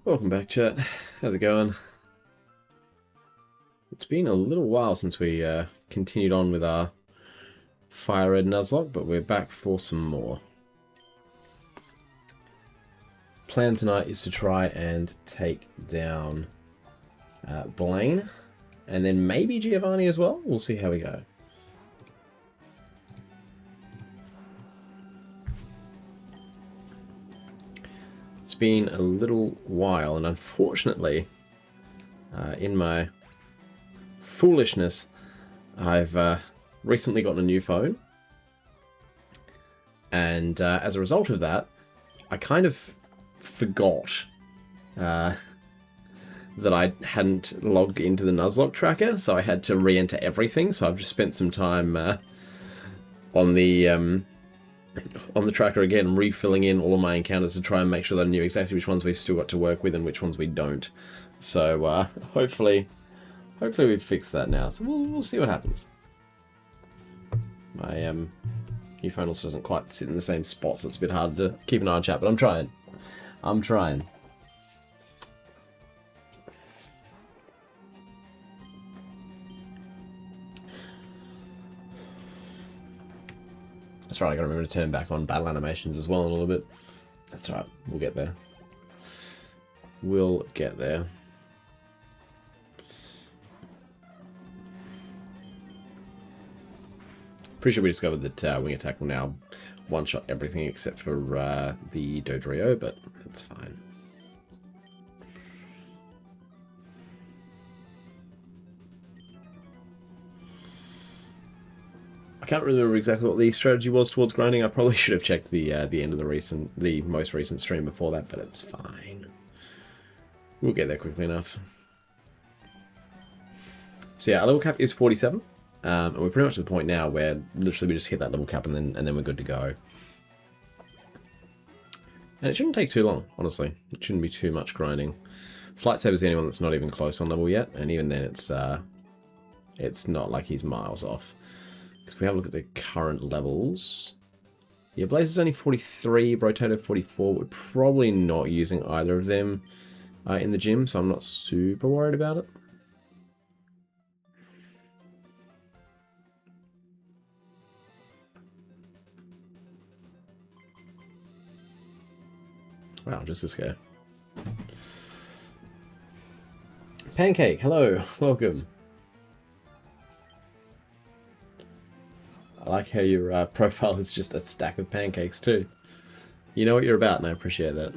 Welcome back, chat. How's it going? It's been a little while since we continued on with our FireRed Nuzlocke, but we're back for some more. Plan tonight is to try and take down Blaine, and then maybe Giovanni as well. We'll see how we go. It's been a little while, and unfortunately, in my foolishness, I've recently gotten a new phone, and as a result of that, I kind of forgot that I hadn't logged into the Nuzlocke tracker, so I had to re-enter everything. So I've just spent some time on the tracker again, refilling in all of my encounters to try and make sure that I knew exactly which ones we still got to work with and which ones we don't. So hopefully we've fixed that now. So we'll see what happens. My new phone also doesn't quite sit in the same spot, so it's a bit hard to keep an eye on chat, but I'm trying. That's right, I gotta remember to turn back on battle animations as well in a little bit. That's right, we'll get there. We'll get there. Pretty sure we discovered that Wing Attack will now one-shot everything except for the Dodrio, but that's fine. I can't remember exactly what the strategy was towards grinding. I probably should have checked the end of the most recent stream before that, but it's fine. We'll get there quickly enough. So yeah, our level cap is 47. And we're pretty much at the point now where literally we just hit that level cap and then we're good to go. And it shouldn't take too long, honestly. It shouldn't be too much grinding. Flight Saber's the only one that's not even close on level yet, and even then it's not like he's miles off. Because if we have a look at the current levels, yeah, Blaze is only 43, Brotato 44. We're probably not using either of them in the gym, so I'm not super worried about it. Wow, just this guy. Pancake, hello, welcome. I like how your profile is just a stack of pancakes too. You know what you're about, and I appreciate that.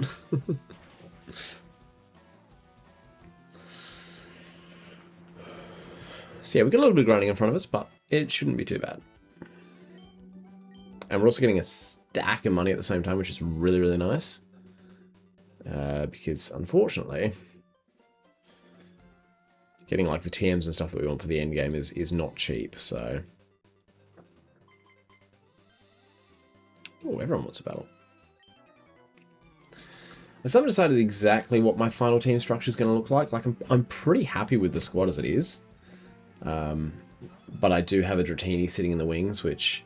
So yeah, we've got a little bit of grinding in front of us, but it shouldn't be too bad. And we're also getting a stack of money at the same time, which is really, really nice. Because unfortunately, getting like the TMs and stuff that we want for the end game is not cheap. So, oh, everyone wants a battle. I still haven't decided exactly what my final team structure is going to look like. Like I'm pretty happy with the squad as it is, but I do have a Dratini sitting in the wings, which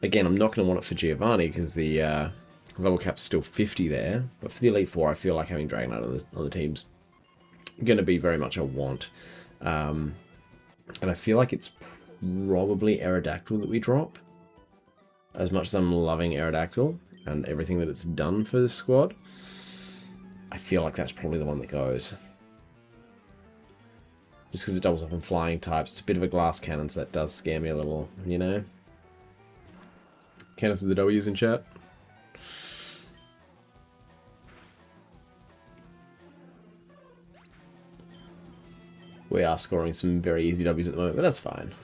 again I'm not going to want it for Giovanni because the level cap's still 50 there, but for the Elite Four, I feel like having Dragon Knight on the team's going to be very much a want. And I feel like it's probably Aerodactyl that we drop. As much as I'm loving Aerodactyl and everything that it's done for this squad, I feel like that's probably the one that goes. Just because it doubles up on flying types. It's a bit of a glass cannon, so that does scare me a little, you know? Kenneth with the W's in chat. We are scoring some very easy W's at the moment, but that's fine.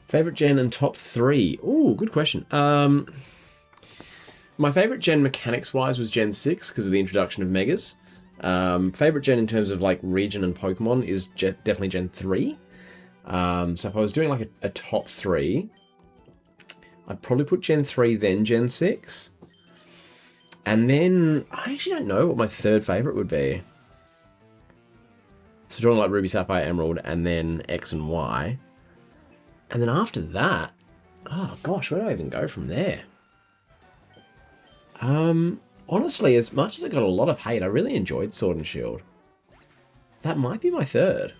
Favorite gen and top 3? Ooh, good question. My favorite gen mechanics-wise was Gen 6 because of the introduction of Megas. Favorite gen in terms of like region and Pokemon is definitely Gen 3. So if I was doing like a top 3, I'd probably put Gen 3, then Gen 6. And then, I actually don't know what my third favorite would be. So drawing like Ruby, Sapphire, Emerald, and then X and Y. And then after that, oh gosh, where do I even go from there? Honestly, as much as it got a lot of hate, I really enjoyed Sword and Shield. That might be my third.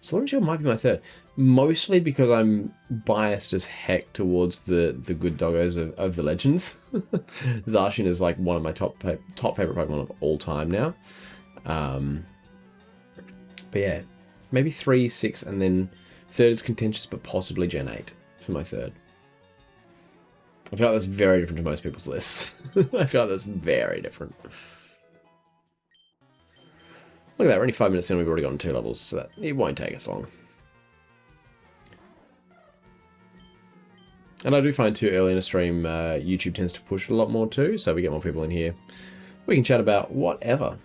Sword and Shield might be my third. Mostly because I'm biased as heck towards the good doggos of the Legends. Zacian is like one of my top favorite Pokemon of all time now. But yeah, maybe 3, 6, and then third is contentious, but possibly Gen 8 for my third. I feel like that's very different to most people's lists. I feel like that's very different. Look at that, we're only 5 minutes in, we've already gotten 2 levels, so that it won't take us long. And I do find too early in a stream, YouTube tends to push a lot more too, so we get more people in here. We can chat about whatever.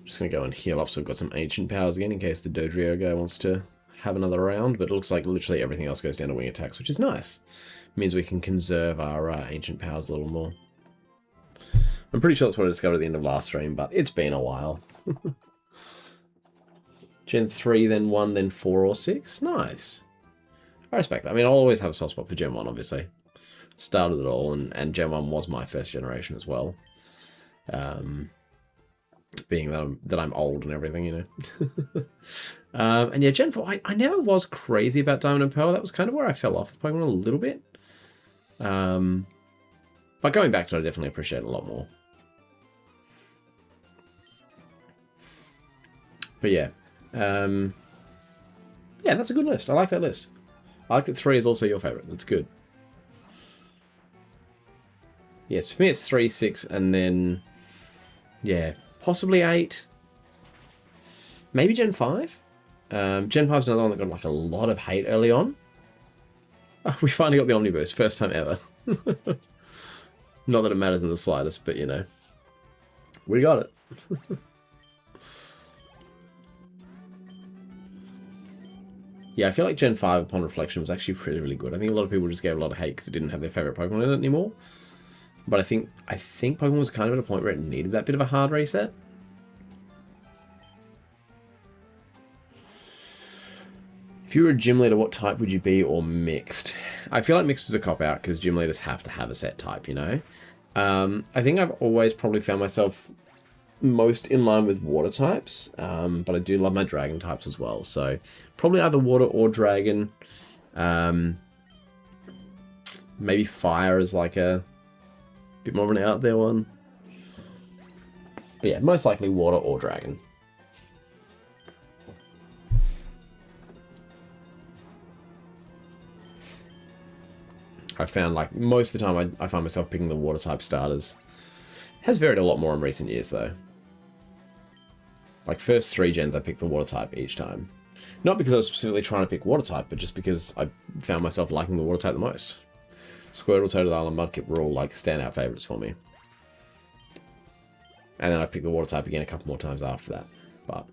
Just going to go and heal up so we've got some ancient powers again in case the Dodrio guy wants to have another round, but it looks like literally everything else goes down to wing attacks, which is nice. It means we can conserve our ancient powers a little more. I'm pretty sure that's what I discovered at the end of last stream, but it's been a while. Gen 3, then 1, then 4 or 6? Nice. I respect that. I mean, I'll always have a soft spot for Gen 1, obviously. Started it all, and Gen 1 was my first generation as well. Being that I'm old and everything, you know. And yeah, Gen 4, I never was crazy about Diamond and Pearl. That was kind of where I fell off with Pokemon a little bit. But going back to it, I definitely appreciate it a lot more. But yeah. Yeah, that's a good list. I like that list. I like that 3 is also your favourite. That's good. Yes, for me it's 3, 6, and then... yeah, possibly 8. Maybe Gen 5? Gen 5 is another one that got like a lot of hate early on. Oh, we finally got the Omniboost. First time ever. Not that it matters in the slightest, but you know. We got it. Yeah, I feel like Gen 5, upon reflection, was actually really good. I think a lot of people just gave a lot of hate because it didn't have their favourite Pokemon in it anymore. But I think Pokemon was kind of at a point where it needed that bit of a hard reset. If you were a gym leader, what type would you be, or mixed? I feel like mixed is a cop-out because gym leaders have to have a set type, you know? I think I've always probably found myself most in line with water types, but I do love my dragon types as well. So probably either water or dragon. Maybe fire is like a bit more of an out there one. But yeah, most likely water or dragon. I found like most of the time I find myself picking the water type starters. Has varied a lot more in recent years though. Like first 3 gens I picked the water type each time. Not because I was specifically trying to pick water type, but just because I found myself liking the water type the most. Squirtle, Totodile, and Mudkip were all like standout favourites for me. And then I picked the water type again a couple more times after that. But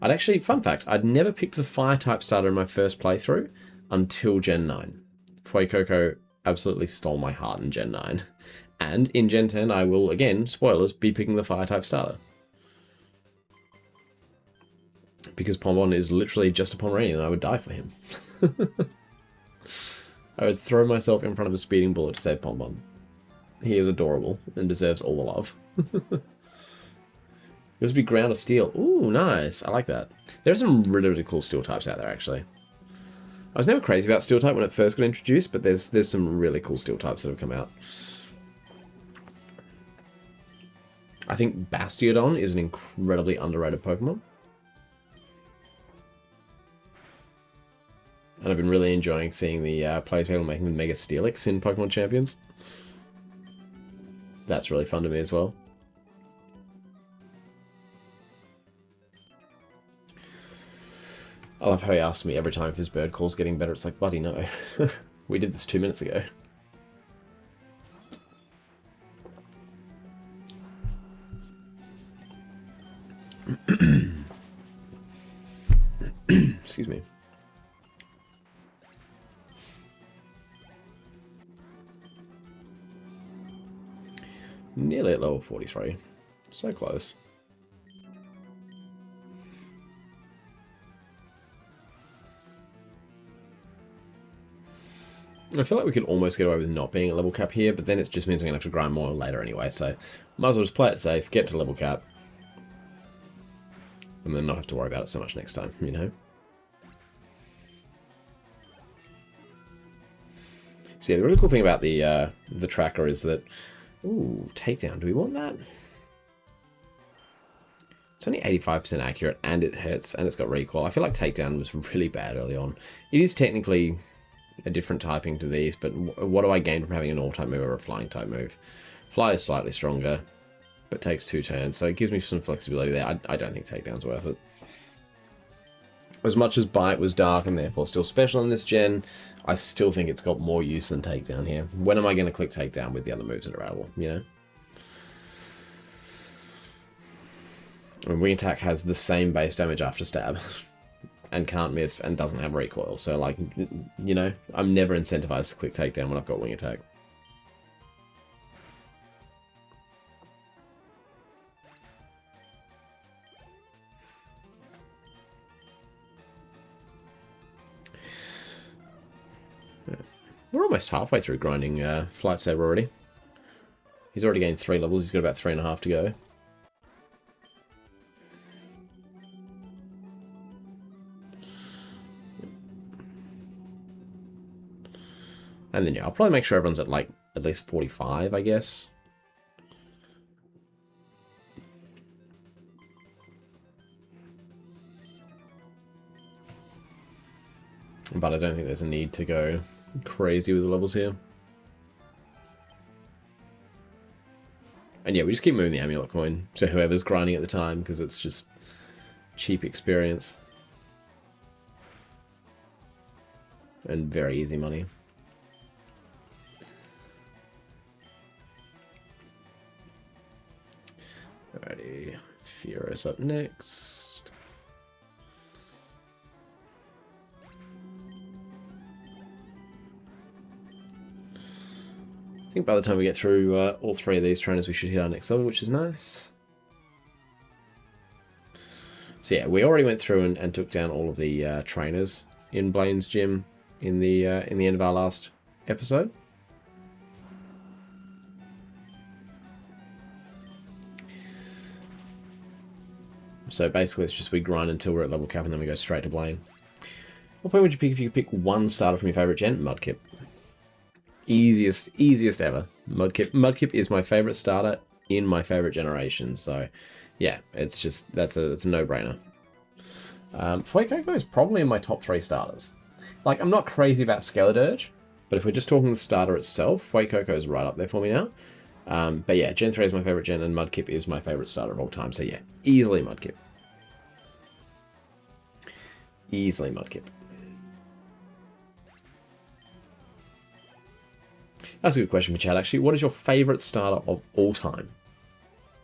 I'd actually, fun fact, I'd never picked the fire type starter in my first playthrough until Gen 9. Fuecoco absolutely stole my heart in Gen 9. And in Gen 10, I will, again, spoilers, be picking the fire type starter. Because Pombon is literally just a Pomeranian and I would die for him. I would throw myself in front of a speeding bullet to save Pombon. He is adorable and deserves all the love. It would be ground or steel. Ooh, nice. I like that. There are some really, really cool steel types out there, actually. I was never crazy about steel type when it first got introduced, but there's some really cool steel types that have come out. I think Bastiodon is an incredibly underrated Pokemon. And I've been really enjoying seeing the players people making the Mega Steelix in Pokemon Champions. That's really fun to me as well. I love how he asks me every time if his bird call's getting better. It's like, buddy, no. We did this 2 minutes ago. Excuse me. Nearly at level 43. So close. I feel like we could almost get away with not being at level cap here, but then it just means I'm going to have to grind more later anyway, so might as well just play it safe, get to level cap, and then not have to worry about it so much next time, you know? So yeah, the really cool thing about the tracker is that... Ooh, takedown, do we want that? It's only 85% accurate, and it hurts, and it's got recoil. I feel like takedown was really bad early on. It is technically a different typing to these, but what do I gain from having an all-type move or a flying type move? Fly is slightly stronger, but takes 2 turns, so it gives me some flexibility there. I don't think takedown's worth it. As much as Bite was dark and therefore still special in this gen, I still think it's got more use than takedown here. When am I going to click takedown with the other moves that are available, you know? And Wing Attack has the same base damage after stab, and can't miss, and doesn't have recoil. So, like, you know, I'm never incentivized to click takedown when I've got Wing Attack. We're almost halfway through grinding Flight Saber already. He's already gained 3 levels. He's got about 3.5 to go. And then, yeah, I'll probably make sure everyone's at, like, at least 45, I guess. But I don't think there's a need to go crazy with the levels here. And yeah, we just keep moving the amulet coin to whoever's grinding at the time, because it's just cheap experience. And very easy money. Alrighty, Fiora's up next. I think by the time we get through all 3 of these trainers, we should hit our next level, which is nice. So yeah, we already went through and took down all of the trainers in Blaine's gym in the end of our last episode. So basically, it's just we grind until we're at level cap, and then we go straight to Blaine. What point would you pick if you could pick one starter from your favorite gen? Mudkip. Easiest ever. Mudkip. Mudkip is my favorite starter in my favorite generation. So, yeah, it's just it's a no-brainer. Fuecoco is probably in my top 3 starters. Like, I'm not crazy about Skeledirge, but if we're just talking the starter itself, Fuecoco is right up there for me now. But yeah, Gen 3 is my favorite gen, and Mudkip is my favorite starter of all time. So yeah, easily Mudkip. Easily Mudkip. That's a good question for chat, actually. What is your favorite starter of all time?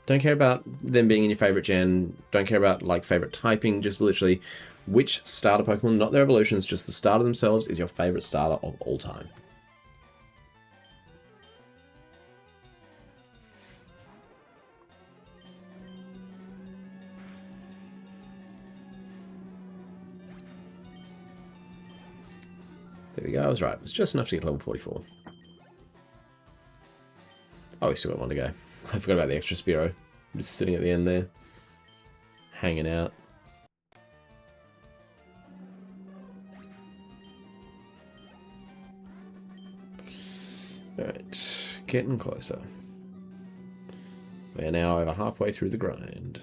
Don't care about them being in your favorite gen. Don't care about, like, favorite typing. Just literally which starter Pokemon, not their evolutions, just the starter themselves, is your favorite starter of all time. There we go, I was right. It's just enough to get level 44. Oh, we still got 1 to go. I forgot about the extra Spearow. Just sitting at the end there. Hanging out. Alright, getting closer. We're now over halfway through the grind.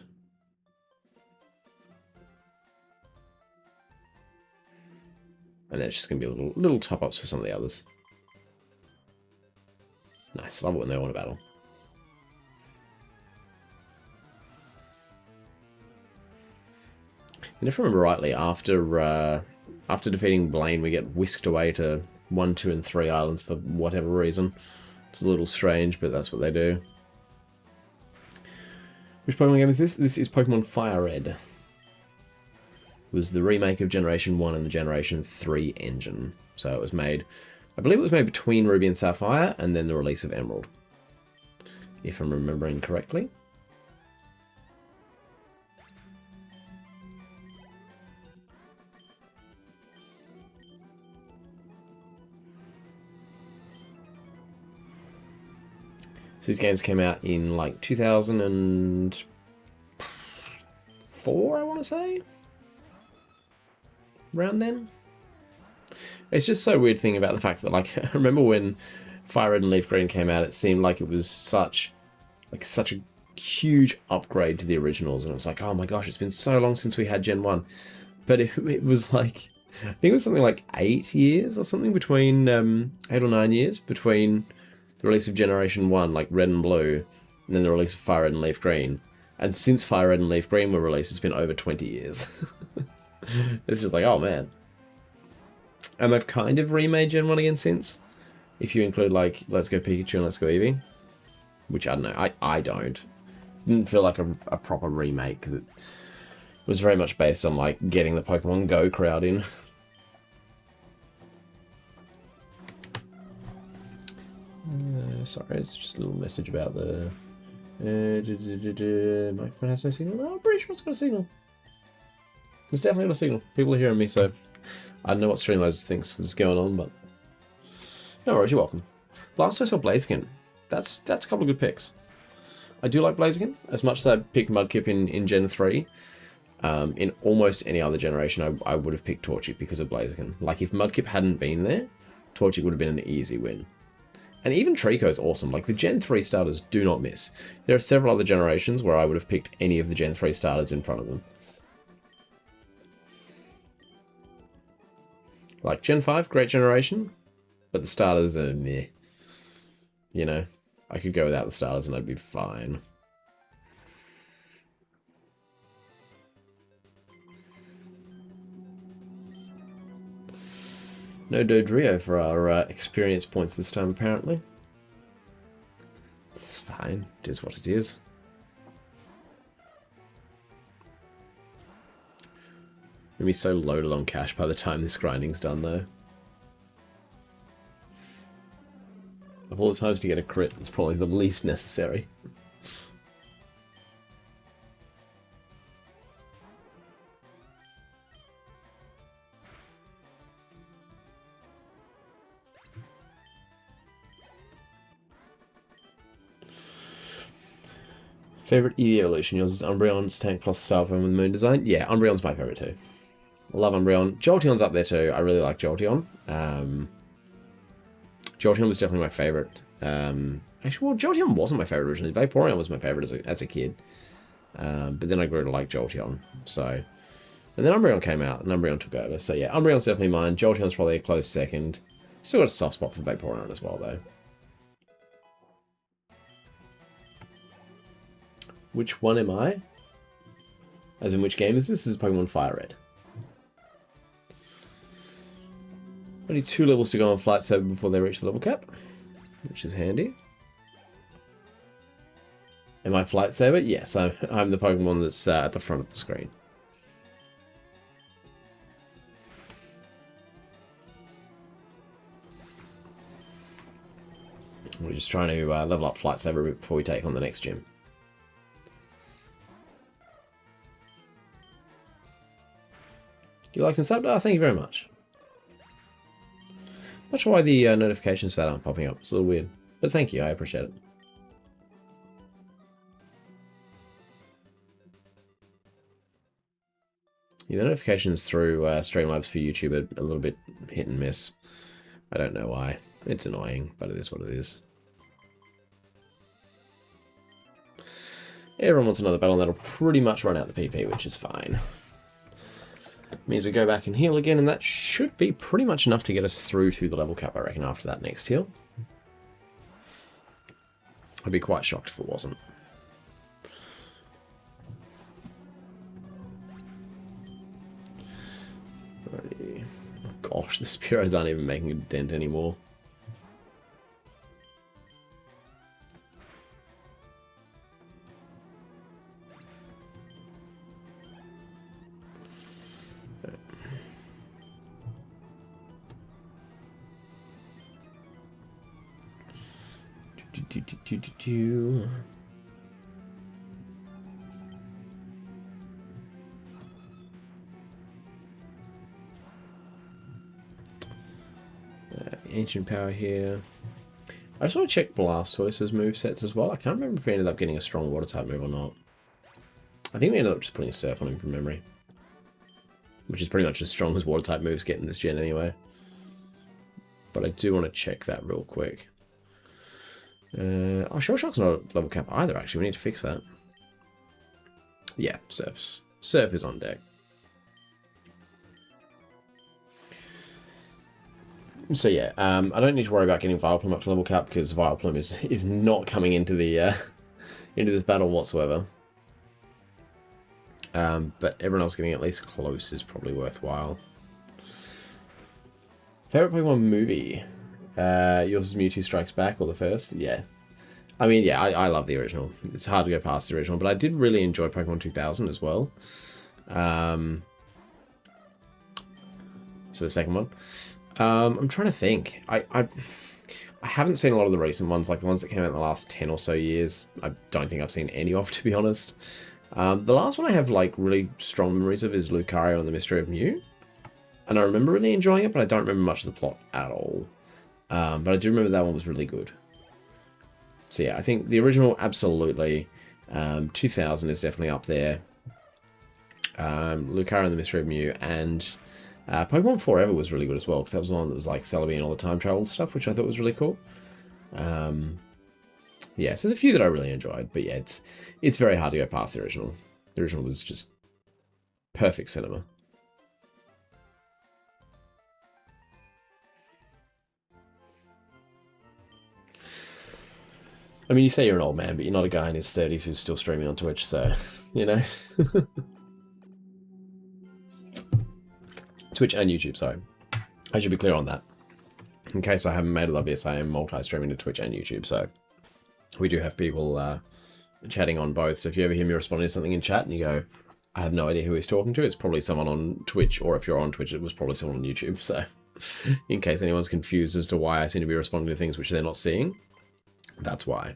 And then it's just going to be little top-ups for some of the others. Nice, love it when they want a battle. And if I remember rightly, after defeating Blaine, we get whisked away to 1, 2, and 3 islands for whatever reason. It's a little strange, but that's what they do. Which Pokemon game is this? This is Pokemon FireRed. It was the remake of Generation 1 and the Generation 3 engine. So it was made, I believe it was made between Ruby and Sapphire, and then the release of Emerald, if I'm remembering correctly. these games came out in like 2004, I want to say. Around then. It's just so weird thinking about the fact that, like, I remember when FireRed and Leaf Green came out, it seemed like it was such a huge upgrade to the originals, and it was like, oh my gosh, it's been so long since we had Gen 1. But it was like, I think it was something like 8 years or something between, 8 or 9 years between the release of Generation 1, like Red and Blue, and then the release of FireRed and Leaf Green. And since FireRed and Leaf Green were released, it's been over 20 years. It's just like, oh man. And they've kind of remade Gen 1 again since. If you include, like, Let's Go Pikachu and Let's Go Eevee. Which, I don't know, I don't. Didn't feel like a proper remake, because it was very much based on, like, getting the Pokemon Go crowd in. Sorry, it's just a little message about the... microphone has no signal. No, I'm pretty sure it's got a signal. It's definitely got a signal. People are hearing me, so I don't know what Streamlabs thinks is going on, but no worries, you're welcome. Blastoise or Blaziken? That's a couple of good picks. I do like Blaziken as much as I picked Mudkip in Gen 3. In almost any other generation, I would have picked Torchic because of Blaziken. Like, if Mudkip hadn't been there, Torchic would have been an easy win. And even Trico is awesome. Like, the Gen 3 starters do not miss. There are several other generations where I would have picked any of the Gen 3 starters in front of them. Like, Gen 5, great generation, but the starters are meh. You know, I could go without the starters and I'd be fine. No Dodrio for our experience points this time, apparently. It's fine. It is what it is. Gonna be so loaded on cash by the time this grinding's done, though. Of all the times to get a crit, it's probably the least necessary. Favorite EV evolution? Yours is Umbreon's Tank plus Starfire with Moon Design. Yeah, Umbreon's my favorite too. I love Umbreon. Jolteon's up there too. I really like Jolteon. Jolteon was definitely my favorite. Actually, well, Jolteon wasn't my favorite originally. Vaporeon was my favorite as a kid. But then I grew to like Jolteon. So, and then Umbreon came out and Umbreon took over. So yeah, Umbreon's definitely mine. Jolteon's probably a close second. Still got a soft spot for Vaporeon as well, though. Which one am I? As in, which game is this? This is Pokemon FireRed. Only 2 levels to go on Flight Saber before they reach the level cap, which is handy. Am I Flight Saber? Yes, I'm the Pokemon that's at the front of the screen. We're just trying to level up Flight Saber a bit before we take on the next gym. You like and sub? Oh, thank you very much. Not sure why the notifications that aren't popping up. It's a little weird. But thank you, I appreciate it. Yeah, the notifications through Streamlabs for YouTube are a little bit hit and miss. I don't know why. It's annoying, but it is what it is. Everyone wants another battle, and that'll pretty much run out the PP, which is fine. Means we go back and heal again, and that should be pretty much enough to get us through to the level cap, I reckon, after that next heal. I'd be quite shocked if it wasn't. Alrighty. Oh gosh, the Spearows aren't even making a dent anymore. Ancient power here. I just want to check Blastoise's movesets as well. I can't remember if we ended up getting a strong water type move or not. I think we ended up just putting a Surf on him from memory. Which is pretty much as strong as water type moves get in this gen anyway. But I do want to check that real quick. Oh, Shell Shock's not a level cap either, actually. We need to fix that. Yeah, Surf's. Surf is on deck. So yeah, I don't need to worry about getting Vileplume up to level cap because Vileplume is not coming into the into this battle whatsoever. But everyone else getting at least close is probably worthwhile. Favorite Pokemon movie? Yours is Mewtwo Strikes Back or the first? Yeah. I mean, yeah, I love the original. It's hard to go past the original, but I did really enjoy Pokemon 2000 as well. So the second one. I'm trying to think. I haven't seen a lot of the recent ones, like the ones that came out in the last 10 or so years. I don't think I've seen any of, to be honest. The last one I have like really strong memories of is Lucario and the Mystery of Mew. And I remember really enjoying it, but I don't remember much of the plot at all. But I do remember that one was really good. So yeah, I think the original, absolutely. 2000 is definitely up there. Lucario and the Mystery of Mew, and Pokemon Forever was really good as well, because that was the one that was like Celebi and all the time travel stuff, which I thought was really cool. Yeah, so there's a few that I really enjoyed, but yeah, it's very hard to go past the original. The original was just perfect cinema. I mean, you say you're an old man, but you're not a guy in his 30s who's still streaming on Twitch, so, you know. Twitch and YouTube, sorry. I should be clear on that. In case I haven't made it obvious, I am multi-streaming to Twitch and YouTube, so we do have people chatting on both. So if you ever hear me responding to something in chat and you go, I have no idea who he's talking to, it's probably someone on Twitch, or if you're on Twitch, it was probably someone on YouTube. So in case anyone's confused as to why I seem to be responding to things which they're not seeing, that's why.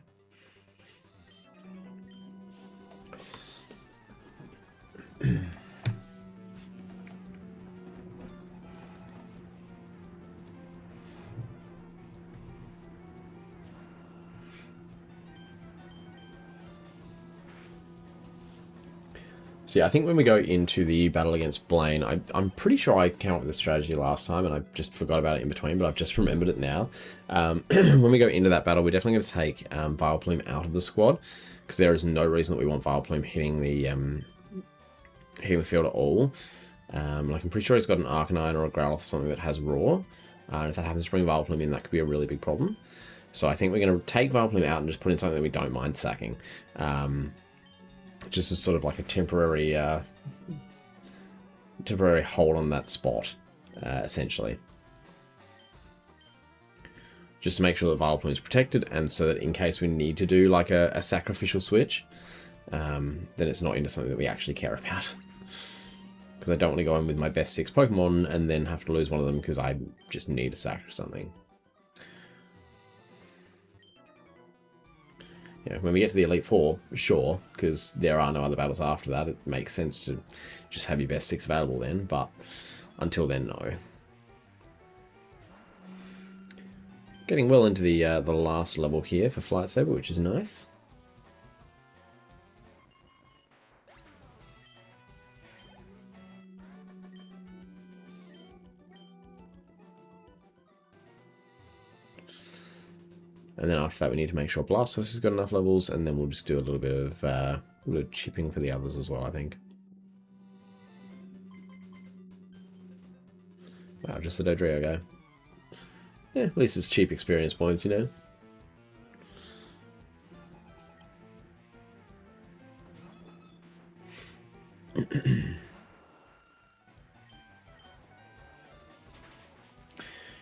So yeah, I think when we go into the battle against Blaine, I'm pretty sure I came up with this strategy last time and I just forgot about it in between, but I've just remembered it now. When we go into that battle, we're definitely going to take Vileplume out of the squad, because there is no reason that we want Vileplume hitting the field at all. Like I'm pretty sure he's got an Arcanine or a Growlithe or something that has Roar. And if that happens to bring Vileplume in, that could be a really big problem. So I think we're going to take Vileplume out and just put in something that we don't mind sacking. Just as sort of like a temporary hold on that spot, essentially. Just to make sure that Vileplume is protected, and so that in case we need to do like a sacrificial switch, then it's not into something that we actually care about. Because I don't want to go in with my best 6 Pokemon and then have to lose one of them because I just need a sack or something. Yeah, when we get to the Elite Four, sure, because there are no other battles after that, it makes sense to just have your best 6 available then, but until then, no. Getting well into the last level here for Flight Saber, which is nice. And then after that, we need to make sure Blastoise has got enough levels, and then we'll just do a little bit of chipping for the others as well, I think. Wow, just a Dodrio guy. Yeah, at least it's cheap experience points, you know?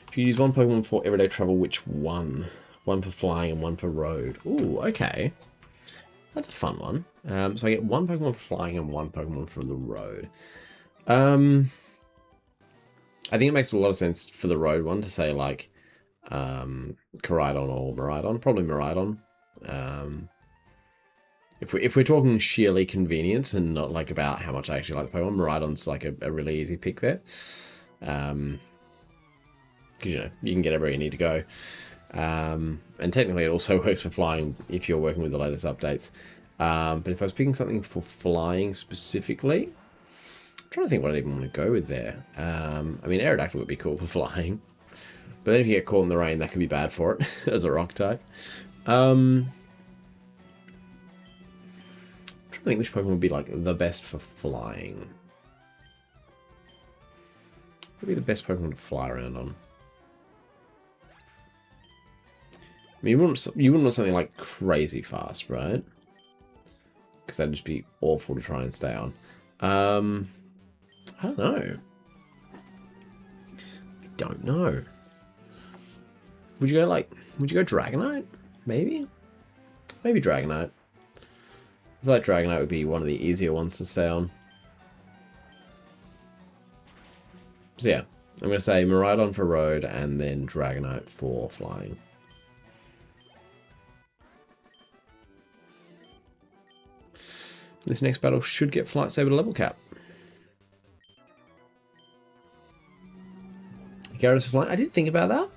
If you use one Pokemon for everyday travel, which one? One for flying and one for road. Ooh, okay. That's a fun one. So I get one Pokemon for flying and one Pokemon for the road. I think it makes a lot of sense for the road one to say like Koraidon or Miraidon. Probably Miraidon. If we're talking sheerly convenience and not like about how much I actually like the Pokemon, Miraidon's like a really easy pick there. Because you know you can get everywhere you need to go. And technically it also works for flying if you're working with the latest updates. But if I was picking something for flying specifically, I'm trying to think what I'd even want to go with there. I mean, Aerodactyl would be cool for flying. But then if you get caught in the rain, that could be bad for it as a rock type. I'm trying to think which Pokemon would be like the best for flying. What would be the best Pokemon to fly around on? I mean, you wouldn't want something like crazy fast, right? Because that'd just be awful to try and stay on. I don't know. I don't know. Would you go Dragonite? Maybe? Maybe Dragonite. I feel like Dragonite would be one of the easier ones to stay on. So yeah, I'm going to say Miraidon for road and then Dragonite for flying. This next battle should get Flight Saber to level cap. Gyarados for flying. I did think about that.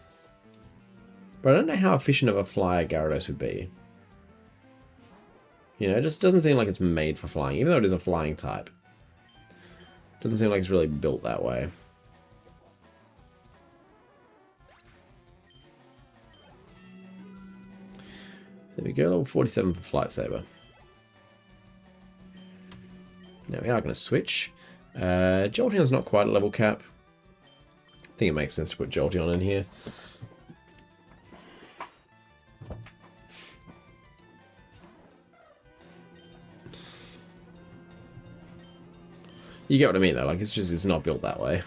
But I don't know how efficient of a flyer Gyarados would be. You know, it just doesn't seem like it's made for flying, even though it is a flying type. Doesn't seem like it's really built that way. There we go, level 47 for Flight Saber. Now we are going to switch. Jolteon's not quite at level cap. I think it makes sense to put Jolteon in here. You get what I mean though, like it's not built that way.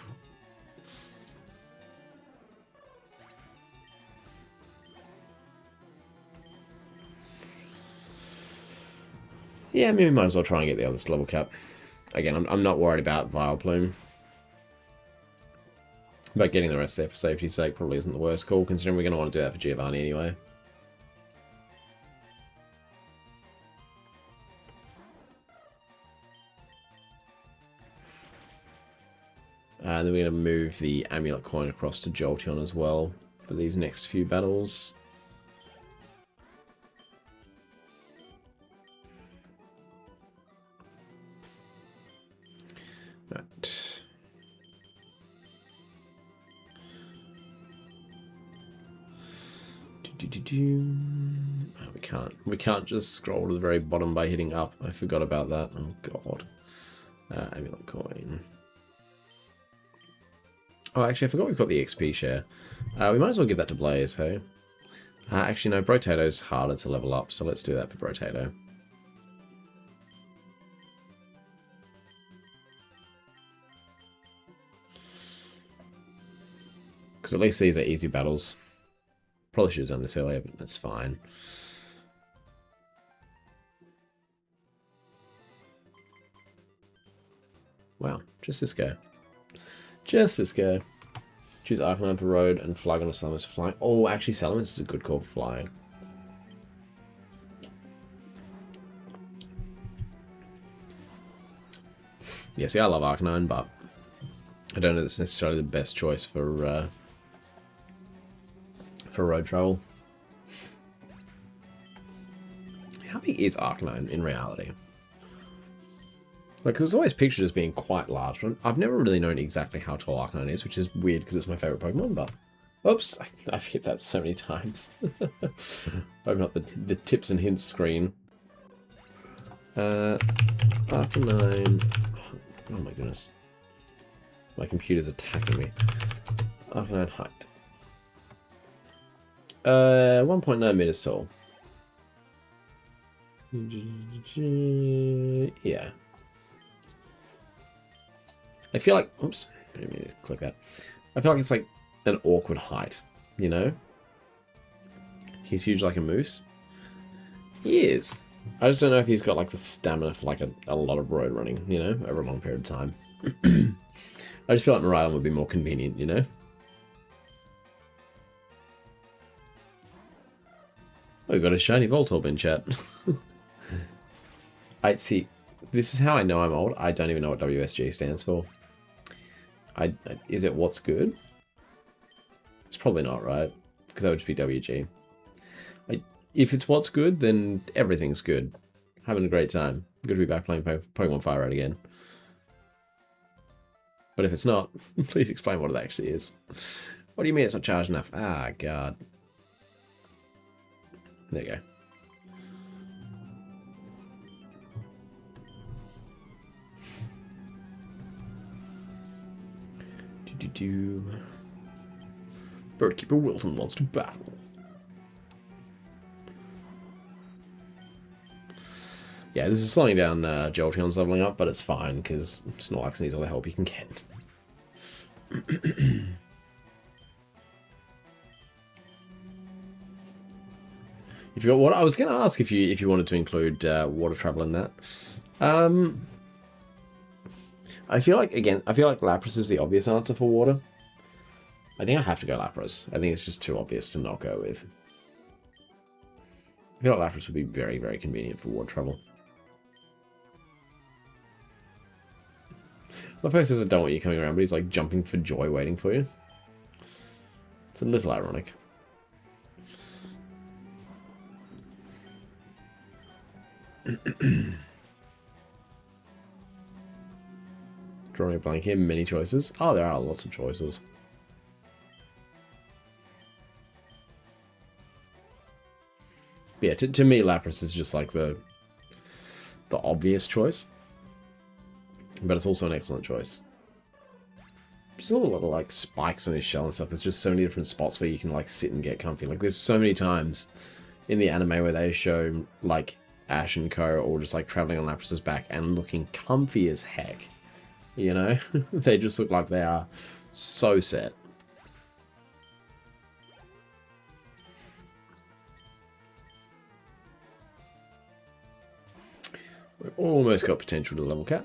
Yeah, maybe we might as well try and get the others to level cap. Again, I'm not worried about Vileplume. But getting the rest there for safety's sake probably isn't the worst call, considering we're going to want to do that for Giovanni anyway. And then we're going to move the Amulet Coin across to Jolteon as well for these next few battles. Right. Oh, we can't just scroll to the very bottom by hitting up. I forgot about that. Oh god. Amulet Coin. Oh, actually, I forgot we've got the XP share. We might as well give that to Blaze, hey? Actually, no, Brotato's harder to level up, so let's do that for Brotato. Because at least these are easy battles. Probably should have done this earlier, but that's fine. Wow, just this guy. Just this guy. Choose Arcanine for road and Flygon or Salamence for flying. Oh, actually Salamence is a good call for flying. Yeah, see, I love Arcanine, but I don't know that's necessarily the best choice for road travel. How big is Arcanine in reality? Like, because it's always pictured as being quite large, but I've never really known exactly how tall Arcanine is, which is weird because it's my favourite Pokemon, but... Oops, I've hit that so many times. Open up the tips and hints screen. Arcanine... Oh my goodness. My computer's attacking me. Arcanine height. 1.9 meters tall. Yeah. I feel like... Oops. I didn't mean to click that. I feel like it's like an awkward height, you know? He's huge like a moose. He is. I just don't know if he's got like the stamina for like a lot of road running, you know, over a long period of time. I just feel like Miraidon would be more convenient, you know? Oh, we've got a shiny Voltorb in chat. I see. This is how I know I'm old. I don't even know what WSG stands for. Is it what's good? It's probably not, right? because that would just be WG. If it's what's good, then everything's good. Having a great time. Good to be back playing Pokemon FireRed again. But if it's not, please explain what it actually is. What do you mean it's not charged enough? Ah, God. There you go. Birdkeeper Wilton wants to battle. Yeah, this is slowing down Jolteon's leveling up, but it's fine, because Snorlax needs all the help he can get. If you got water, I was going to ask if you wanted to include water travel in that. I feel like Lapras is the obvious answer for water. I think I have to go Lapras. I think it's just too obvious to not go with. I feel like Lapras would be very, very convenient for water travel. My face says I don't want you coming around, but he's like jumping for joy waiting for you. It's a little ironic. Drawing a blank here, many choices. Oh, there are lots of choices. But yeah, to me, Lapras is just like the obvious choice. But it's also an excellent choice. There's a lot of like spikes on his shell and stuff. There's just so many different spots where you can like sit and get comfy. Like there's so many times in the anime where they show like Ash and Co. or just like traveling on Lapras's back and looking comfy as heck. You know? They just look like they are so set. We've almost got potential to level cap.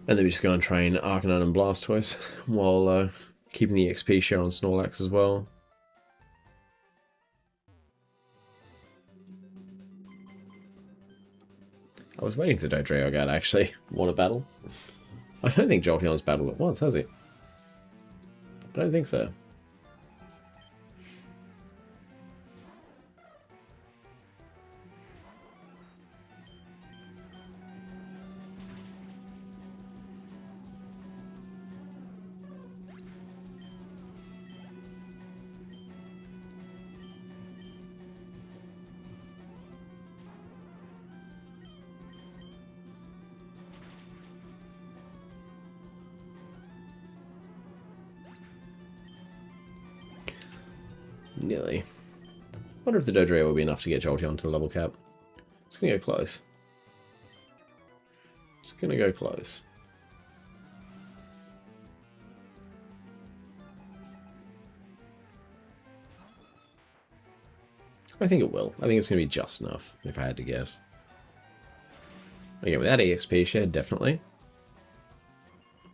And then we just go and train Arcanine and Blastoise while keeping the XP share on Snorlax as well. I was waiting for Dodrio to actually want to battle. I don't think Jolteon's battled at once, has he? I don't think so. Nearly. Wonder if the Dodrio will be enough to get Jolteon to the level cap. It's gonna go close. It's gonna go close. I think it will. I think it's gonna be just enough, if I had to guess. Again, without EXP share, definitely.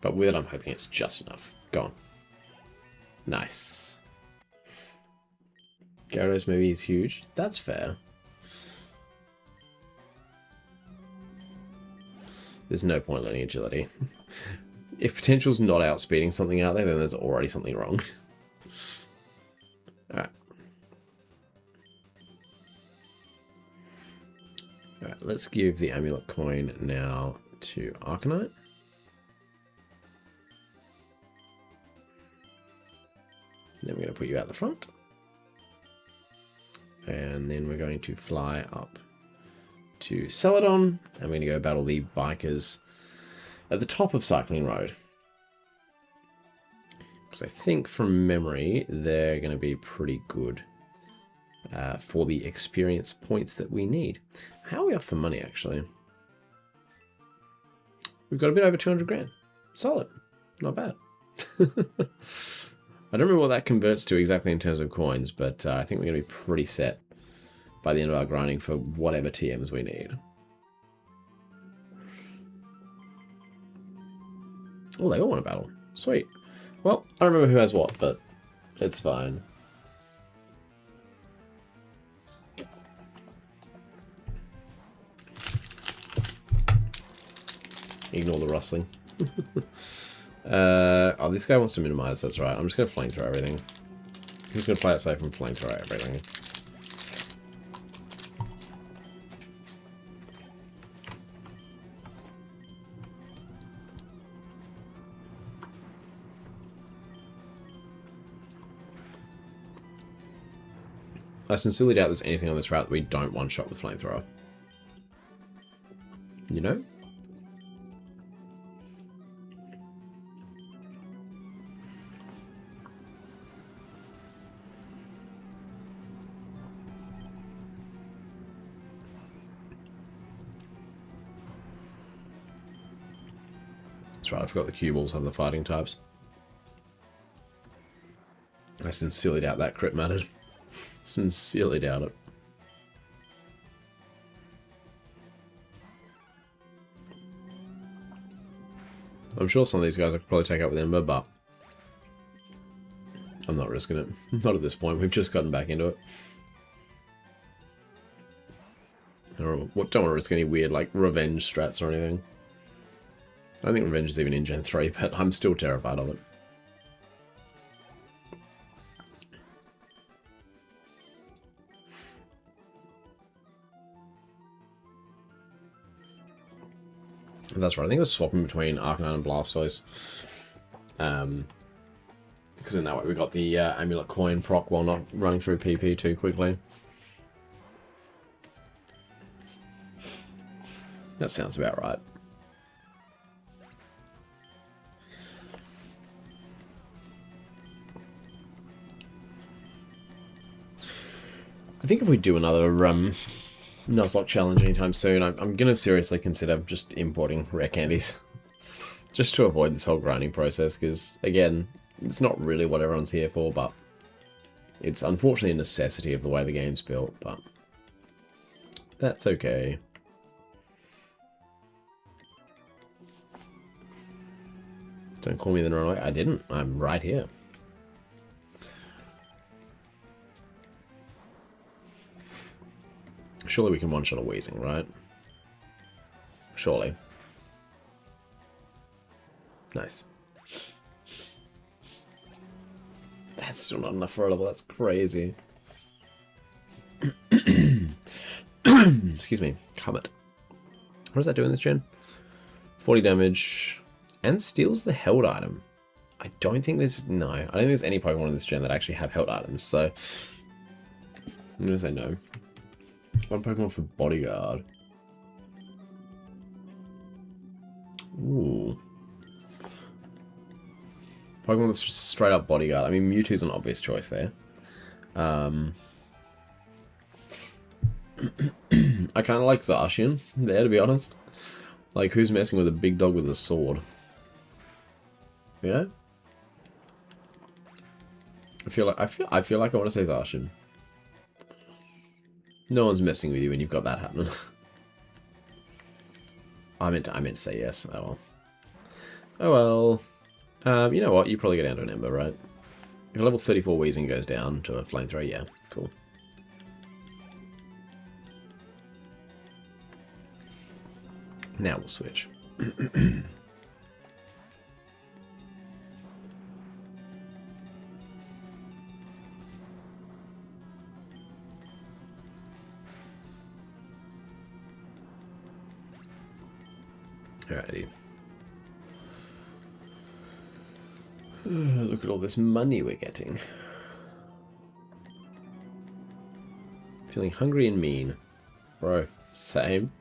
But with it, I'm hoping it's just enough. Go on. Nice. Gyarados maybe is huge. That's fair. There's no point learning agility. If potential's not outspeeding something out there, then there's already something wrong. Alright. Alright, let's give the amulet coin now to Arcanine. Then we're going to put you out the front. And then we're going to fly up to Celadon. And we're going to go battle the bikers at the top of Cycling Road. Because I think from memory, they're going to be pretty good for the experience points that we need. How are we off for money, actually? We've got a bit over 200 grand. Solid. Not bad. I don't remember what that converts to exactly in terms of coins, but I think we're going to be pretty set by the end of our grinding for whatever TMs we need. Oh, they all want to battle. Sweet. Well, I don't remember who has what, but it's fine. Ignore the rustling. Oh, this guy wants to minimize, that's right. I'm just going to flamethrower everything. I'm just going to play it safe and flamethrower everything. I sincerely doubt there's anything on this route that we don't one-shot with flamethrower. You know? That's right, I forgot the cue balls have the fighting types. I sincerely doubt that crit mattered. Sincerely doubt it. I'm sure some of these guys I could probably take out with Ember, but I'm not risking it. Not at this point. We've just gotten back into it. I don't want to risk any weird, like, revenge strats or anything. I don't think revenge is even in Gen 3, but I'm still terrified of it. That's right. I think it was swapping between Arcanine and Blastoise. Because in that way we got the Amulet Coin proc while not running through PP too quickly. That sounds about right. I think if we do another Nuzlocke challenge anytime soon, I'm going to seriously consider just importing rare candies. Just to avoid this whole grinding process, because, again, it's not really what everyone's here for, but it's unfortunately a necessity of the way the game's built, but that's okay. Don't call me the wrong way. I didn't. I'm right here. Surely we can one-shot a Weezing, right? Surely. Nice. That's still not enough for a level, that's crazy. Excuse me. Comet. What does that do in this gen? 40 damage. And steals the held item. I don't think there's... No. I don't think there's any Pokemon in this gen that actually have held items, so... I'm going to say no. One Pokemon for Bodyguard. Ooh. Pokemon that's just straight up Bodyguard. I mean, Mewtwo's an obvious choice there. I kind of like Zacian there, to be honest. Like, who's messing with a big dog with a sword? You know? I feel like I want to say Zacian. No one's messing with you when you've got that happening. I meant to say yes. Oh well. Oh well. You know what? You probably go down to an Ember, right? If a level 34 Weezing goes down to a Flamethrower, yeah, cool. Now we'll switch. Alrighty. Look at all this money we're getting. Feeling hungry and mean. Bro, same.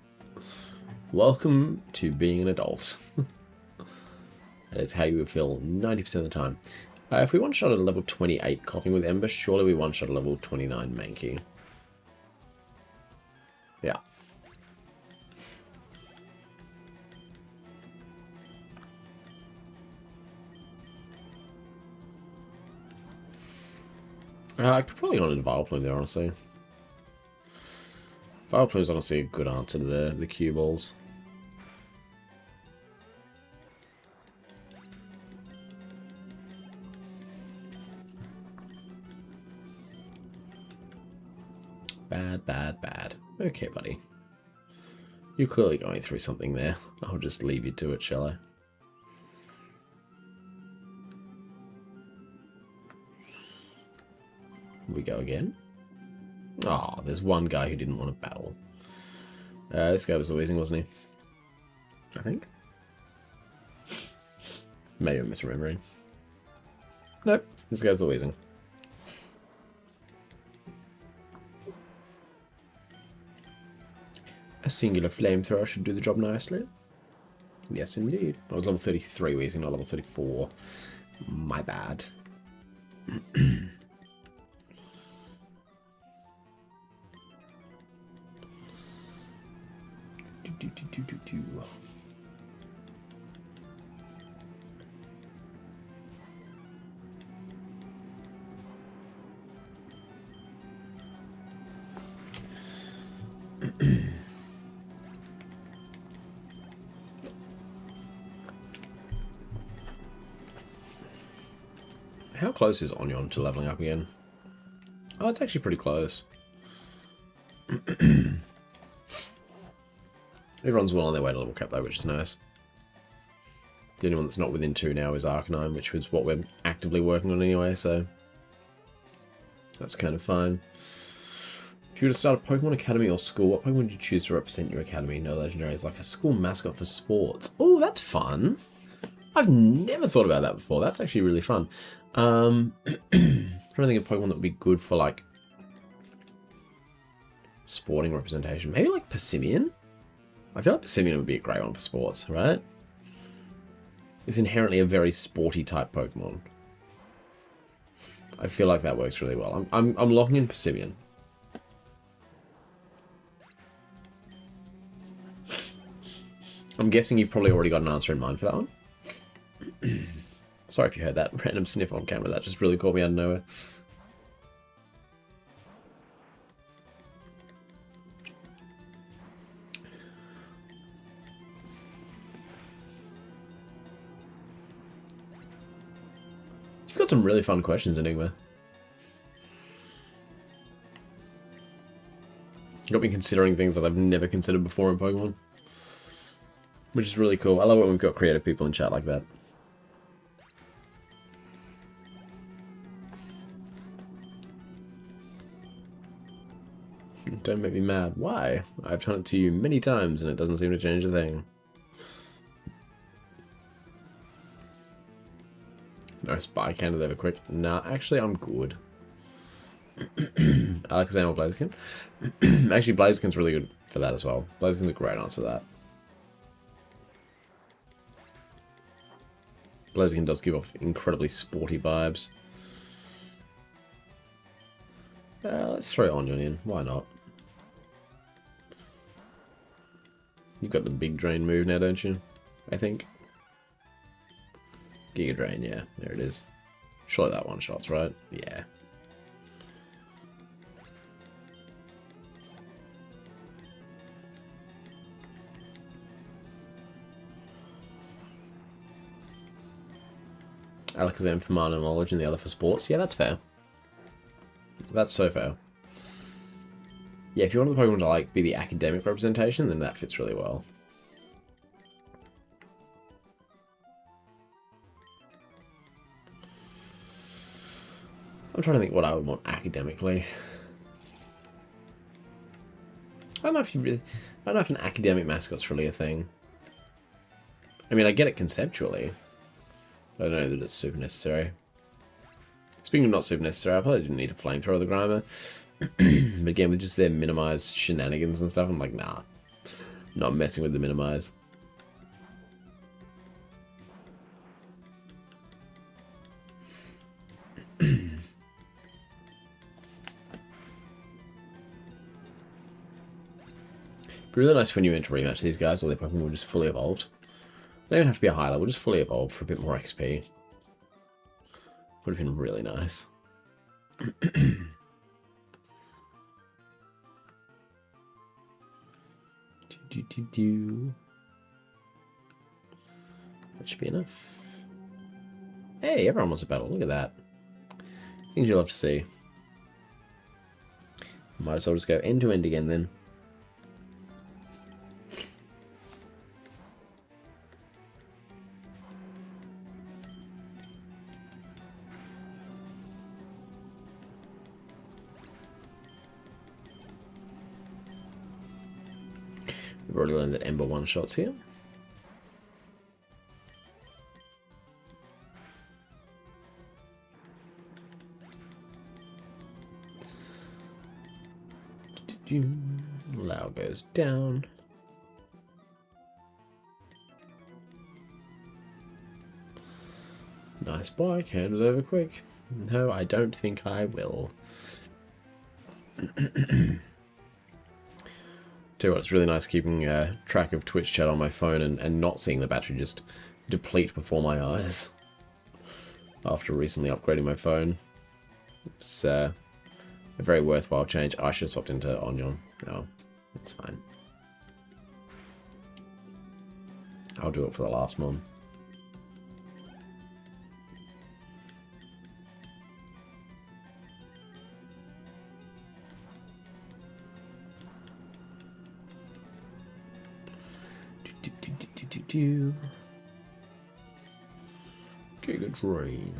Welcome to being an adult. That is how you would feel 90% of the time. If we one-shot at a level 28 Coughing with Ember, surely we one-shot a level 29 Mankey. Yeah. I could probably go on a Vileplume there, honestly. Vileplume's honestly a good answer to the cue balls. Bad, bad, bad. Okay, buddy. You're clearly going through something there. I'll just leave you to it, shall I? We go again. Oh, there's one guy who didn't want to battle. This guy was losing, wasn't he? I think. Maybe I'm misremembering. Nope, this guy's losing. A singular flamethrower should do the job nicely. Yes, indeed. I was level 33 wheezing, not level 34. My bad. How close is Onion to leveling up again? Oh, it's actually pretty close. Everyone's well on their way to level cap though, which is nice. The only one that's not within 2 now is Arcanine, which was what we're actively working on anyway, so that's kind of fine. If you were to start a Pokemon Academy or school, what Pokemon would you choose to represent your academy? No legendary is like a school mascot for sports. Oh, that's fun. I've never thought about that before. That's actually really fun. I'm trying to think of Pokemon that would be good for like sporting representation. Maybe like Persimmon? I feel like Persimmon would be a great one for sports, right? It's inherently a very sporty type Pokemon. I feel like that works really well. I'm locking in Persimmon. I'm guessing you've probably already got an answer in mind for that one. Sorry if you heard that random sniff on camera. That just really caught me out of nowhere. You've got some really fun questions, Enigma. You got me considering things that I've never considered before in Pokemon. Which is really cool. I love it when we've got creative people in chat like that. Don't make me mad. Why? I've done it to you many times and it doesn't seem to change a thing. No spy candidate ever quick. Nah, actually I'm good. Alakazam or Blaziken? Actually Blaziken's really good for that as well. Blaziken's a great answer to that. Blaziken does give off incredibly sporty vibes. Let's throw Onion in. Why not? You've got the big drain move now, don't you? I think. Giga Drain, yeah. There it is. Surely that one shots, right? Yeah. Alakazam for mana knowledge and the other for sports. Yeah, that's fair. That's so fair. Yeah, if you want the Pokemon to like be the academic representation, then that fits really well. I'm trying to think what I would want academically. I don't know if I don't know if an academic mascot's really a thing. I mean, I get it conceptually. I don't know that it's super necessary. Speaking of not super necessary, I probably didn't need to flamethrower the Grimer. But again, with just their minimized shenanigans and stuff, I'm like, nah. Not messing with the minimize. It'd be really nice when you enter rematch these guys, all their Pokemon were just fully evolved. They don't have to be a high level, just fully evolved for a bit more XP. Would have been really nice. That should be enough. Hey, everyone wants a battle. Look at that. Things you'll have to see. Might as well just go end to end again then. We've already learned that Ember one-shots here. Lao goes down. Nice bike, hand it over quick. No, I don't think I will. Tell you what, it's really nice keeping track of Twitch chat on my phone and not seeing the battery just deplete before my eyes. After recently upgrading my phone. It's a very worthwhile change. I should have swapped into Onion. No, it's fine. I'll do it for the last one. Giga Drain.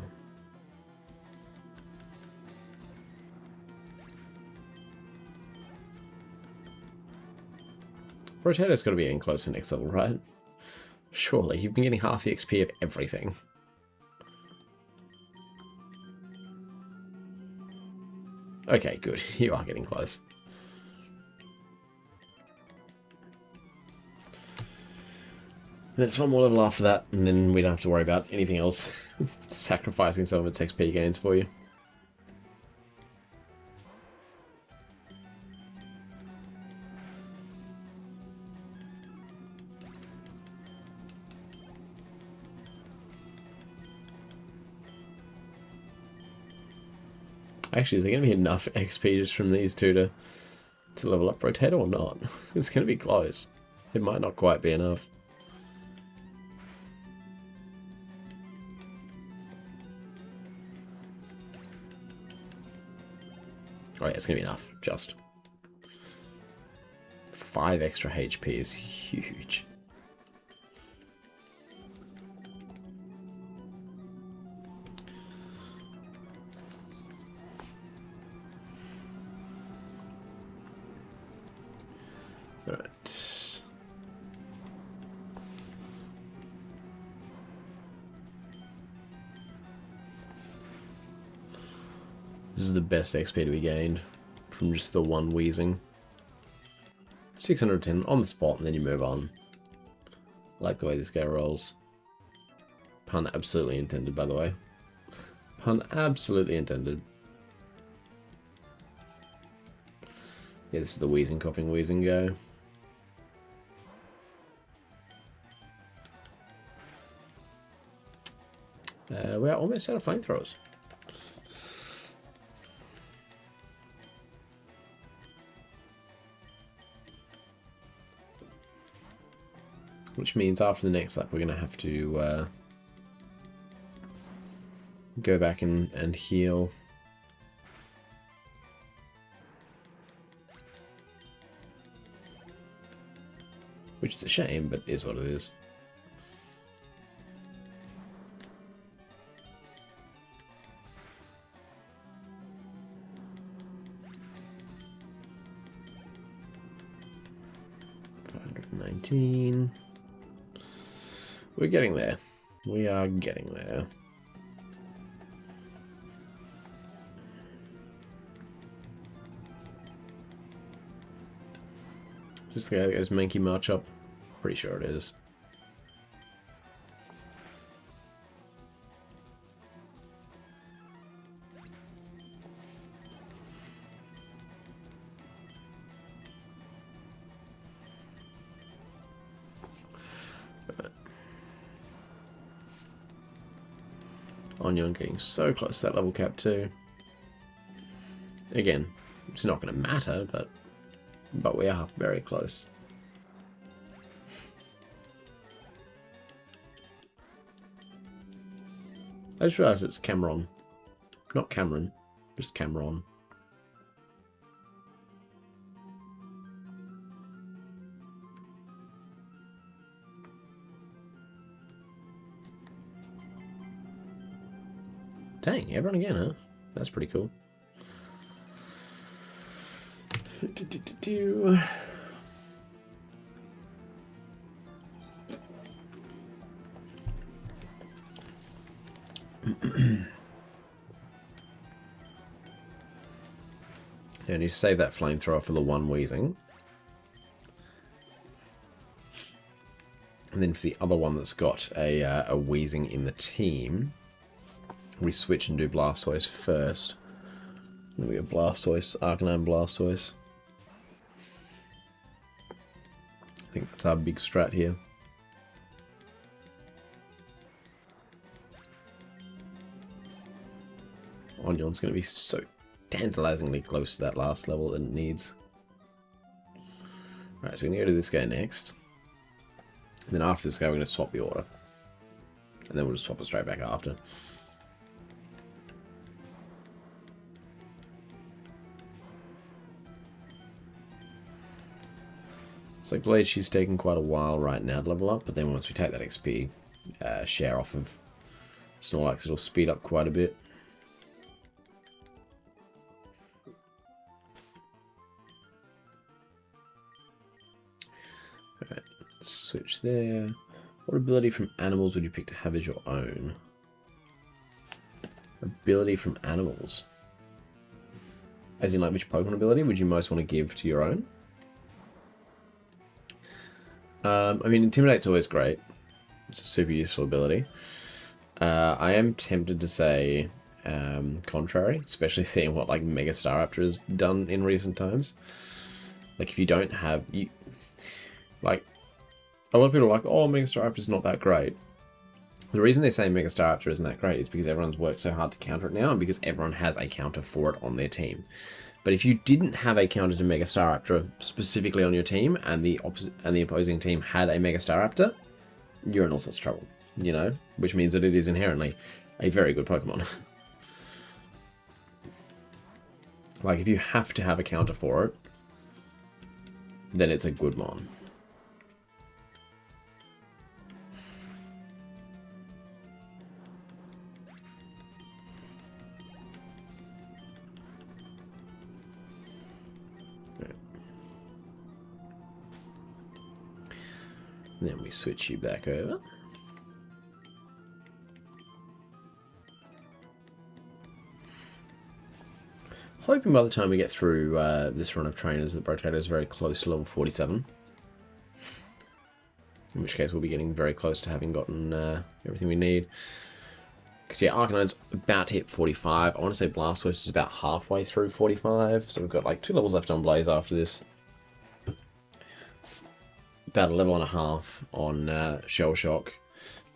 Rotato's got to be getting close to next level, right? Surely, you've been getting half the XP of everything. Okay, good. You are getting close. Then it's one more level after that, and then we don't have to worry about anything else sacrificing some of its XP gains for you. Actually, is there going to be enough XP just from these two to level up Rotator or not? It's going to be close. It might not quite be enough. Oh yeah, it's going to be enough, just. 5 extra HP is huge. Alright. This is the best XP to be gained from just the one wheezing. 610 on the spot, and then you move on. I like the way this guy rolls. Pun absolutely intended, by the way. Pun absolutely intended. Yeah, this is the wheezing, coughing, wheezing guy. We're almost out of flamethrowers. Which means after the next lap we're going to have to go back and heal. Which is a shame, but is what it is. $519. We're getting there. We are getting there. Is this the guy that goes Mankey March up? Pretty sure it is. Onion getting so close to that level cap too. Again, it's not going to matter, but we are very close. I just realised it's Cameron, not Cameron, just Cameron. Dang, everyone again, huh? That's pretty cool. Yeah, I need to save that flamethrower for the one wheezing. And then for the other one that's got a wheezing in the team, we switch and do Blastoise first. Then we go Blastoise, Arcanine Blastoise. I think that's our big strat here. Onion's going to be so tantalizingly close to that last level that it needs. Alright, so we can go to this guy next. And then after this guy, we're going to swap the order. And then we'll just swap it straight back after. So Blade, she's taking quite a while right now to level up, but then once we take that XP share off of Snorlax, it'll speed up quite a bit. Alright, switch there. What ability from animals would you pick to have as your own? Ability from animals? As in, like, which Pokemon ability would you most want to give to your own? I mean, Intimidate's always great. It's a super useful ability. I am tempted to say Contrary, especially seeing what like Mega Staraptor has done in recent times. Like, if you don't have... like, a lot of people are like, oh, Mega Staraptor's not that great. The reason they say Mega Staraptor isn't that great is because everyone's worked so hard to counter it now, and because everyone has a counter for it on their team. But if you didn't have a counter to Mega Staraptor specifically on your team, and the opposing team had a Mega Staraptor, you're in all sorts of trouble, you know? Which means that it is inherently a very good Pokemon. Like, if you have to have a counter for it, then it's a good mon. And then we switch you back over. Hoping by the time we get through this run of trainers that Brotato is very close to level 47. In which case we'll be getting very close to having gotten everything we need. Because yeah, Arcanine's about to hit 45. I want to say Blastoise is about halfway through 45. So we've got like 2 levels left on Blaze after this. About a level and a half on Shell Shock.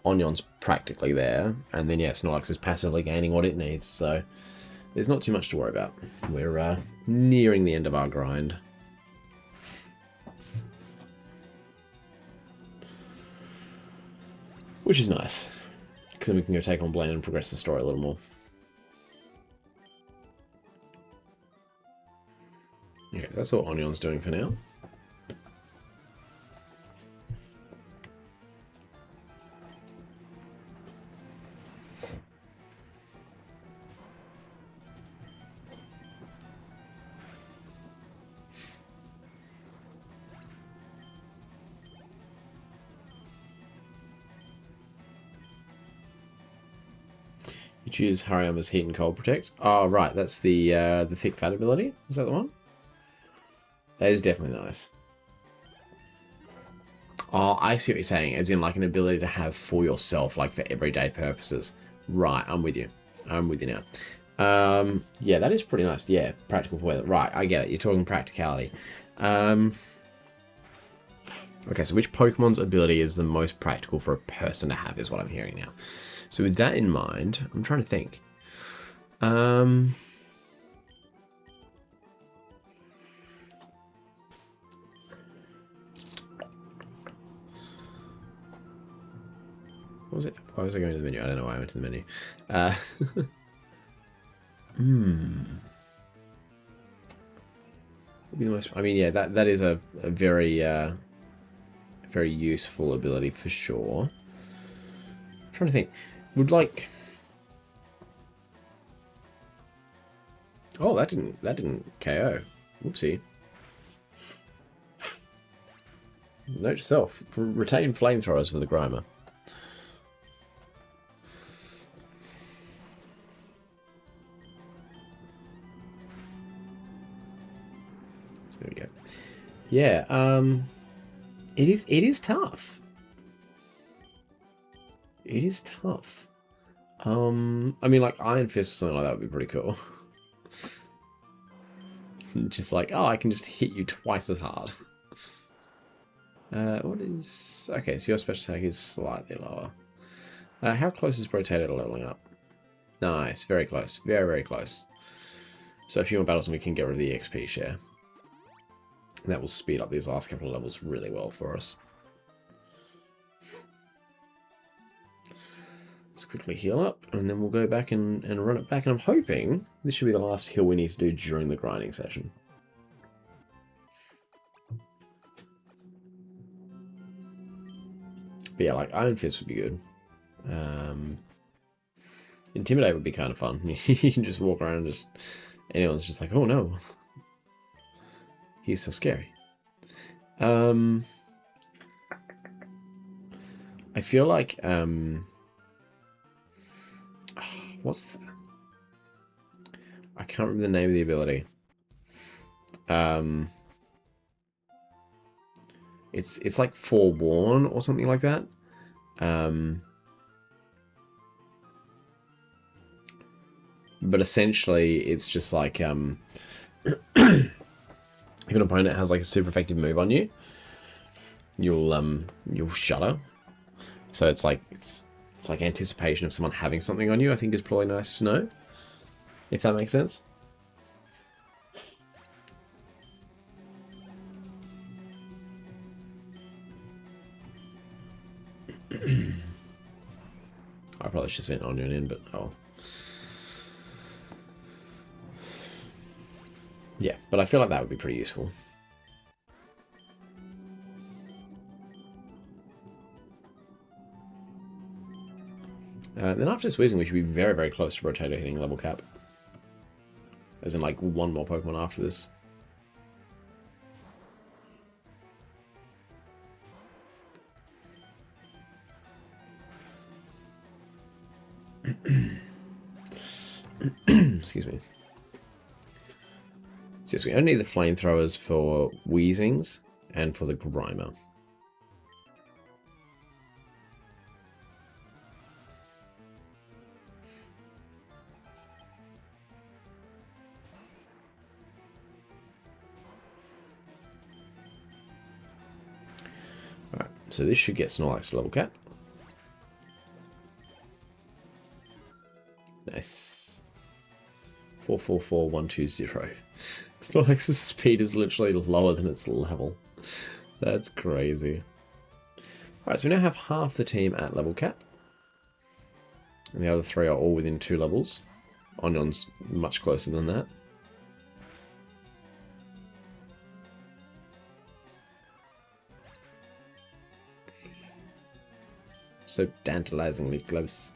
Onion's practically there. And then yeah, Snorlax is passively gaining what it needs. So there's not too much to worry about. We're nearing the end of our grind. Which is nice. Because then we can go take on Blaine and progress the story a little more. Okay, so that's what Onion's doing for now. You choose Hariyama's Heat and Cold Protect. Oh, right, that's the Thick Fat ability. Is that the one? That is definitely nice. Oh, I see what you're saying, as in like an ability to have for yourself, like for everyday purposes. Right, I'm with you. I'm with you now. Yeah, that is pretty nice. Yeah, practical for weather. Right, I get it. You're talking practicality. Okay, so which Pokemon's ability is the most practical for a person to have is what I'm hearing now. So with that in mind, I'm trying to think. What was it? Why was I going to the menu? I don't know why I went to the menu. Would be the most, I mean, yeah, that is a very very useful ability for sure. I'm trying to think. Would like... Oh, that didn't KO. Whoopsie. Note to self. Retain flamethrowers for the Grimer. There we go. Yeah, it is tough. It is tough. I mean, like, Iron Fist or something like that would be pretty cool. Just like, oh, I can just hit you twice as hard. What is... Okay, so your special attack is slightly lower. How close is Rotator to leveling up? Nice, very close. Very, very close. So a few more battles and we can get rid of the XP share. And that will speed up these last couple of levels really well for us. Let's quickly heal up, and then we'll go back and run it back. And I'm hoping this should be the last heal we need to do during the grinding session. But yeah, like, Iron Fist would be good. Intimidate would be kind of fun. You can just walk around and just... Anyone's just like, oh no. He's so scary. I feel like... what's that? I can't remember the name of the ability. It's like Forewarn or something like that. But essentially, it's just like if an opponent has like a super effective move on you, you'll shudder. So it's like anticipation of someone having something on you. I think is probably nice to know, if that makes sense. I probably should send Onion in, but oh. Yeah, but I feel like that would be pretty useful. Then after this Weezing, we should be very, very close to Rotator hitting level cap. As in, like, one more Pokemon after this. Excuse me. So yes, we only need the flamethrowers for Weezings and for the Grimer. Alright, so this should get Snorlax to level cap. Nice. 444120. Snorlax's speed is literally lower than its level. That's crazy. Alright, so we now have half the team at level cap. And the other three are all within 2 levels. Onion's much closer than that. So tantalizingly close.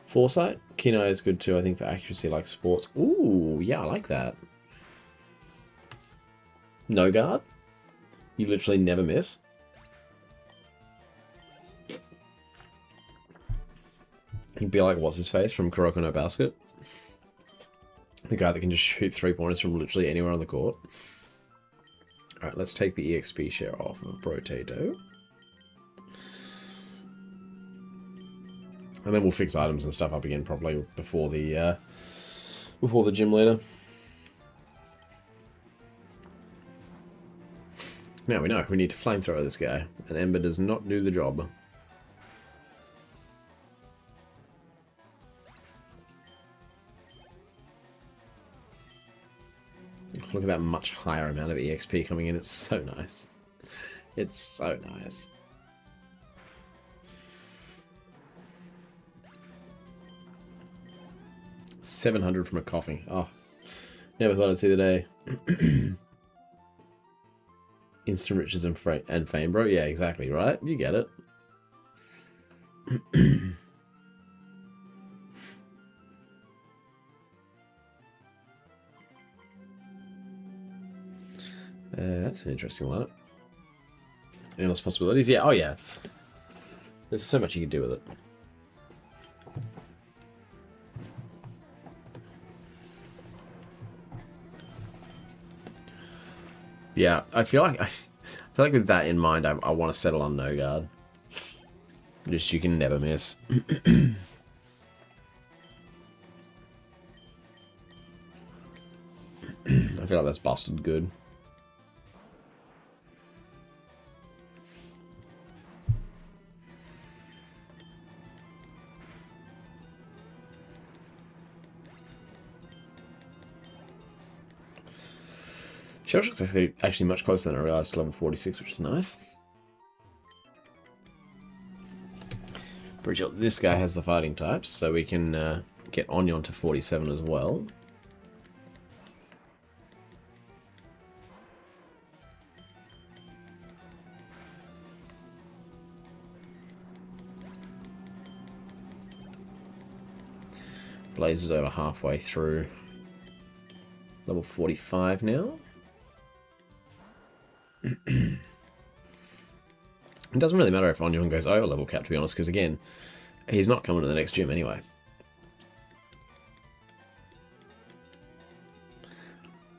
Foresight. Keen-Eye is good too, I think, for accuracy like sports. Ooh, yeah, I like that. No guard. You literally never miss. He'd be like, what's his face from Kuroko no Basket? The guy that can just shoot 3-pointers from literally anywhere on the court. Alright, let's take the EXP share off of Brotato. And then we'll fix items and stuff up again probably before the gym leader. Now we know we need to flamethrower this guy, and Ember does not do the job. Look at that much higher amount of EXP coming in. It's so nice. It's so nice. $700 from a coffee. Oh, never thought I'd see the day. Instant riches and fame, bro. Yeah, exactly, right? You get it. That's an interesting lineup. Endless possibilities. Yeah, oh yeah. There's so much you can do with it. Yeah, I feel like with that in mind, I want to settle on no guard. Just you can never miss. I feel like that's busted good. Shellshock's actually much closer than I realized to level 46, which is nice. Pretty sure this guy has the fighting types, so we can get Onion to 47 as well. Blaze is over halfway through. Level 45 now. It doesn't really matter if Onion goes over level cap, to be honest, because again, he's not coming to the next gym anyway.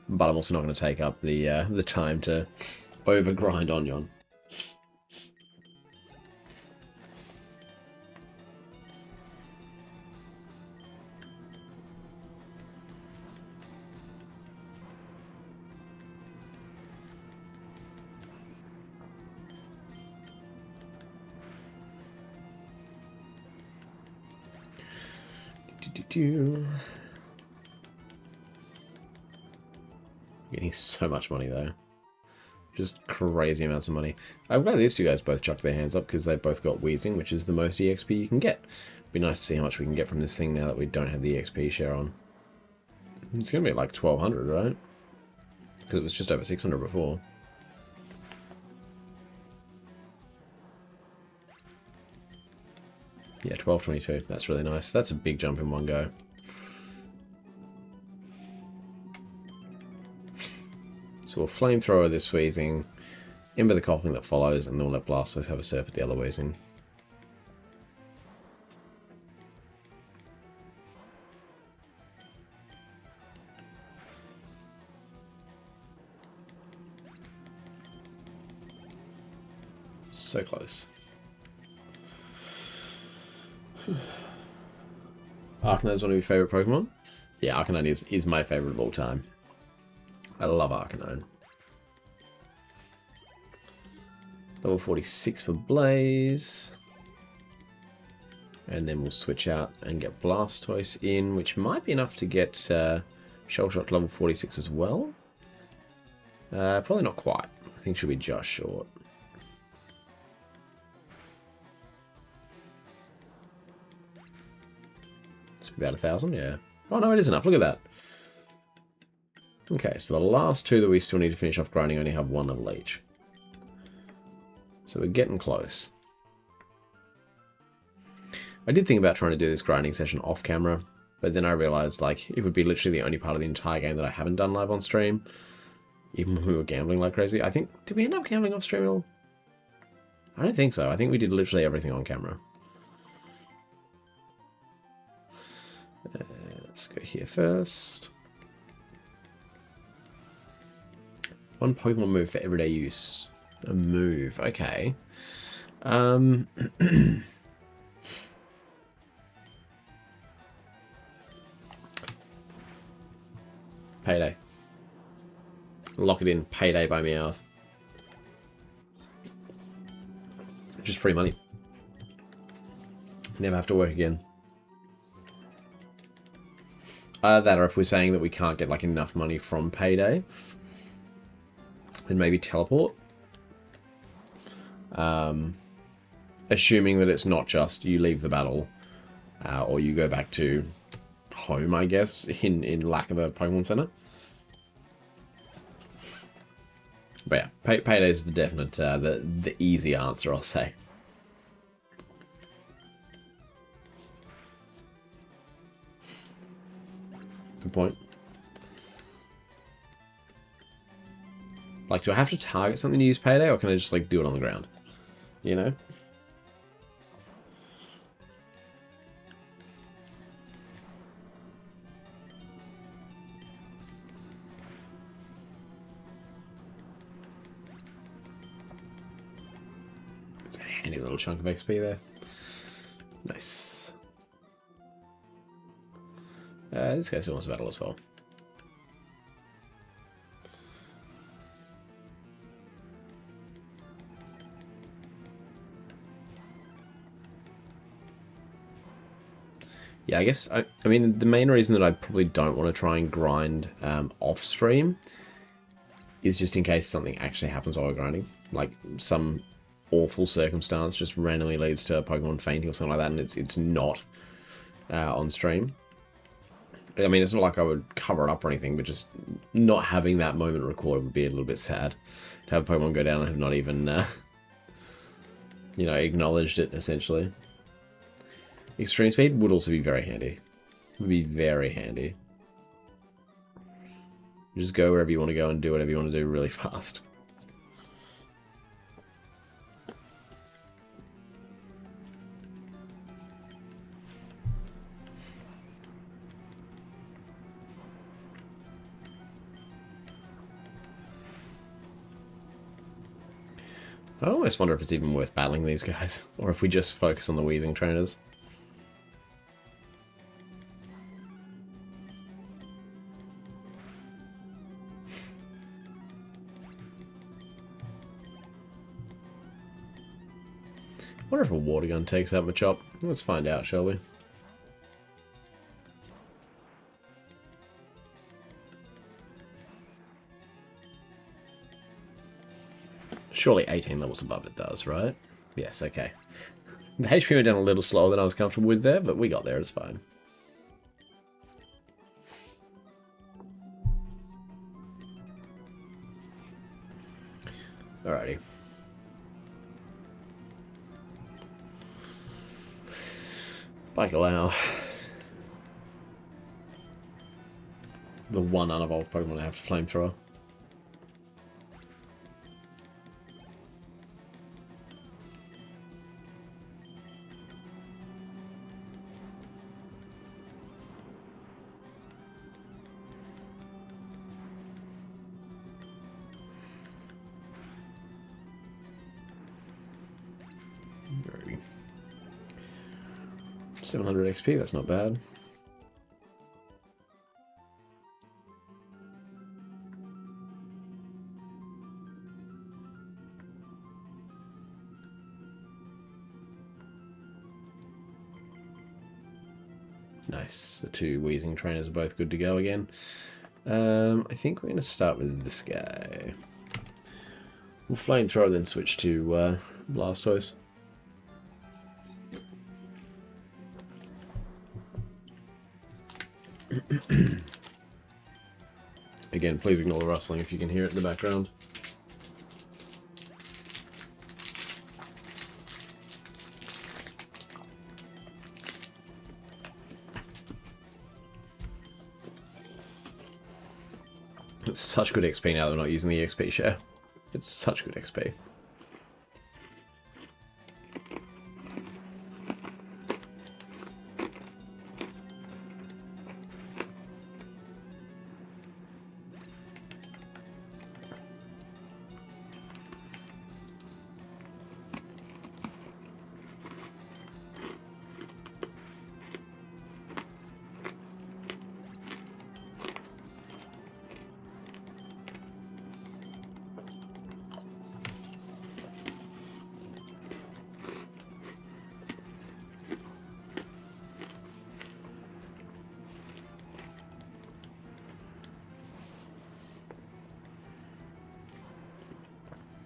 But I'm also not going to take up the time to overgrind Onion. Getting so much money though. Just crazy amounts of money. I'm glad these two guys both chucked their hands up because they both got Wheezing, which is the most EXP you can get. Be nice to see how much we can get from this thing now that we don't have the EXP share on. It's going to be like 1200, right? Because it was just over 600 before. Yeah, 1222. That's really nice. That's a big jump in one go. So we'll flamethrower this Wheezing, Ember the Coughing that follows, and then we'll let Blastoise have a surf at the other Wheezing. So close. Arcanine is one of your favourite Pokemon? Yeah, Arcanine is my favourite of all time. I love Arcanine. Level 46 for Blaze. And then we'll switch out and get Blastoise in, which might be enough to get Shell Shock to level 46 as well. Probably not quite. I think she'll be just short. It's about 1,000, yeah. Oh no, it is enough. Look at that. Okay, so the last two that we still need to finish off grinding only have one level each. So we're getting close. I did think about trying to do this grinding session off camera, but then I realized like it would be literally the only part of the entire game that I haven't done live on stream, even when we were gambling like crazy. I think, did we end up gambling off stream at all? I don't think so. I think we did literally everything on camera. Let's go here first. One Pokemon move for everyday use. A move, okay. Payday. Lock it in. Payday by Meowth. Just free money. Never have to work again. That, or if we're saying that we can't get like enough money from Payday, then maybe teleport. Assuming that it's not just you leave the battle, or you go back to home, I guess, in lack of a Pokemon Center. But yeah, Payday is the definite, the easy answer, I'll say. Good point. Like, do I have to target something to use Payday, or can I just, like, do it on the ground? You know? handy little chunk of XP there. Nice. This guy still wants a battle as well. Yeah, I guess, I mean, the main reason that I probably don't want to try and grind off stream is just in case something actually happens while we're grinding. Like, some awful circumstance just randomly leads to Pokemon fainting or something like that, and it's not on stream. I mean, it's not like I would cover it up or anything, but just not having that moment recorded would be a little bit sad. To have Pokemon go down and have not even, you know, acknowledged it, essentially. Extreme speed would also be very handy. Would be very handy. Just go wherever you want to go and do whatever you want to do really fast. I almost wonder if it's even worth battling these guys, or if we just focus on the wheezing trainers. I wonder if a water gun takes out Machop. Let's find out, shall we? Surely 18 levels above it does, right? Yes, okay. The HP went down a little slower than I was comfortable with there, but we got there, it's fine. Alrighty. Bike allow. The one unevolved Pokemon I have to Flamethrower. Alrighty. 700 XP, that's not bad. Nice. The two wheezing trainers are both good to go again. I think we're going to start with this guy. We'll Flamethrower, then switch to Blastoise. Again, please ignore the rustling if you can hear it in the background. It's such good XP now that we're not using the XP share. It's such good XP.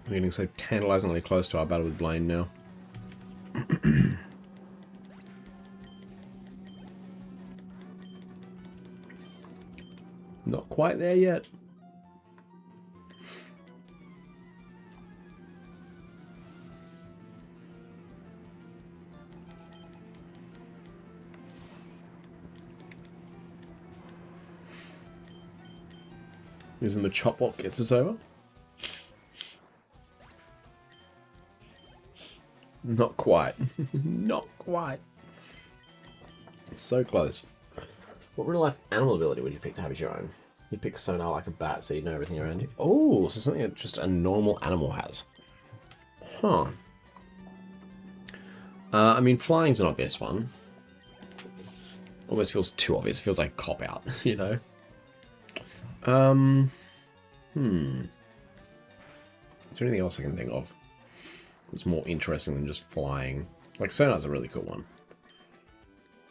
We're getting so tantalizingly close to our battle with Blaine now. Not quite there yet. Isn't the chop what gets us over? Not quite. Not quite. It's so close. What real life animal ability would you pick to have as your own? You'd pick sonar like a bat so you'd know everything around you. Oh, so something that just a normal animal has. Huh. I mean, flying's an obvious one. Almost feels too obvious. It feels like a cop-out, you know? Is there anything else I can think of that's more interesting than just flying? Like, sonar's a really cool one.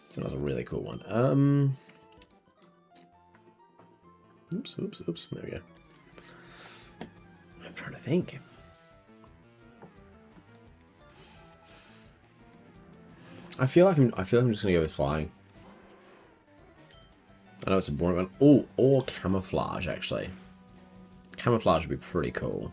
Sonar's a really cool one. Oops. There we go. I'm trying to think. I feel like I'm just gonna go with flying. I know it's a boring one. Oh, or camouflage, actually. Camouflage would be pretty cool.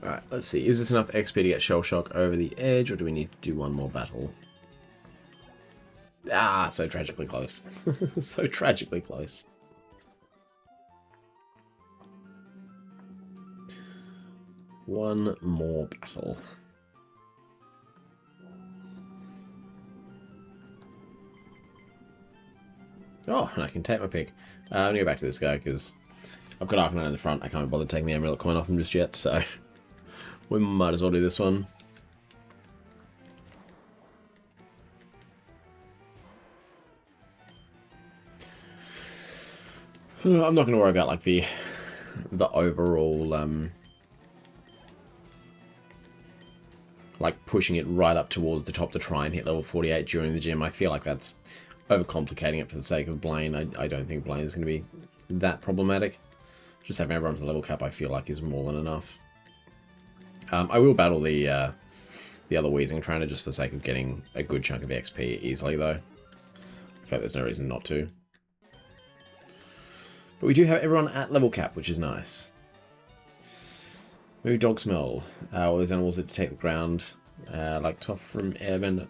Alright, let's see. Is this enough XP to get Shell Shock over the edge, or do we need to do one more battle? Ah, so tragically close. So tragically close. One more battle. Oh, and I can take my pick. I'm going to go back to this guy, because I've got Arcanine in the front. I can't bother taking the Amulet coin off him just yet, so we might as well do this one. I'm not going to worry about like the overall like pushing it right up towards the top to try and hit level 48 during the gym. I feel like that's overcomplicating it for the sake of Blaine. I don't think Blaine is going to be that problematic. Just having everyone to the level cap I feel like is more than enough. I will battle the other Weezing trainer just for the sake of getting a good chunk of XP easily though. I feel like there's no reason not to. But we do have everyone at level cap, which is nice. Maybe Dog Smell. All those animals that take the ground, like Toph from Airbender.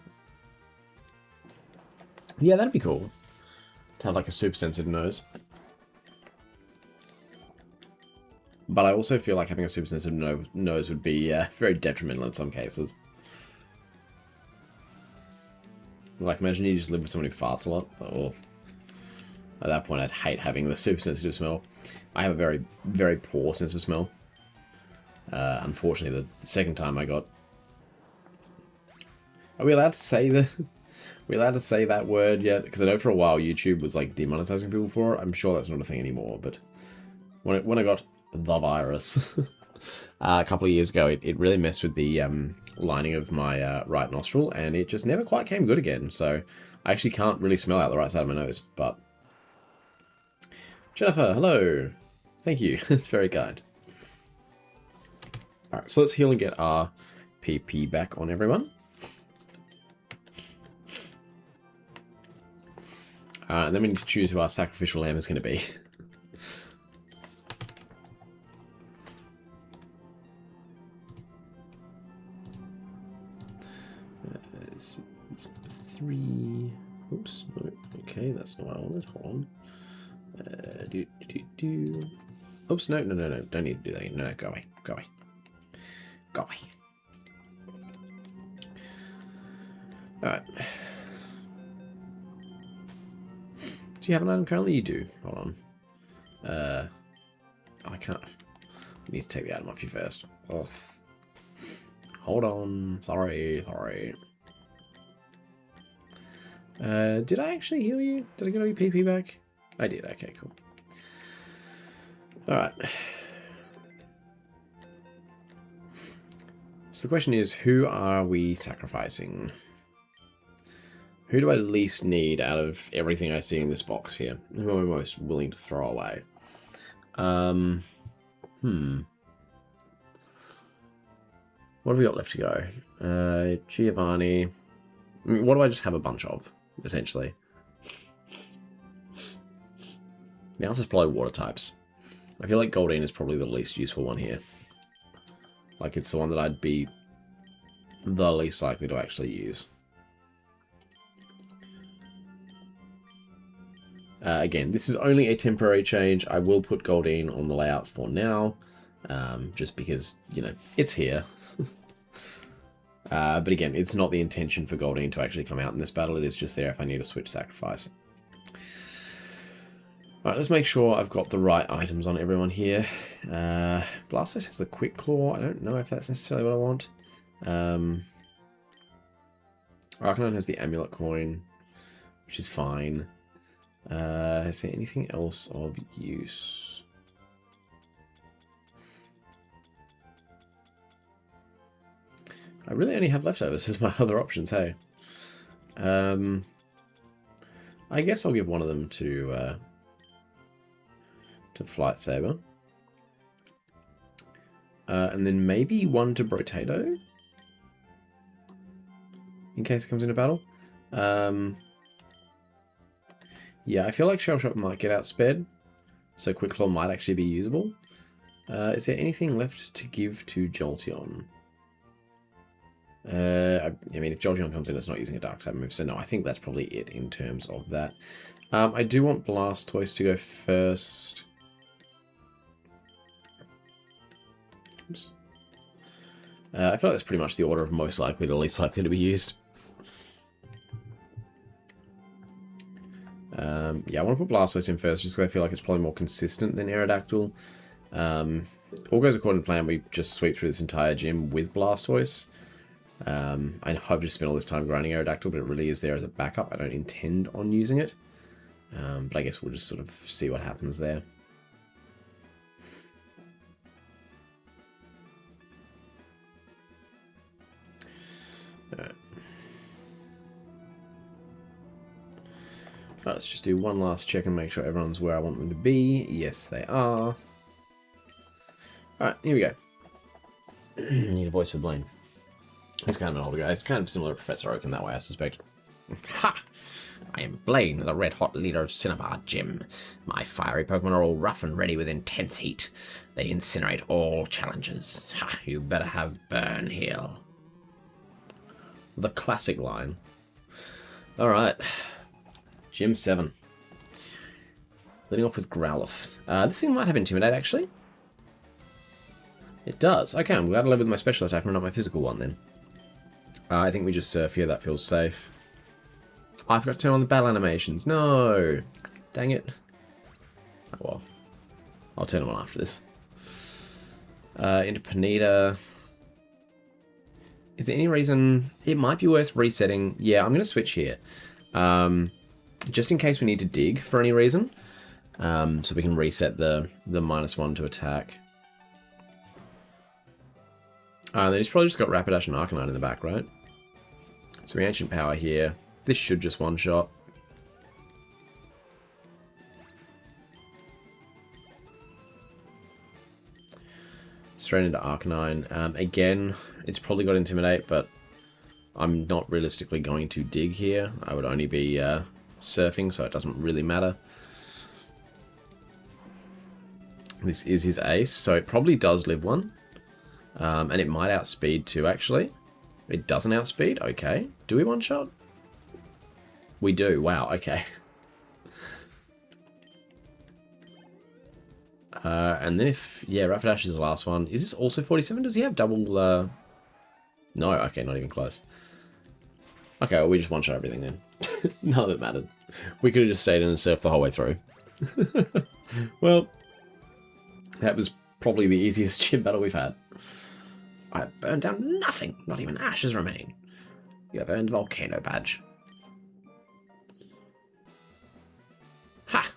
Yeah, that'd be cool. To have like a super sensitive nose. But I also feel like having a super sensitive nose would be very detrimental in some cases. Like, imagine you just live with someone who farts a lot. Or at that point, I'd hate having the super sensitive smell. I have a very, very poor sense of smell. Unfortunately, the second time I got... Are we allowed to say the... Are we allowed to say that word yet? Because I know for a while YouTube was like demonetizing people for it. I'm sure that's not a thing anymore. But when I got the virus a couple of years ago, it really messed with the lining of my right nostril, and it just never quite came good again. So I actually can't really smell out the right side of my nose. But Jennifer, hello. Thank you. That's very kind. Alright, so let's heal and get our PP back on everyone. And then we need to choose who our sacrificial lamb is going to be. Three. Oops. No. Okay, that's not what I wanted. Hold on. Oops. No. Don't need to do that again. No. Go away. Go away. Go away. Alright. Do you have an item currently? You do. Hold on. I can't. I need to take the item off you first. Oh. Hold on. Sorry. Did I actually heal you? Did I get all your PP back? I did. Okay, cool. Alright. So the question is, who are we sacrificing? Who do I least need out of everything I see in this box here? Who am I most willing to throw away? What have we got left to go? Giovanni. I mean, what do I just have a bunch of, essentially? The answer's probably water types. I feel like Goldeen is probably the least useful one here. Like, it's the one that I'd be the least likely to actually use. Again, this is only a temporary change. I will put Goldeen on the layout for now, just because, you know, it's here. But again, it's not the intention for Goldeen to actually come out in this battle. It is just there if I need a switch sacrifice. Alright, let's make sure I've got the right items on everyone here. Blastoise has the Quick Claw. I don't know if that's necessarily what I want. Arcanine has the Amulet Coin, which is fine. Is there anything else of use? I really only have leftovers as my other options, hey. I guess I'll give one of them to Flight Saber. And then maybe one to Brotato, in case it comes into battle. Yeah, I feel like Shell Shock might get outsped, so Quick Claw might actually be usable. Is there anything left to give to Jolteon? I mean, if Jolteon comes in, it's not using a Dark type move, so no, I think that's probably it in terms of that. I do want Blastoise to go first. Oops. I feel like that's pretty much the order of most likely to least likely to be used. Yeah, I want to put Blastoise in first, just because I feel like it's probably more consistent than Aerodactyl. All goes according to plan, we just sweep through this entire gym with Blastoise. I know I've just spent all this time grinding Aerodactyl, but it really is there as a backup. I don't intend on using it. But I guess we'll just sort of see what happens there. Alright. Let's just do one last check and make sure everyone's where I want them to be. Yes, they are. Alright, here we go. Need a voice for Blaine. He's kind of an older guy. He's kind of similar to Professor Oak in that way, I suspect. Ha! I am Blaine, the red-hot leader of Cinnabar Gym. My fiery Pokemon are all rough and ready with intense heat. They incinerate all challenges. Ha! You better have Burn Heal. The classic line. Alright. Gym 7. Leading off with Growlithe. This thing might have Intimidate, actually. It does. Okay, I'm glad I live with my special attack and not my physical one, then. I think we just surf here. That feels safe. Oh, I forgot to turn on the battle animations. No! Dang it. Oh, well. I'll turn them on after this. Into Ponyta. Is there any reason... It might be worth resetting. Yeah, I'm going to switch here. Just in case we need to dig for any reason. So we can reset the -1 to attack. Then he's probably just got Rapidash and Arcanine in the back, right? So the Ancient Power here. This should just one-shot. Straight into Arcanine. Again, it's probably got Intimidate, but I'm not realistically going to dig here. I would only be surfing, so it doesn't really matter. This is his ace, so it probably does live one. And it might outspeed too, actually. It doesn't outspeed? Okay. Do we one-shot? We do. Wow, okay. And then if... Yeah, Rapidash is the last one. Is this also 47? Does he have double... No, okay, not even close. Okay, well, we just one-shot everything then. None of it mattered. We could have just stayed in and surfed the whole way through. Well, that was probably the easiest gym battle we've had. I have burned down nothing. Not even ashes remain. You have earned the Volcano Badge. Ha!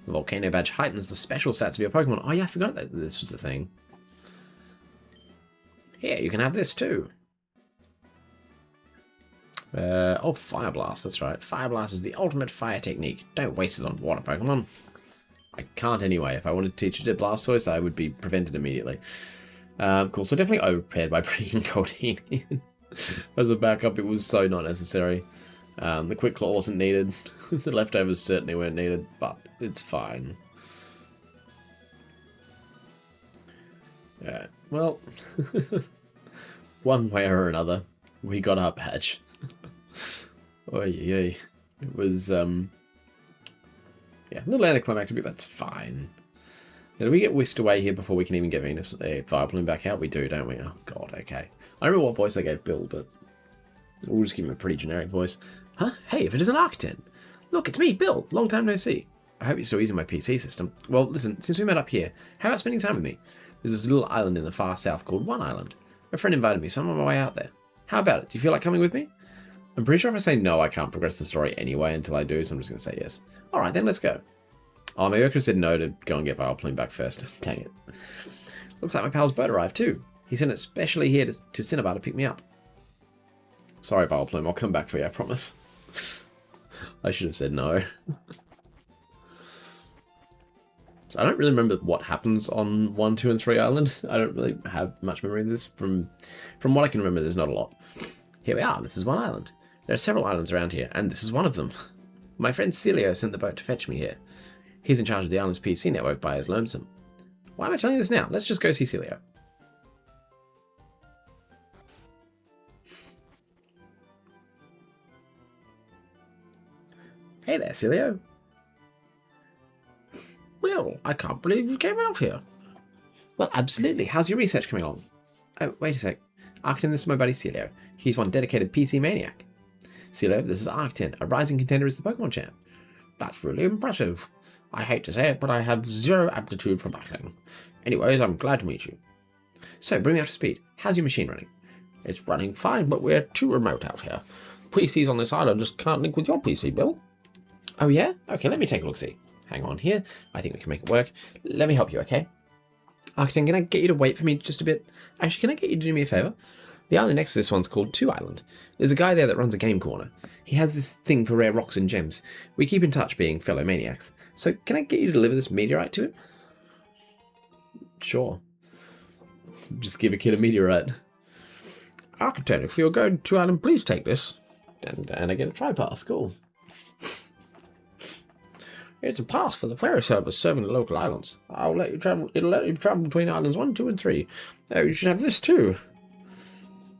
The Volcano Badge heightens the special stats of your Pokemon. Oh yeah, I forgot that this was a thing. Here, you can have this too. Oh, Fire Blast, that's right. Fire Blast is the ultimate fire technique. Don't waste it on water Pokemon. I can't anyway. If I wanted to teach it to Blastoise, I would be prevented immediately. Cool, so definitely overprepared by bringing Goldeen in. As a backup, it was so not necessary. The Quick Claw wasn't needed. The leftovers certainly weren't needed, but it's fine. Yeah, well, one way or another, we got our badge. Oy, oy. It was Yeah, a little anticlimactic, but that's fine. Now, do we get whisked away here before we can even get Venus Fire Plume back out? We do, don't we? Oh, God, okay. I don't remember what voice I gave Bill, but we'll just give him a pretty generic voice. Huh? Hey, if it isn't Arcten. Look, it's me, Bill. Long time no see. I hope you're still using my PC system. Well, listen, since we met up here, how about spending time with me? There's this little island in the far south called One Island. A friend invited me, so I'm on my way out there. How about it? Do you feel like coming with me? I'm pretty sure if I say no, I can't progress the story anyway until I do, so I'm just going to say yes. Alright, then let's go. Oh, maybe I could have said no to go and get Vile Plume back first. Dang it. Looks like my pal's boat arrived too. He sent it specially here to Cinnabar to pick me up. Sorry, Vile Plume, I'll come back for you, I promise. I should have said no. So I don't really remember what happens on 1, 2, and 3 Island. I don't really have much memory of this. From what I can remember, there's not a lot. Here we are, this is One Island. There are several islands around here, and this is one of them. My friend Celio sent the boat to fetch me here. He's in charge of the island's PC network by his lonesome. Why am I telling you this now? Let's just go see Celio. Hey there, Celio. Well, I can't believe you came out here. Well, absolutely. How's your research coming along? Oh, wait a sec. Arcten, this is my buddy Celio. He's one dedicated PC maniac. Celio, this is Arcten. A rising contender is the Pokemon champ. That's really impressive. I hate to say it, but I have zero aptitude for battling. Anyways, I'm glad to meet you. So, bring me up to speed. How's your machine running? It's running fine, but we're too remote out here. PCs on this island just can't link with your PC, Bill. Oh yeah? Okay, let me take a look-see. Hang on here. I think we can make it work. Let me help you, okay? Arcten, can I get you to wait for me just a bit? Actually, can I get you to do me a favour? The island next to this one's called 2 Island. There's a guy there that runs a game corner. He has this thing for rare rocks and gems. We keep in touch being fellow maniacs. So can I get you to deliver this meteorite to him? Sure. Just give a kid a meteorite. Arcten, if you're going to 2 Island, please take this. And I get a tri-pass. Cool. It's a pass for the ferry service serving the local islands. It'll let you travel between islands 1, 2, and 3. Oh, you should have this too.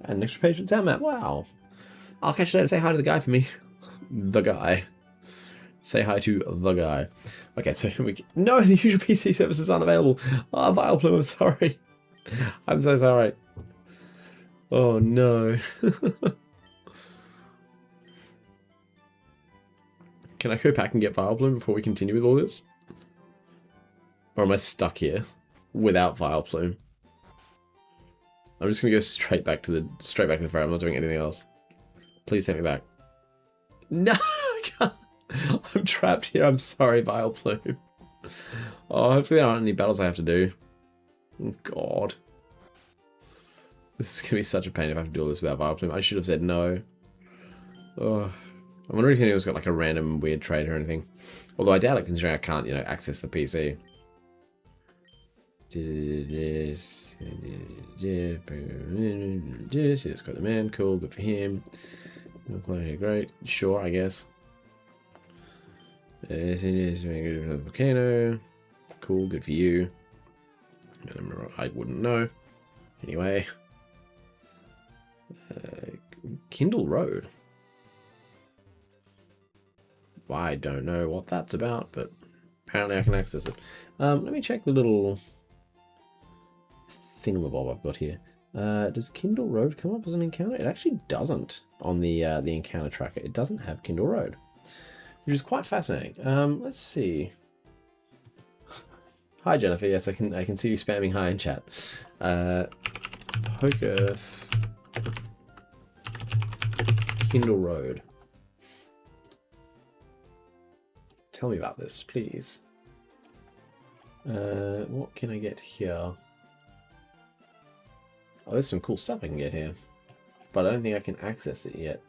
And an extra page with the town map. Wow. I'll catch you later. Say hi to the guy for me. The guy. Say hi to the guy. Okay, so no, the usual PC services aren't available. Oh, Vile Plume, I'm sorry. I'm so sorry. Oh no. Can I go back and get Vile Plume before we continue with all this? Or am I stuck here without Vile Plume? I'm just gonna go straight back to the fair. I'm not doing anything else. Please take me back. No, I can't. I'm trapped here. I'm sorry, Vile Plume. Oh, hopefully there aren't any battles I have to do. Oh, God. This is gonna be such a pain if I have to do all this without Vile Plume. I should have said no. Oh. I wonder if anyone's got like a random weird trait or anything. Although I doubt it, considering I can't, access the PC. Let's go to the man. Cool, good for him. Great, sure, I guess. Volcano. Cool, good for you. I wouldn't know. Anyway. Kindle Road. I don't know what that's about, but apparently I can access it. Let me check the little thingamabob I've got here. Does Kindle Road come up as an encounter? It actually doesn't on the encounter tracker. It doesn't have Kindle Road, which is quite fascinating. Let's see. Hi Jennifer. Yes, I can see you spamming hi in chat. Pokeearth Kindle Road. Tell me about this, please. What can I get here? Oh, there's some cool stuff I can get here. But I don't think I can access it yet.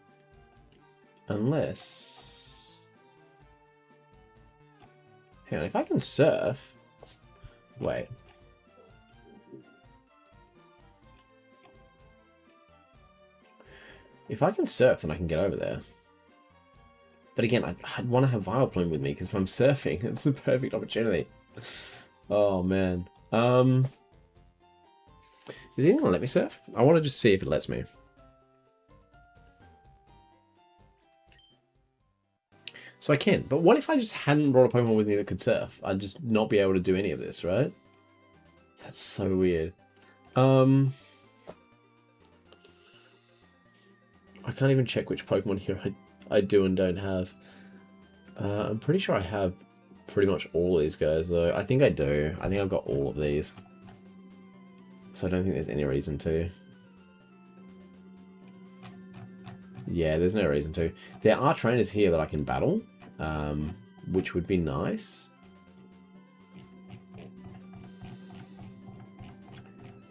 Unless... Hang on, if I can surf... Wait. If I can surf, then I can get over there. But again, I'd want to have Vile Plume with me, because if I'm surfing, it's the perfect opportunity. Oh, man. Is it even going to let me surf? I want to just see if it lets me. So I can. But what if I just hadn't brought a Pokemon with me that could surf? I'd just not be able to do any of this, right? That's so weird. I can't even check which Pokemon here I do and don't have. I'm pretty sure I have pretty much all these guys, though. I think I do. I think I've got all of these. So I don't think there's any reason to. Yeah, there's no reason to. There are trainers here that I can battle, which would be nice.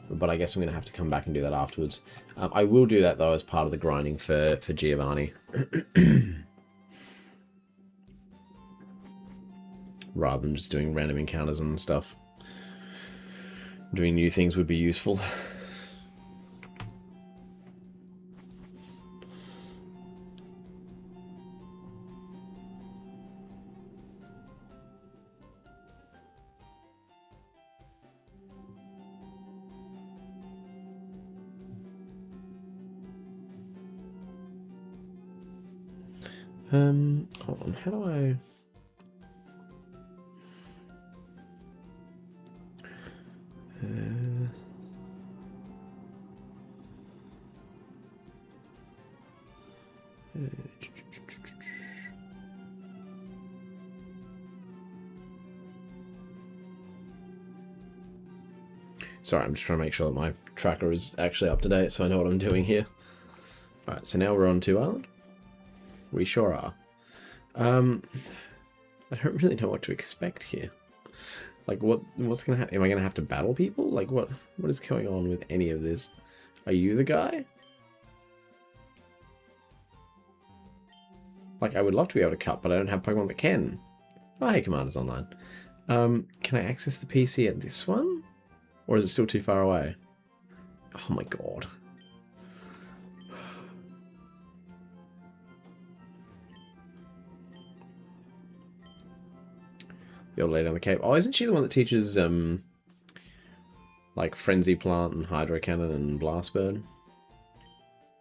But I guess I'm going to have to come back and do that afterwards. I will do that, though, as part of the grinding for Giovanni. Rather than just doing random encounters and stuff. Doing new things would be useful. Hold on, how do I... Sorry, I'm just trying to make sure that my tracker is actually up to date so I know what I'm doing here. Alright, so now we're on 2 Island. We sure are. I don't really know what to expect here. Like, what's gonna happen? Am I gonna have to battle people? Like, what is going on with any of this? Are you the guy? Like, I would love to be able to cut, but I don't have Pokemon that can. Oh, hey, Commander's online. Can I access the PC at this one? Or is it still too far away? Oh my god. The old lady on the cape. Oh, isn't she the one that teaches, like, Frenzy Plant and Hydro Cannon and Blast Bird?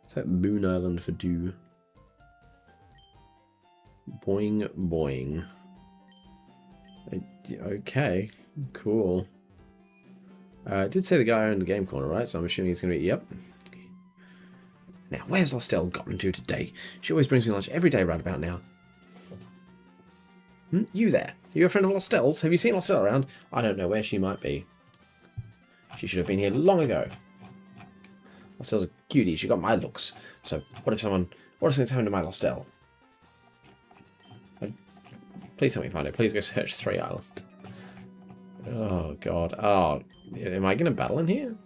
What's that Boon Island for do? Boing, boing. Okay, cool. I did say the guy owned the game corner, right? So I'm assuming he's going to be, yep. Now, where's Lostelle gotten to today? She always brings me lunch every day right about now. You there? You a friend of Lostelle's? Have you seen Lostelle around? I don't know where she might be. She should have been here long ago. Lostelle's a cutie. She got my looks. So what if something's happened to my Lostelle? Please help me find it. Please go search 3 Island. Oh god. Oh, am I gonna battle in here?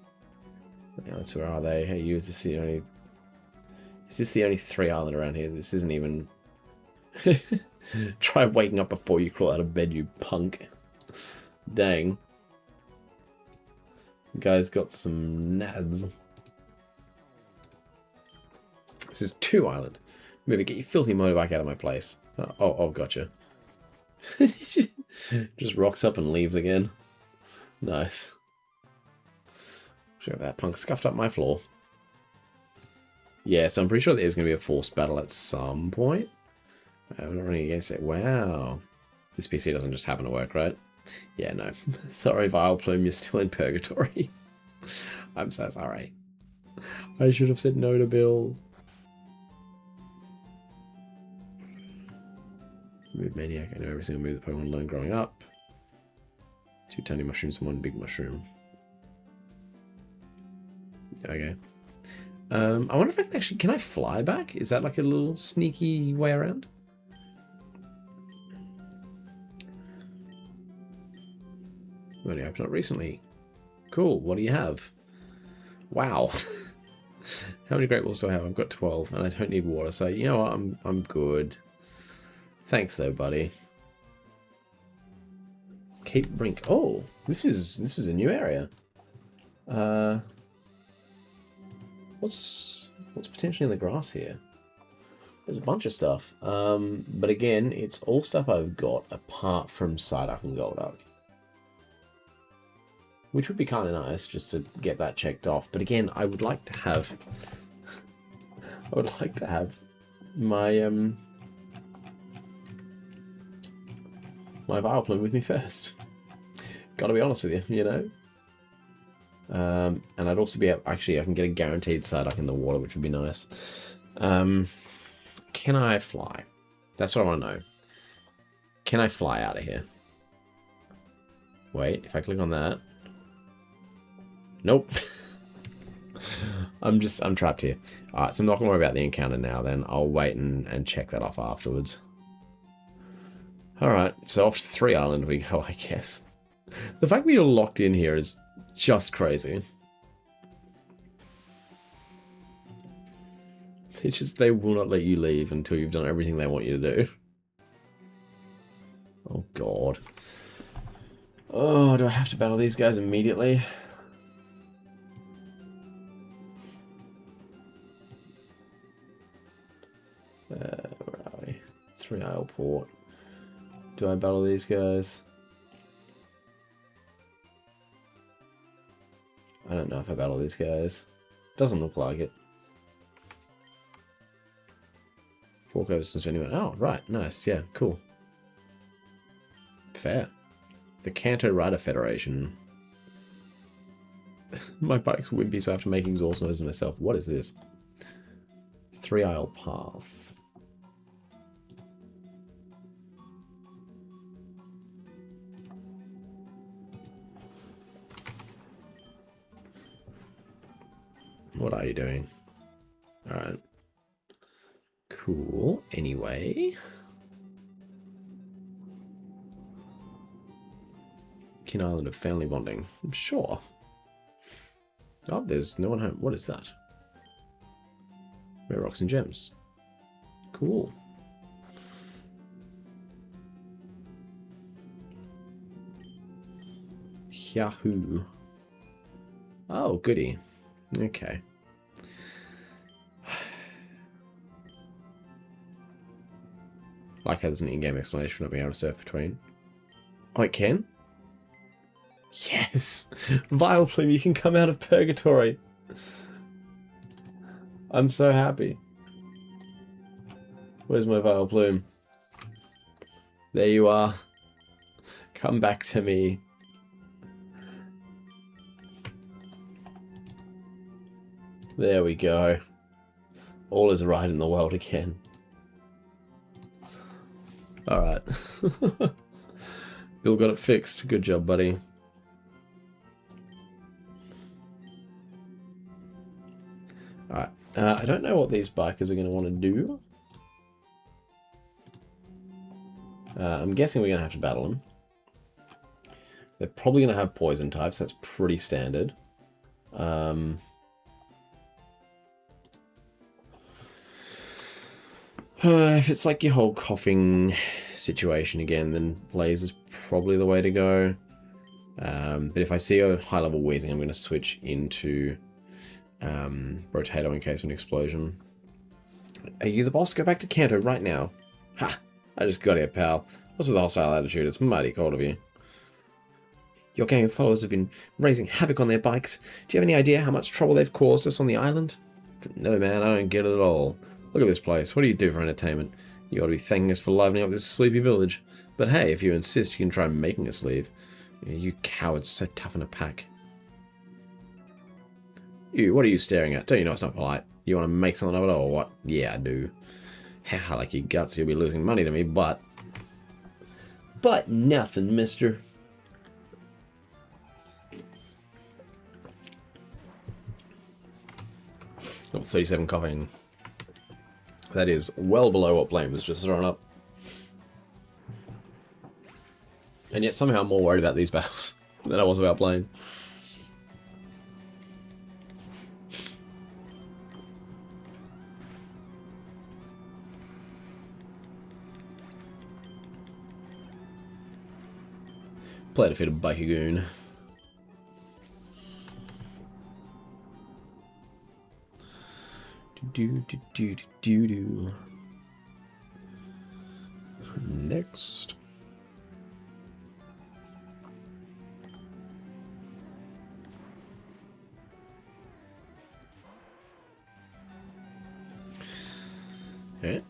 Yeah, that's where are they? Hey, you, is this the only... Is this the only 3 Island around here? This isn't even... Try waking up before you crawl out of bed, you punk. Dang. Guy's got some nads. This is 2 Island. Move it, get your filthy motorbike out of my place. Oh, gotcha. Just rocks up and leaves again. Nice. Sure, that punk scuffed up my floor. Yeah, so I'm pretty sure there is going to be a forced battle at some point. I'm not running against it. Wow. This PC doesn't just happen to work, right? Yeah, no. Sorry, Vile Plume, you're still in purgatory. I'm so sorry. I should have said no to Bill. Move Maniac. I know every single move the Pokemon learned growing up. 2 tiny mushrooms and 1 big mushroom. Okay. I wonder if I can actually... Can I fly back? Is that like a little sneaky way around? Only opened up recently. Cool. What do you have? Wow. How many Great Balls do I have? I've got 12, and I don't need water. So you know what? I'm good. Thanks, though, buddy. Cape Brink. Oh, this is a new area. What's potentially in the grass here? There's a bunch of stuff. But again, it's all stuff I've got apart from Psyduck and Golduck. Which would be kind of nice, just to get that checked off. But again, I would like to have... my, my Vile Plume with me first. Gotta be honest with you, you know? And I'd also be able, actually, I can get a guaranteed Psyduck in the water, which would be nice. Can I fly? That's what I want to know. Can I fly out of here? Wait, if I click on that. Nope. I'm trapped here. Alright, so I'm not going to worry about the encounter now then. I'll wait and check that off afterwards. Alright, so off to 3 Island we go, I guess. The fact that you're locked in here is just crazy. It's just they will not let you leave until you've done everything they want you to do. Oh god. Oh, do I have to battle these guys immediately? Where are we? 3 Isle Port. Do I battle these guys? I don't know if I battle these guys. Doesn't look like it. Fork over since anyone. Oh, right. Nice. Yeah, cool. Fair. The Kanto Rider Federation. My bike's wimpy, so I have to make exhaust noises myself. What is this? 3 Isle Path. What are you doing? Alright. Cool. Anyway. Kin Island of Family Bonding. I'm sure. Oh, there's no one home. What is that? Rare Rocks and Gems. Cool. Yahoo. Oh, goody. Okay. Like how there's an in-game explanation for not being able to surf between. Oh, it can? Yes! Vile Plume, you can come out of purgatory. I'm so happy. Where's my Vile Plume? There you are. Come back to me. There we go. All is right in the world again. Alright. Bill got it fixed. Good job, buddy. Alright. I don't know what these bikers are going to want to do. I'm guessing we're going to have to battle them. They're probably going to have poison types. That's pretty standard. If it's like your whole coughing situation again, then Blaze is probably the way to go. But if I see a high-level wheezing, I'm going to switch into Rotato in case of an explosion. Are you the boss? Go back to Kanto right now. Ha! I just got here, pal. What's with the hostile attitude? It's mighty cold of you. Your gang of followers have been raising havoc on their bikes. Do you have any idea how much trouble they've caused us on the island? No, man, I don't get it at all. Look at this place. What do you do for entertainment? You ought to be thanking us for livening up this sleepy village. But hey, if you insist, you can try making us leave. You cowards, so tough in a pack. You, what are you staring at? Don't you know it's not polite? You want to make something of it or what? Yeah, I do. I like your guts, you'll be losing money to me, but... But nothing, mister. Oh, 37 coughing. That is well below what Blaine was just throwing up. And yet somehow I'm more worried about these battles than I was about Blaine. Play to fit a Bikagoon. Do. Next. Okay.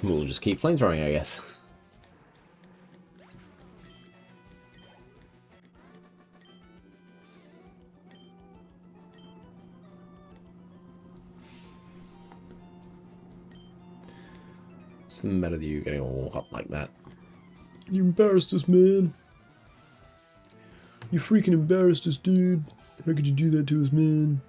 We'll just keep flamethrowing, I guess. What's the matter with you getting all hot like that? You embarrassed us, man. You freaking embarrassed us, dude. How could you do that to us, man?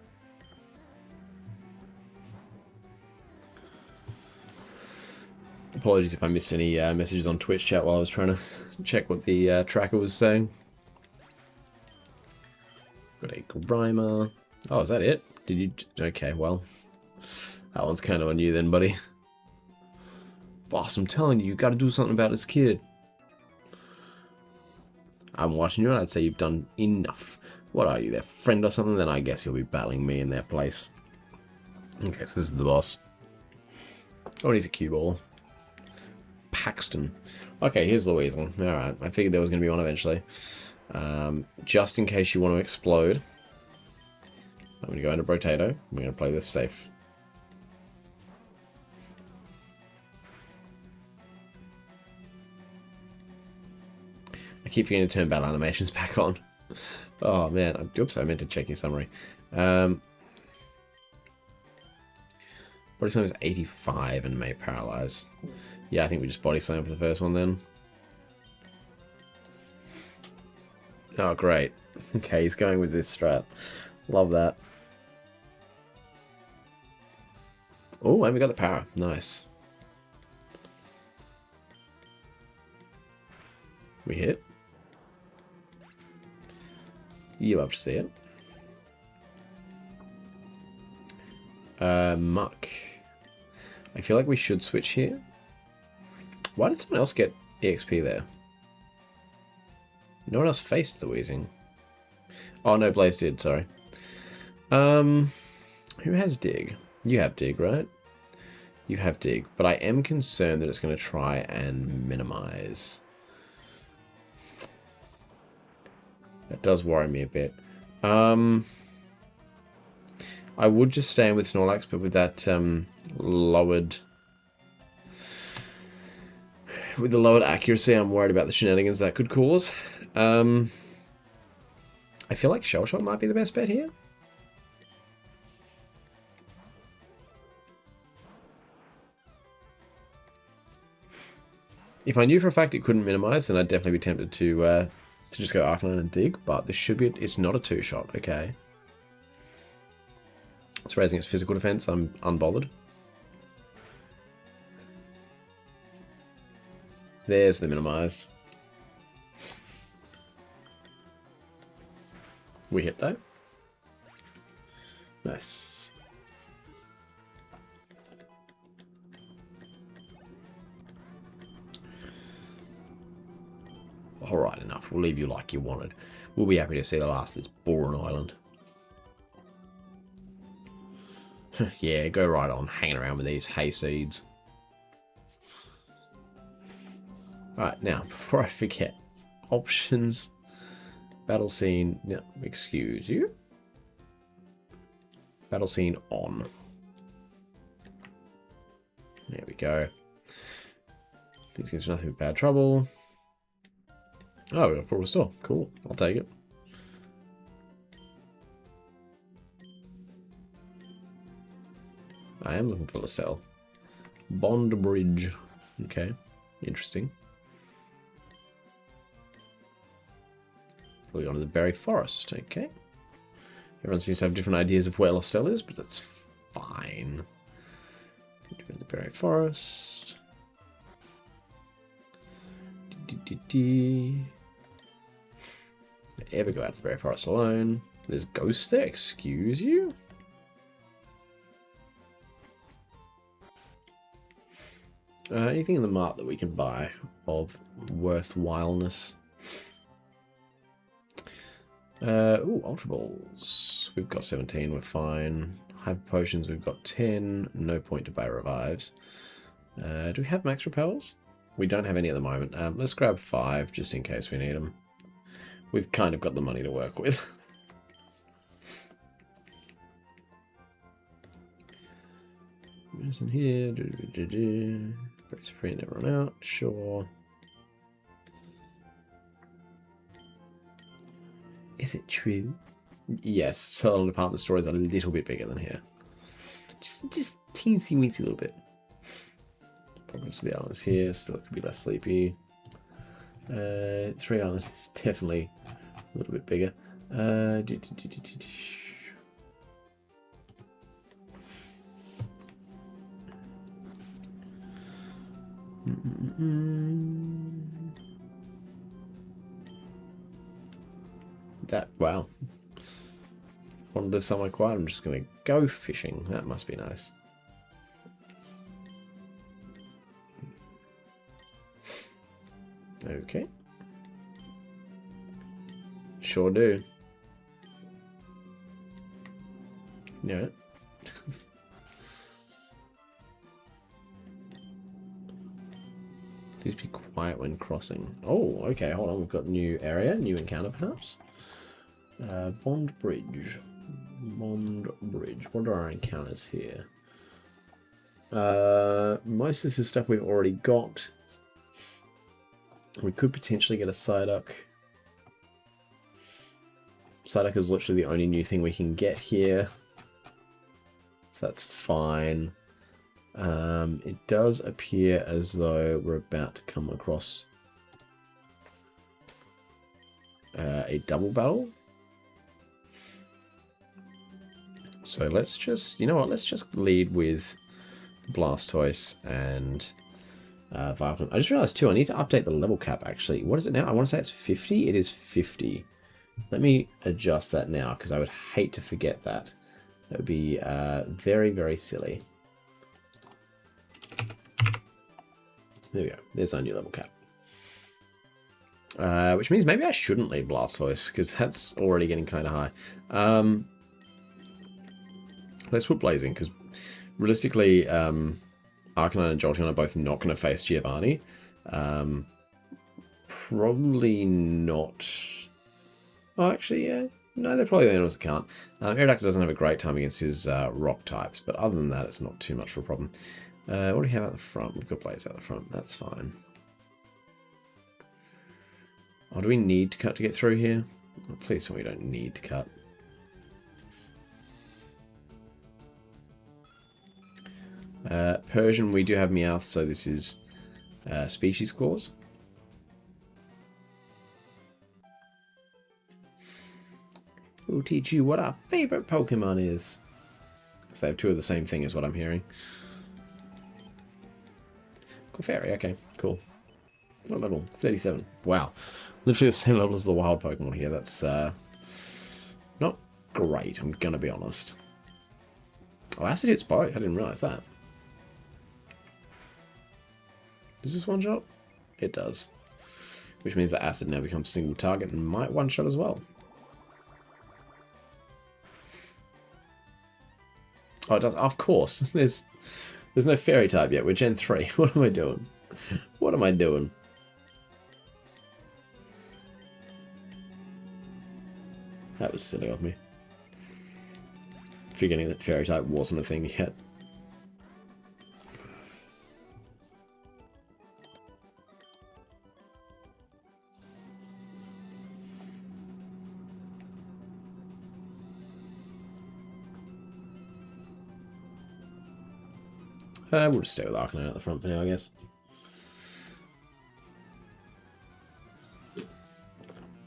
Apologies if I missed any messages on Twitch chat while I was trying to check what the tracker was saying. Got a Grimer. Oh, is that it? Did you... Okay, well. That one's kind of on you then, buddy. Boss, I'm telling you, you gotta do something about this kid. I'm watching you and I'd say you've done enough. What are you, their friend or something? Then I guess you'll be battling me in their place. Okay, so this is the boss. Oh, he's a cue ball. Paxton. Okay, here's the weasel. Alright, I figured there was going to be one eventually. Just in case you want to explode, I'm going to go into Potato. I'm going to play this safe. I keep forgetting to turn battle animations back on. Oh man, oops, I meant to check your summary. Body slam is 85 and may paralyze. Yeah, I think we just body slam for the first one then. Oh, great. Okay, he's going with this strat. Love that. Oh, and we got the power. Nice. We hit. You love to see it. Muck. I feel like we should switch here. Why did someone else get EXP there? No one else faced the wheezing. Oh no, Blaze did, sorry. Who has dig? You have dig, right? You have dig, but I am concerned that it's going to try and minimize. That does worry me a bit. I would just stay in with Snorlax, but with that lowered... With the lowered accuracy, I'm worried about the shenanigans that could cause. I feel like Shell Shock might be the best bet here. If I knew for a fact it couldn't minimize, then I'd definitely be tempted to just go Arcanine and dig, but this should be... It's not a two-shot, okay. It's raising its physical defense, I'm unbothered. There's the minimize. We hit though. Nice. Alright, enough. We'll leave you like you wanted. We'll be happy to see the last of this boring island. Yeah, go right on, hanging around with these hay seeds. Alright, now, before I forget, options, battle scene, no, excuse you. Battle scene on. There we go. These gives nothing but bad trouble. Oh, we got a full restore. Cool, I'll take it. I am looking for Lacelle. Bond Bridge. Okay, interesting. Probably onto the Berry Forest. Okay. Everyone seems to have different ideas of where Lacelle is, but that's fine. Doing the Berry Forest. Ever go out to the Berry Forest alone? There's ghosts there. Excuse you. Anything in the mart that we can buy of worthwhileness? Ooh, Ultra Balls. We've got 17, we're fine. Hyper Potions, we've got 10. No point to buy revives. Do we have max repels? We don't have any at the moment. Let's grab 5 just in case we need them. We've kind of got the money to work with. Medicine here. Brace free, never run out. Sure. Is it true? Yes, Ceylon department store is a little bit bigger than here. Just teensy weensy little bit. Probably the islands here. Still, it could be less sleepy. 3 islands is definitely a little bit bigger. That, wow. If I want to live somewhere quiet, I'm just going to go fishing. That must be nice. Okay. Sure do. Yeah. Please be quiet when crossing. Oh, okay, hold on. We've got new area, new encounter perhaps. Bond Bridge. Bond Bridge. What are our encounters here? Most of this is stuff we've already got. We could potentially get a Psyduck. Psyduck is literally the only new thing we can get here. So that's fine. It does appear as though we're about to come across a double battle. So let's just, you know what, let's just lead with Blastoise and Vileplume. I just realized too, I need to update the level cap actually. What is it now? I want to say it's 50. It is 50. Let me adjust that now because I would hate to forget that. That would be very, very silly. There we go. There's our new level cap. Which means maybe I shouldn't lead Blastoise because that's already getting kind of high. Let's put Blazing because realistically, Arcanine and Jolteon are both not going to face Giovanni. Probably not. Oh, actually, yeah. No, they're probably the only ones that can't. Aerodactyl doesn't have a great time against his rock types, but other than that, it's not too much of a problem. What do we have out the front? We've got Blaze out the front. That's fine. Oh, do we need to cut to get through here? Oh, please tell me we don't need to cut. Persian, we do have Meowth, so this is Species Clause. We'll teach you what our favorite Pokemon is. So they have two of the same thing is what I'm hearing. Clefairy, okay, cool. What level? 37. Wow. Literally the same level as the wild Pokemon here. That's not great, I'm gonna be honest. Oh, Acid hits both. I didn't realize that. Does this one shot? It does. Which means that Acid now becomes single target and might one shot as well. Oh, it does. Of course. There's no fairy type yet. We're Gen 3. What am I doing? What am I doing? That was silly of me. Forgetting that fairy type wasn't a thing yet. We'll just stay with Arcanine at the front for now, I guess.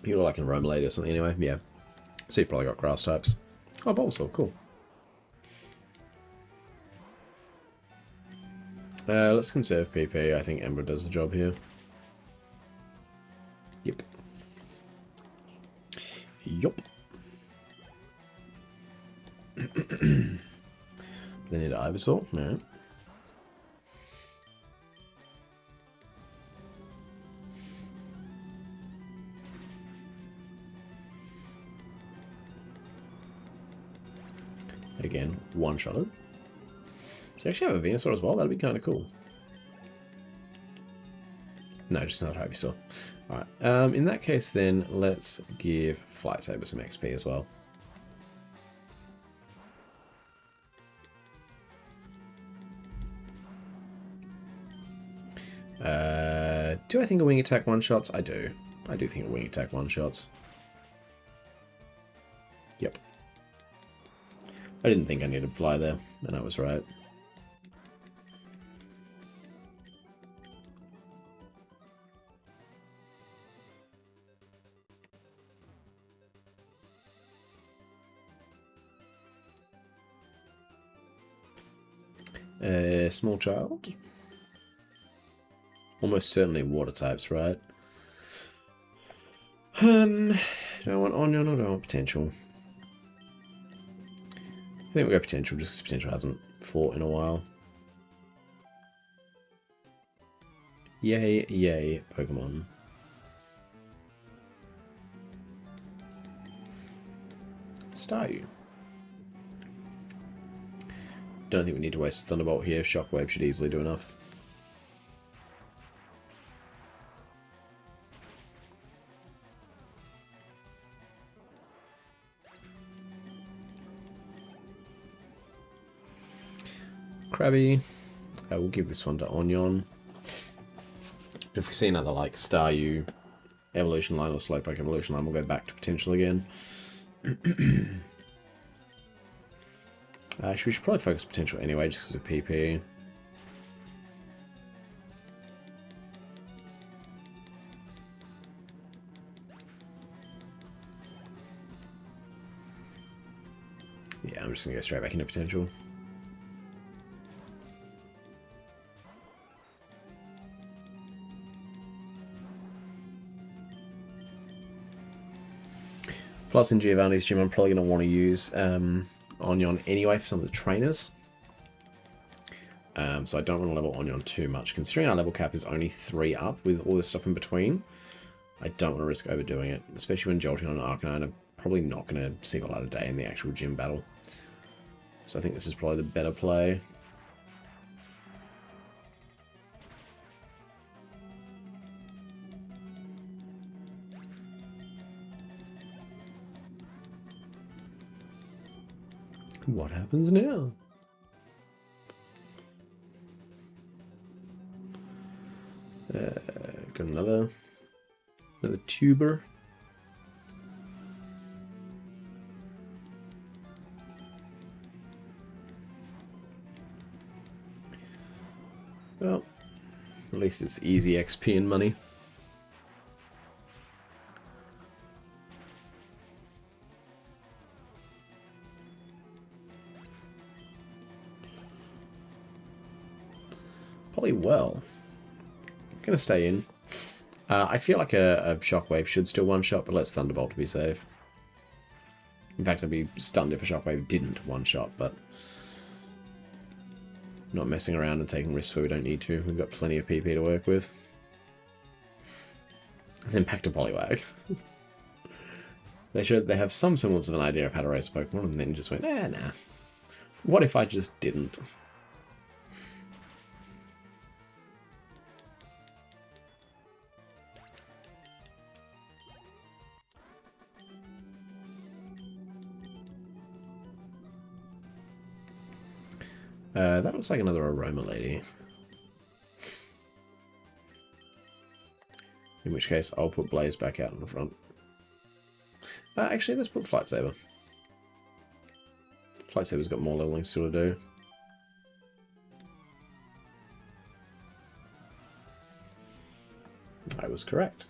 You look like a Romalade or something anyway. Yeah. So you've probably got grass types. Oh, Bulbasaur, cool. Let's conserve PP. I think Ember does the job here. Yep. Yup. Then need Ivysaur. Alright. Again, one-shotted. Do you actually have a Venusaur as well? That'd be kind of cool. No, just another Ivysaur. Alright, in that case then, let's give Flight Saber some XP as well. Do I think a Wing Attack one-shots? I do. I do think a Wing Attack one-shots. Yep. I didn't think I needed Fly there, and I was right. A small child. Almost certainly water types, right? Do I want onion or do I want potential? I think we'll go potential just because potential hasn't fought in a while. Yay, yay, Pokemon. Staryu. Don't think we need to waste Thunderbolt here. Shockwave should easily do enough. Krabby. We'll give this one to Onion. If we see another like Staryu, Evolution Line or Slowpoke Evolution Line, we'll go back to potential again. We should probably focus potential anyway, just because of PP. Yeah, I'm just going to go straight back into potential. Plus in Giovanni's gym, I'm probably going to want to use Onion anyway for some of the trainers. So I don't want to level Onion too much. Considering our level cap is only 3 up with all this stuff in between, I don't want to risk overdoing it. Especially when Jolteon and Arcanine are probably not going to see the light of day in the actual gym battle. So I think this is probably the better play. What happens now? Got another tuber. Well, at least it's easy XP and money. Probably well. I'm gonna stay in. I feel like a Shockwave should still one-shot, but let's Thunderbolt to be safe. In fact, I'd be stunned if a Shockwave didn't one-shot, but not messing around and taking risks where we don't need to. We've got plenty of PP to work with. And then back to Poliwag. They have some semblance of an idea of how to race Pokemon, and then just went, nah. What if I just didn't? That looks like another Aroma Lady. In which case, I'll put Blaze back out in the front. Actually, let's put Flight Saber. Flight Saber's got more leveling still to do. I was correct.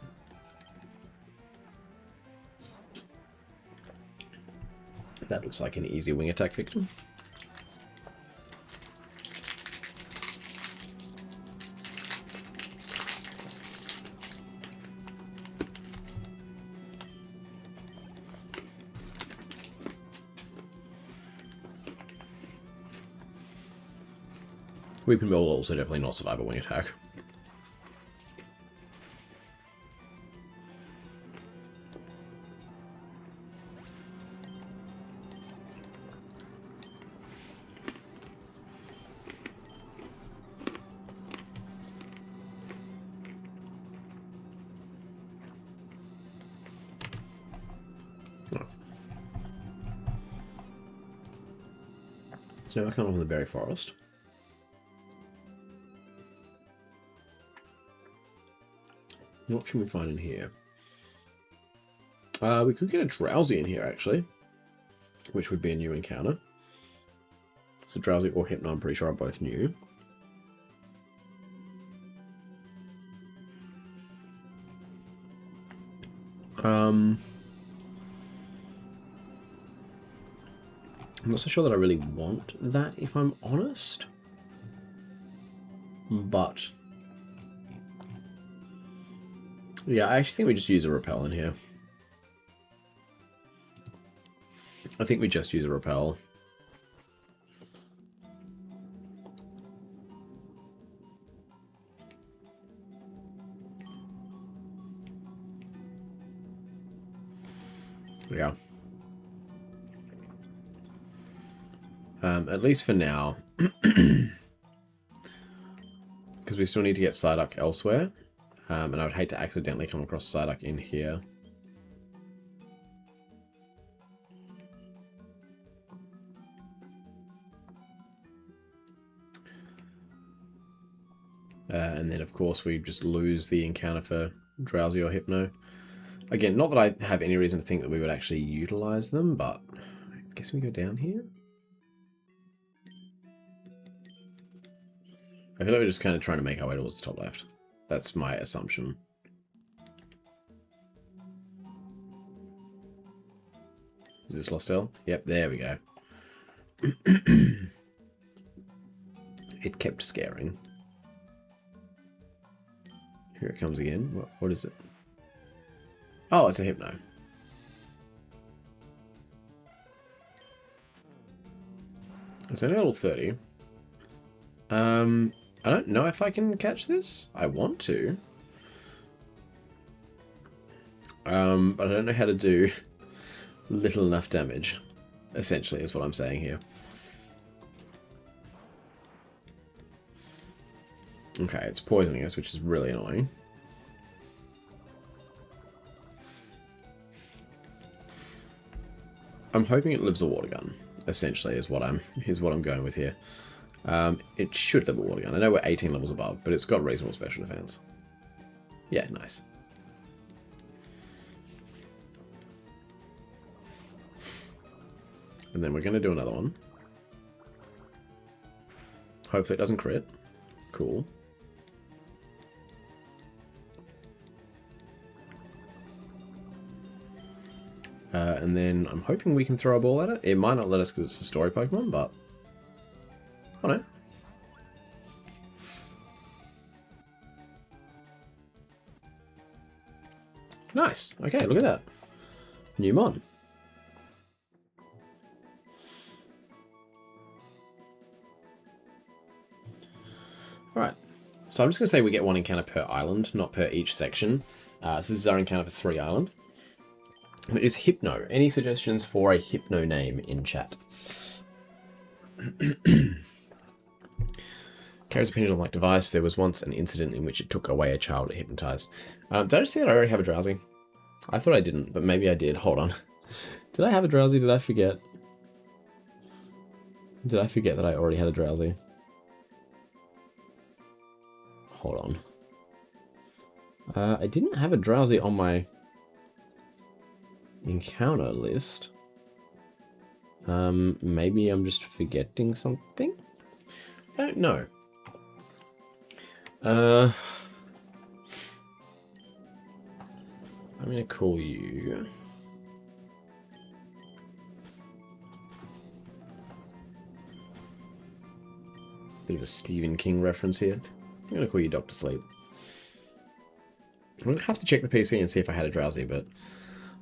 That looks like an easy wing attack victim. Weeping Bell will also definitely not survive a wing attack. So now I come up with the Berry Forest. What can we find in here? We could get a Drowsy in here, actually. Which would be a new encounter. So Drowsy or Hypno, I'm pretty sure are both new. I'm not so sure that I really want that, if I'm honest. But yeah, I actually think we just use a repel in here. I think we just use a repel. Yeah. At least for now. Because we still need to get Psyduck elsewhere. And I would hate to accidentally come across Psyduck in here. And then, of course, we just lose the encounter for Drowsy or Hypno. Again, not that I have any reason to think that we would actually utilize them, but I guess we go down here. I feel like we're just kind of trying to make our way towards the top left. That's my assumption. Is this Lostel? Yep, there we go. It kept scaring. Here it comes again. What is it? Oh, it's a Hypno. It's only level 30. I don't know if I can catch this. I want to. But I don't know how to do little enough damage, essentially, is what I'm saying here. Okay, it's poisoning us, which is really annoying. I'm hoping it lives a water gun, essentially, is what I'm going with here. It should live a water gun. I know we're 18 levels above, but it's got reasonable special defense. Yeah, nice. And then we're going to do another one. Hopefully it doesn't crit. Cool. And then I'm hoping we can throw a ball at it. It might not let us because it's a story Pokemon, but... Oh no. Nice. Okay, look at that. New mon. Alright. So I'm just going to say we get one encounter per island, not per each section. So this is our encounter for 3 island. And it is Hypno. Any suggestions for a Hypno name in chat? Carries a pendulum-like device. There was once an incident in which it took away a child it hypnotized. Did I just say that I already have a Drowsy? I thought I didn't, but maybe I did. Hold on. Did I have a Drowsy? Did I forget? Did I forget that I already had a Drowsy? Hold on. I didn't have a Drowsy on my encounter list. Maybe I'm just forgetting something? I don't know. I'm gonna call you... Bit of a Stephen King reference here. I'm gonna call you Dr. Sleep. I'm gonna have to check the PC and see if I had a Drowsy, but...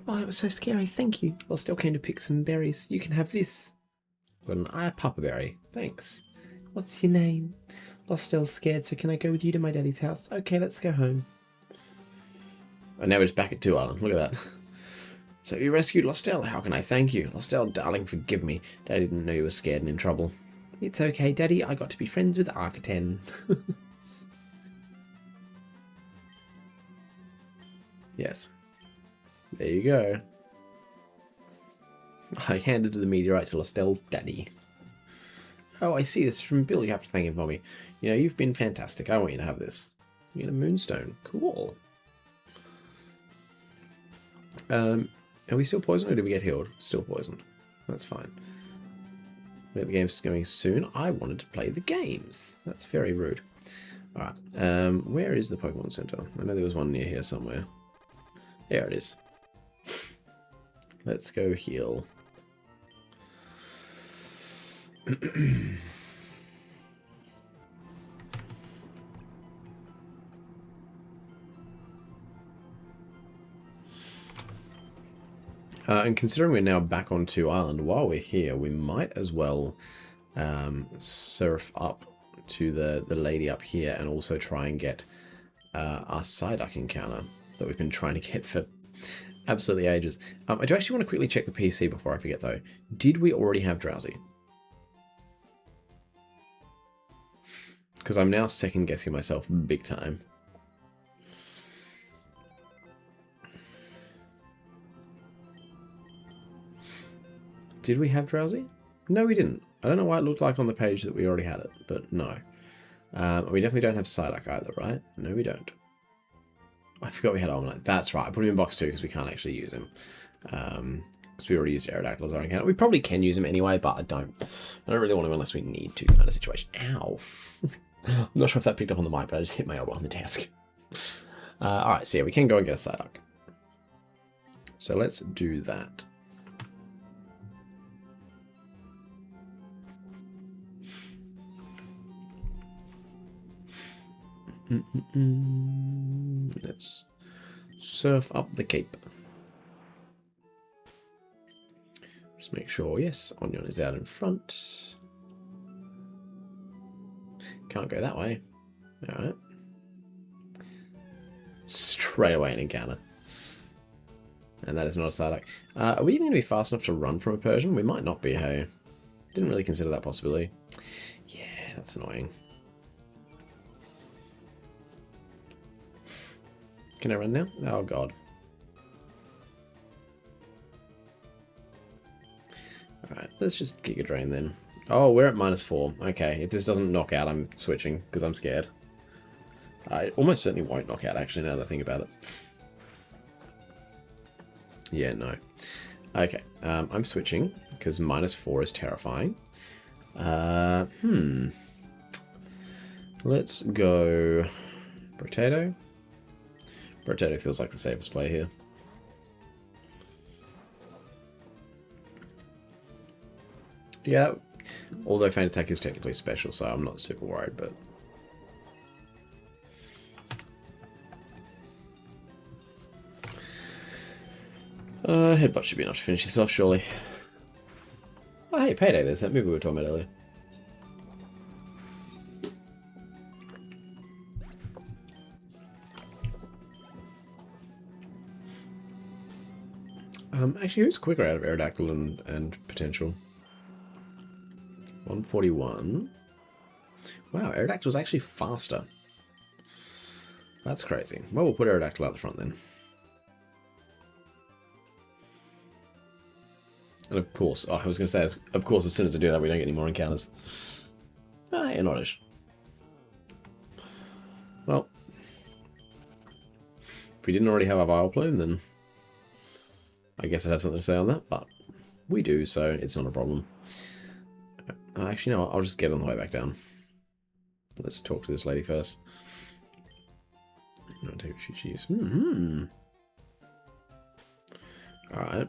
Oh, that was so scary, thank you. I still came to pick some berries. You can have this. Got an Papa Berry. Thanks. What's your name? Lostel's scared, so can I go with you to my daddy's house? Okay, let's go home. And now we're just back at 2 Island. Look at that. So you rescued Lostel. How can I thank you? Lostel, darling, forgive me. Daddy didn't know you were scared and in trouble. It's okay, Daddy. I got to be friends with Arcaten. Yes. There you go. I handed the meteorite to Lostel's daddy. Oh, I see. This is from Bill. You have to thank him for me. You know, you've been fantastic. I want you to have this. You get a moonstone. Cool. Are we still poisoned or did we get healed? Still poisoned. That's fine. The game's going soon. I wanted to play the games. That's very rude. Alright. Where is the Pokemon Center? I know there was one near here somewhere. There it is. Let's go heal. And considering we're now back on 2 Island, while we're here, we might as well surf up to the lady up here and also try and get our Psyduck encounter that we've been trying to get for absolutely ages. I do actually want to quickly check the PC before I forget, though. Did we already have Drowsy? Because I'm now second-guessing myself big time. Did we have Drowsy? No, we didn't. I don't know why it looked like on the page that we already had it, but no. We definitely don't have Psyduck either, right? No, we don't. I forgot we had Omanyte. That's right. I put him in box 2 because we can't actually use him. Because we already used Aerodactyl as our encounter. We probably can use him anyway, but I don't really want to unless we need to kind of situation. Ow. I'm not sure if that picked up on the mic, but I just hit my elbow on the desk. Alright, so yeah, we can go and get a Psyduck. So let's do that. Let's surf up the cape. Just make sure, yes, Onion is out in front. Can't go that way. Alright. Straight away an encounter. And that is not a Psyduck. Are we even going to be fast enough to run from a Persian? We might not be, hey. Didn't really consider that possibility. Yeah, that's annoying. Can I run now? Oh, God. Alright, let's just Giga Drain then. Oh, we're at -4. Okay, if this doesn't knock out, I'm switching, because I'm scared. I almost certainly won't knock out, actually, now that I think about it. Yeah, no. Okay, I'm switching, because -4 is terrifying. Let's go... Potato. Potato feels like the safest play here. Yeah, although Feint Attack is technically special, so I'm not super worried, but... Headbutt should be enough to finish this off, surely. Oh, hey, Payday, there's that movie we were talking about earlier. Actually, who's quicker out of Aerodactyl and Potential? 141. Wow, Aerodactyl's actually faster. That's crazy. Well, we'll put Aerodactyl out the front then. And of course, I was going to say, of course, as soon as I do that, we don't get any more encounters. Ah, yeah, not-ish. Well, if we didn't already have a Vileplume, then I guess I'd have something to say on that, but we do, so it's not a problem. Actually, no, I'll just get on the way back down. Let's talk to this lady first. I'll take what she chooses. Alright.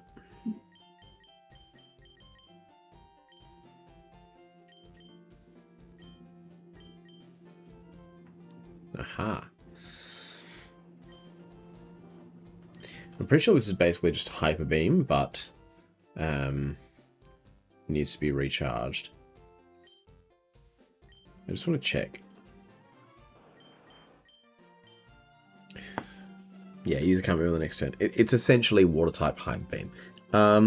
Aha. I'm pretty sure this is basically just Hyper Beam, but needs to be recharged. I just want to check. Yeah, user can't move on the next turn. It's essentially Water type Hyper Beam. I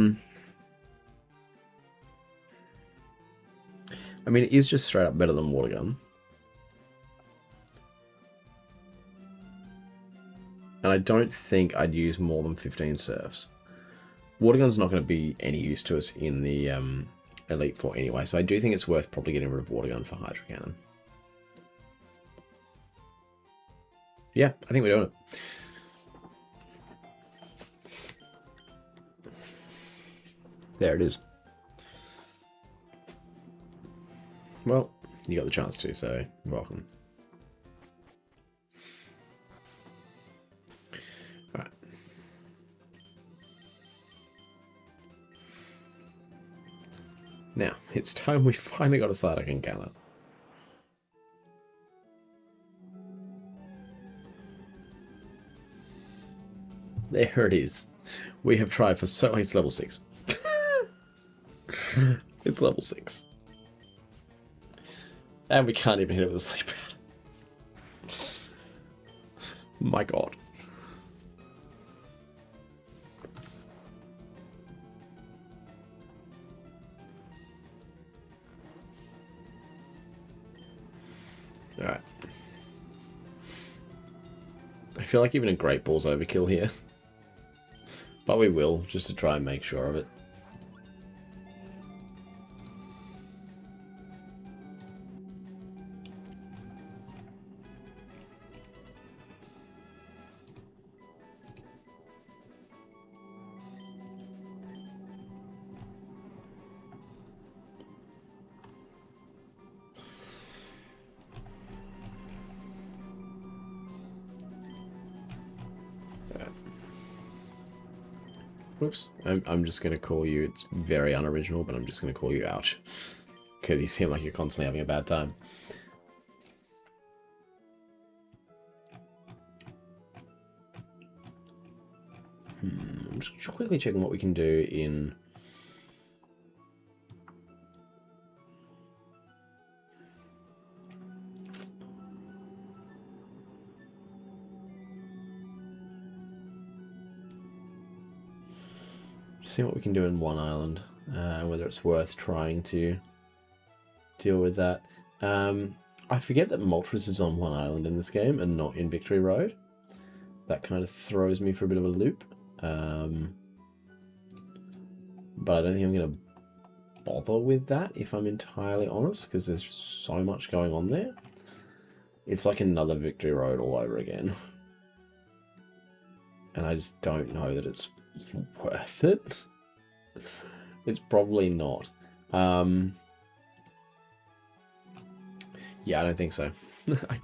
mean, it is just straight up better than Water Gun. And I don't think I'd use more than 15 surfs. Water Gun's not going to be any use to us in the Elite Four anyway, so I do think it's worth probably getting rid of Water Gun for Hydro Cannon. Yeah, I think we're doing it. There it is. Well, you got the chance to, so you're welcome. Alright. Now, it's time we finally got a Psyduck encounter. There it is. We have tried for so... It's level 6. It's level 6. And we can't even hit it with a sleep pad. My god. Alright. I feel like even a Great Ball's overkill here. But we will, just to try and make sure of it. Whoops. I'm just going to call you, it's very unoriginal, but I'm just going to call you ouch. Because you seem like you're constantly having a bad time. I'm just quickly checking what we can do in... See what we can do in one island, whether it's worth trying to deal with that. I forget that Moltres is on one island in this game and not in Victory Road. That kind of throws me for a bit of a loop. But I don't think I'm going to bother with that, if I'm entirely honest, because there's just so much going on there. It's like another Victory Road all over again. And I just don't know that it's worth it. It's probably not. Yeah, I don't think so.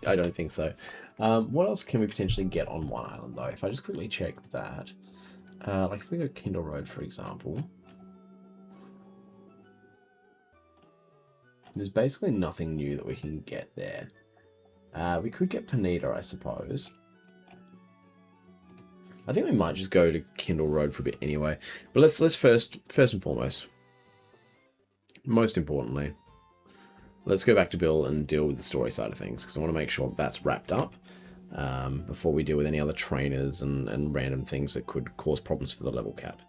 I don't think so. What else can we potentially get on one island, though? If I just quickly check that. Like if we go Kindle Road, for example. There's basically nothing new that we can get there. We could get Panita, I suppose. I think we might just go to Kindle Road for a bit anyway. But let's first and foremost, most importantly, let's go back to Bill and deal with the story side of things, because I want to make sure that's wrapped up before we deal with any other trainers and random things that could cause problems for the level cap.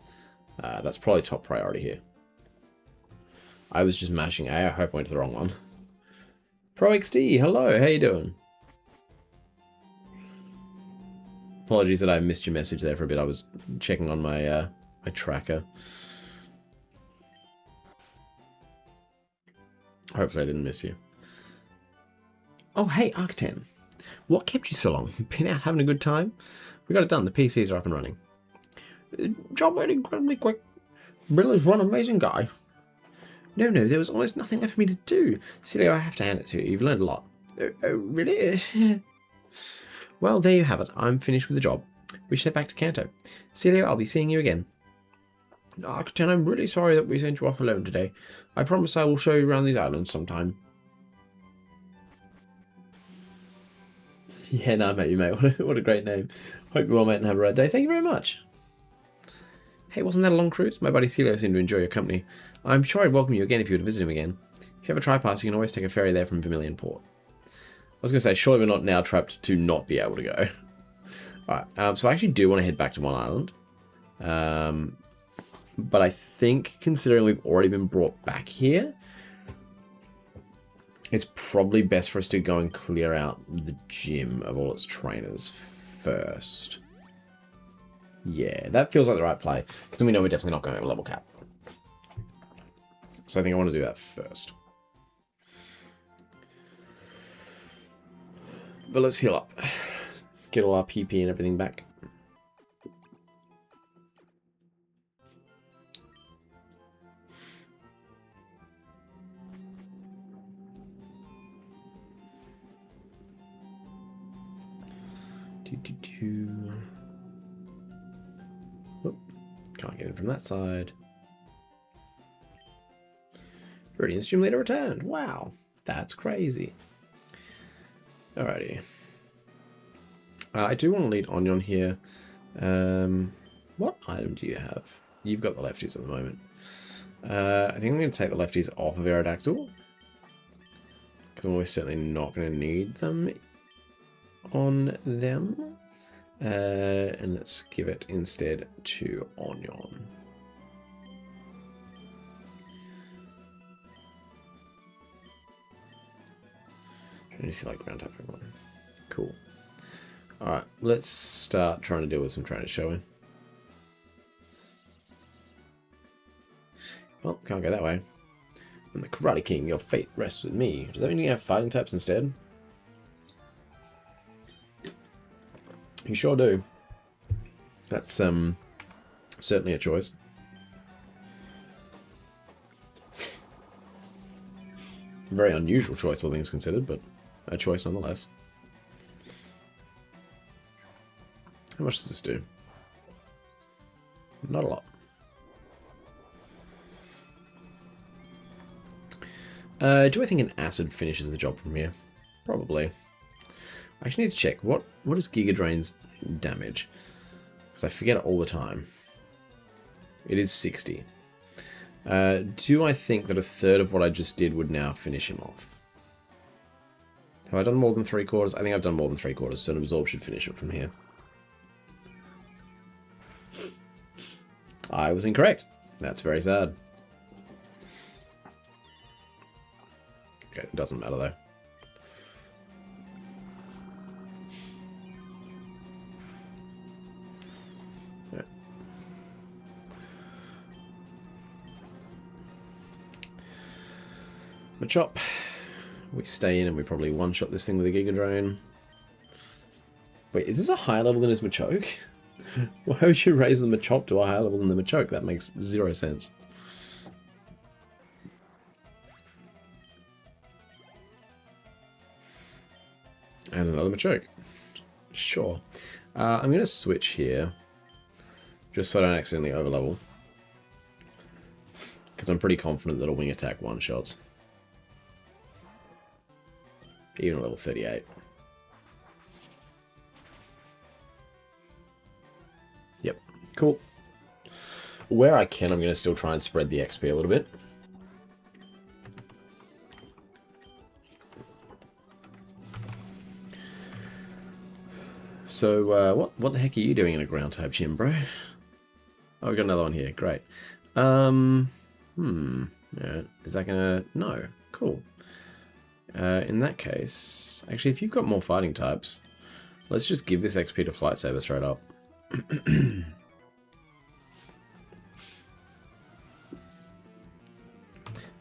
That's probably top priority here. I was just mashing A. I hope I went to the wrong one. Pro XD, hello, how you doing? Apologies that I missed your message there for a bit. I was checking on my my tracker. Hopefully I didn't miss you. Oh, hey, Arctan. What kept you so long? Been out having a good time? We got it done. The PCs are up and running. Job went incredibly quick. Bill is one amazing guy. No, there was almost nothing left for me to do. Celio, I have to hand it to you. You've learned a lot. Oh, really? Well, there you have it. I'm finished with the job. We should head back to Kanto. Celio, I'll be seeing you again. Arctan, I'm really sorry that we sent you off alone today. I promise I will show you around these islands sometime. Yeah, no, I met you, mate. What a great name. Hope you're well, mate, and have a great day. Thank you very much. Hey, wasn't that a long cruise? My buddy Celio seemed to enjoy your company. I'm sure I'd welcome you again if you were to visit him again. If you have a tri-pass, you can always take a ferry there from Vermilion Port. I was going to say, surely we're not now trapped to not be able to go. Alright, so I actually do want to head back to one island. But I think, considering we've already been brought back here, it's probably best for us to go and clear out the gym of all its trainers first. Yeah, that feels like the right play, because then we know we're definitely not going to have a level cap. So I think I want to do that first. But let's heal up. Get all our PP and everything back. Oh, can't get in from that side. Viridian Stream Leader returned. Wow, that's crazy. Alrighty. I do want to lead Onion here. What item do you have? You've got the lefties at the moment. I think I'm going to take the lefties off of Aerodactyl, because I'm almost certainly not going to need them on them. And let's give it instead to Onion. I need to see like ground type Pokemon. Cool. Alright, let's start trying to deal with some trainers, shall we? Well, can't go that way. I'm the Karate King, your fate rests with me. Does that mean you have fighting types instead? You sure do. That's certainly a choice. Very unusual choice, all things considered, but a choice nonetheless. How much does this do? Not a lot. Do I think an acid finishes the job from here? Probably. I actually need to check. What is Giga Drain's damage? Because I forget it all the time. It is 60. Do I think that a third of what I just did would now finish him off? Have I done more than 3/4? I think I've done more than 3/4, so an Absorb should finish it from here. I was incorrect. That's very sad. Okay, it doesn't matter though. Right. Machop. We stay in and we probably one-shot this thing with a Giga Drain. Wait, is this a higher level than his Machoke? Why would you raise the Machop to a higher level than the Machoke? That makes zero sense. And another Machoke. Sure. I'm going to switch here. Just so I don't accidentally overlevel. Because I'm pretty confident that a Wing Attack one-shots. Even at level 38. Yep. Cool. Where I can, I'm going to still try and spread the XP a little bit. So, what the heck are you doing in a ground type gym, bro? Oh, we got another one here. Great. Yeah, is that gonna... No. Cool. In that case... Actually, if you've got more fighting types, let's just give this XP to Flight Saber straight up.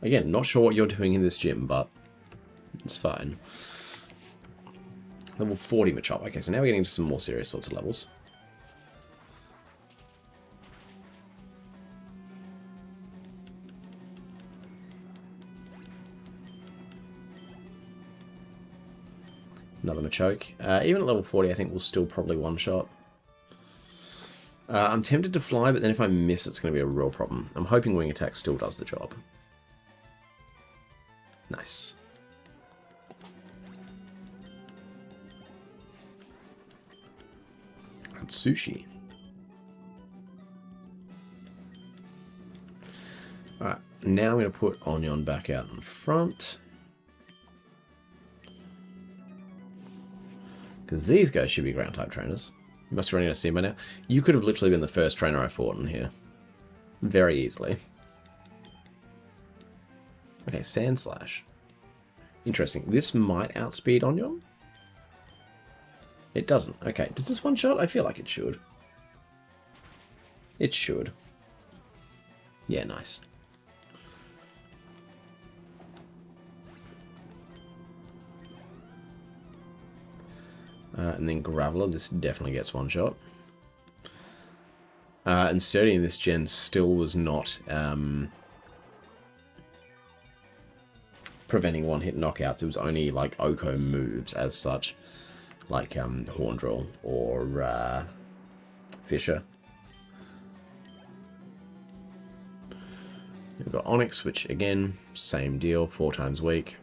Again, not sure what you're doing in this gym, but it's fine. Level 40 Machop. Okay, so now we're getting into some more serious sorts of levels. Another Machoke. Even at level 40, I think we'll still probably one-shot. I'm tempted to fly, but then if I miss, it's going to be a real problem. I'm hoping Wing Attack still does the job. Nice. Sushi. Alright, now I'm going to put Onion back out in front. Because these guys should be ground type trainers. You must be running out of steam by now. You could have literally been the first trainer I fought in here. Very easily. Okay, Sand Slash. Interesting. This might outspeed Onion. It doesn't. Okay, does this one shot? I feel like it should. It should. Yeah, nice. And then Graveler, this definitely gets one shot. And Sturdy in this gen still was not preventing one-hit knockouts. It was only like Oko moves as such. Like Horn Drill or Fisher. We've got Onyx, which again, same deal, 4 times weak.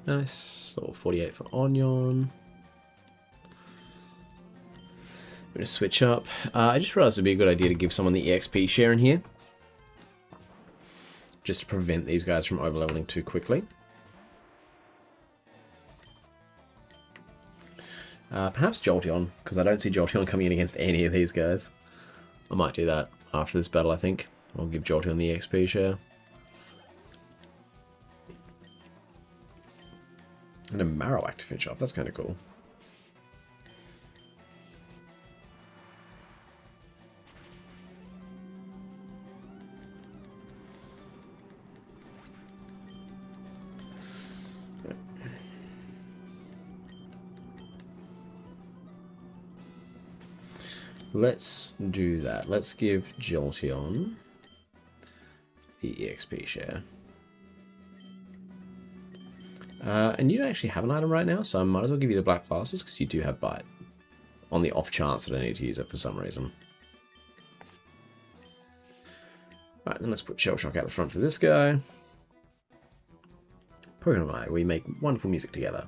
Nice. So 48 for Onion. I'm going to switch up. I just realized it'd be a good idea to give someone the EXP share in here. Just to prevent these guys from overleveling too quickly. Perhaps Jolteon, because I don't see Jolteon coming in against any of these guys. I might do that after this battle, I think. I'll give Jolteon the EXP share. And a Marowak to finish off. That's kind of cool. Let's do that. Let's give Jolteon the EXP share. And you don't actually have an item right now, so I might as well give you the black glasses because you do have bite. On the off chance that I need to use it for some reason. Right, then let's put Shell Shock out the front for this guy. Pokemon and I, we make wonderful music together.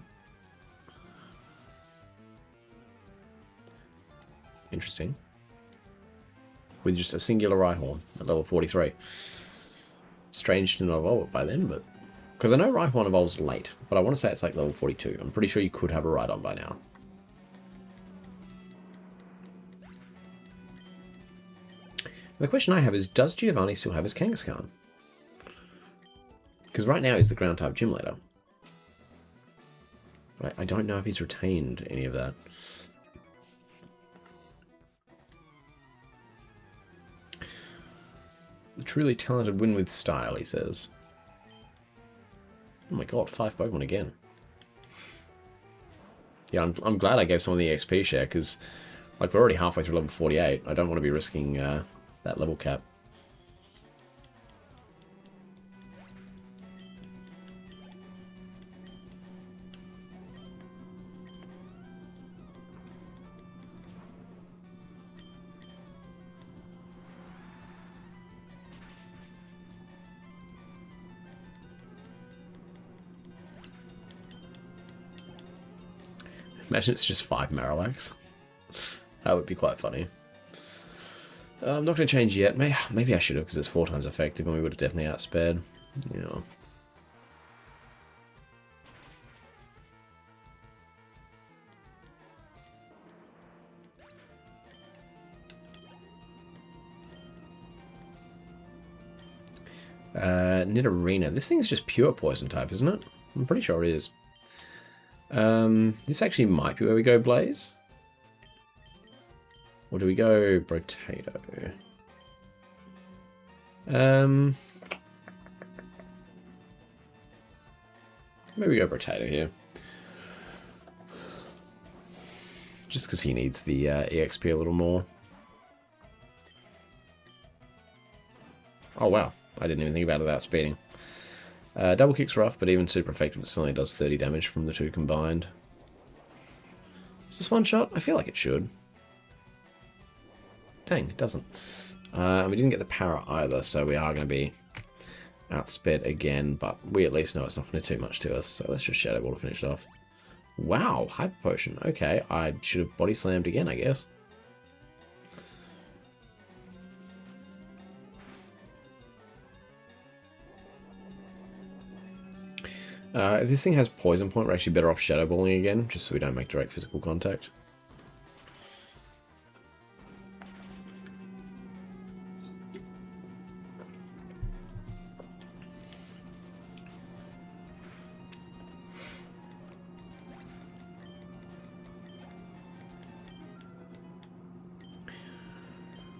Interesting. With just a singular Rhyhorn at level 43. Strange to not evolve it by then, but... Because I know Rhyhorn evolves late, but I want to say it's like level 42. I'm pretty sure you could have a Rhydon by now. The question I have is, does Giovanni still have his Kangaskhan? Because right now he's the ground-type gym leader. But I don't know if he's retained any of that. The truly talented win with style, he says. Oh my god, 5 Pokemon again. Yeah, I'm glad I gave someone the XP share, because like we're already halfway through level 48. I don't want to be risking that level cap. Imagine it's just 5 Marowaks. That would be quite funny. I'm not going to change yet. Maybe I should have, because it's 4 times effective, and we would have definitely outspared. You know. Nidorina. This thing's just pure poison type, isn't it? I'm pretty sure it is. This actually might be where we go Blaze. Or do we go Potato? Maybe we go Potato here. Just because he needs the EXP a little more. Oh wow, I didn't even think about it without speeding. Double kick's rough, but even super effective, it still only does 30 damage from the two combined. Is this one shot? I feel like it should. Dang, it doesn't. And we didn't get the para either, so we are going to be outsped again, but we at least know it's not going to do too much to us, so let's just Shadow Ball to finish it off. Wow, Hyper Potion. Okay, I should have body slammed again, I guess. If this thing has Poison Point, we're actually better off Shadow Balling again, just so we don't make direct physical contact.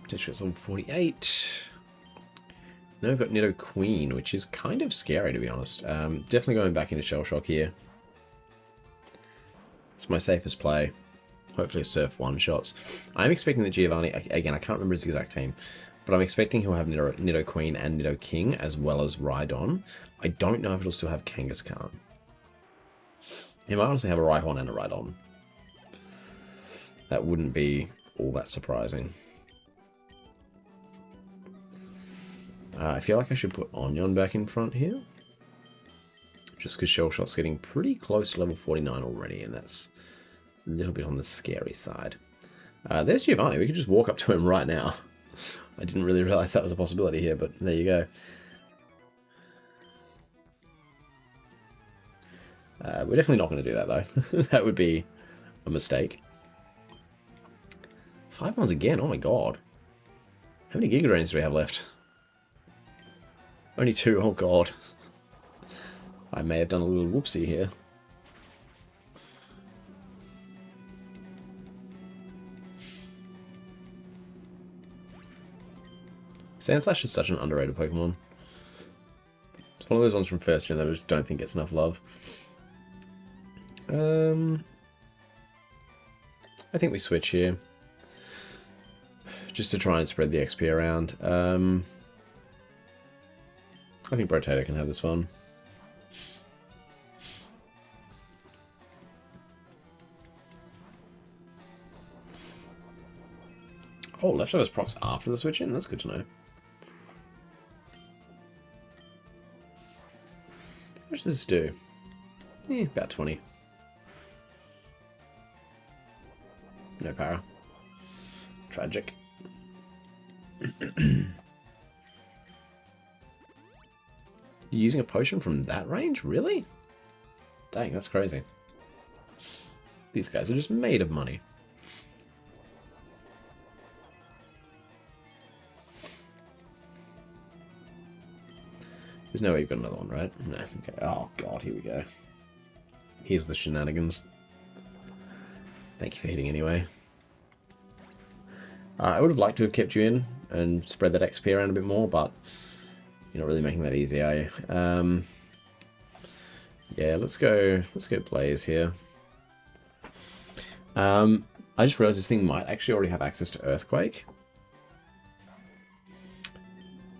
Potentially it's level 48. Now we've got Nidoqueen, which is kind of scary, to be honest. Definitely going back into Shell Shock here. It's my safest play. Hopefully Surf one-shots. I'm expecting that Giovanni, again, I can't remember his exact team, but I'm expecting he'll have Nidoqueen and Nidoking, as well as Rhydon. I don't know if it'll still have Kangaskhan. He might honestly have a Rhyhorn and a Rhydon. That wouldn't be all that surprising. I feel like I should put Onion back in front here. just because Shell Shock's getting pretty close to level 49 already, and that's a little bit on the scary side. There's Giovanni. We could just walk up to him right now. I didn't really realize that was a possibility here, but there you go. We're definitely not going to do that, though. That would be a mistake. 5 mons again? Oh my god. How many Giga Drains do we have left? Only 2. Oh god. I may have done a little whoopsie here. Sandslash is such an underrated Pokemon. It's one of those ones from first gen that I just don't think gets enough love. I think we switch here. Just to try and spread the XP around. I think Brotato can have this one. Oh, leftovers procs after the switch in? That's good to know. What does this do? About 20. No para. Tragic. Using a potion from that range? Really? Dang, that's crazy. These guys are just made of money. There's no way you've got another one, right? No. Okay. Oh, God, here we go. Here's the shenanigans. Thank you for hitting anyway. I would have liked to have kept you in and spread that XP around a bit more, but you're not really making that easy, are you? Yeah, let's go Blaze here. I just realized this thing might actually already have access to Earthquake.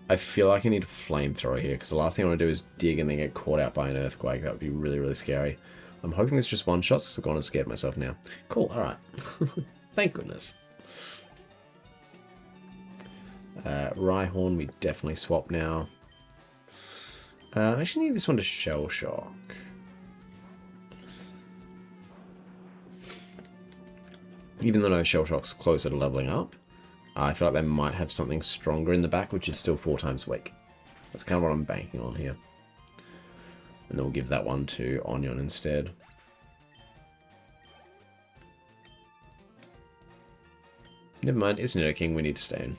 I feel like I need a Flamethrower here, because the last thing I want to do is dig and then get caught out by an Earthquake. That would be really, really scary. I'm hoping it's just one shot, so I've gone and scared myself now. Cool, alright. Thank goodness. Rhyhorn, we definitely swap now. I actually need this one to Shell Shock. Even though no Shell Shock's closer to leveling up, I feel like they might have something stronger in the back, which is still 4 times weak. That's kind of what I'm banking on here. And then we'll give that one to Onion instead. Never mind, it's Nidoking we need to stay in.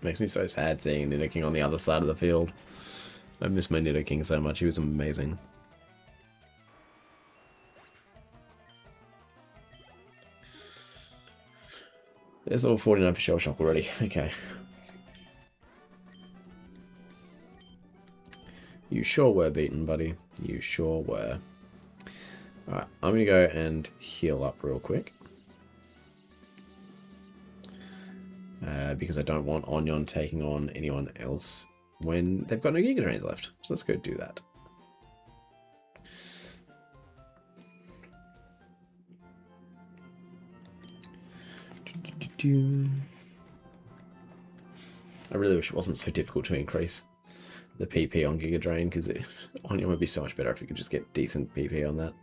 Makes me so sad seeing Nidoking on the other side of the field. I miss my Nidoking so much, he was amazing. There's level 49 for Shell Shock already. Okay. You sure were beaten, buddy. You sure were. Alright, I'm going to go and heal up real quick. Because I don't want Onion taking on anyone else when they've got no Giga Drains left. So let's go do that. I really wish it wasn't so difficult to increase the PP on Giga Drain, because Onion would be so much better if you could just get decent PP on that.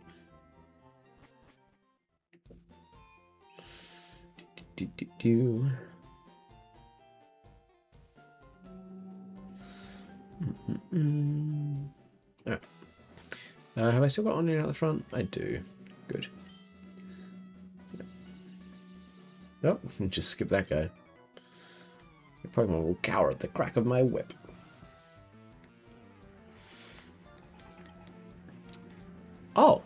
Alright. Have I still got Onion out the front? I do. Good. Nope, just skip that guy. Your Pokemon will cower at the crack of my whip. Oh!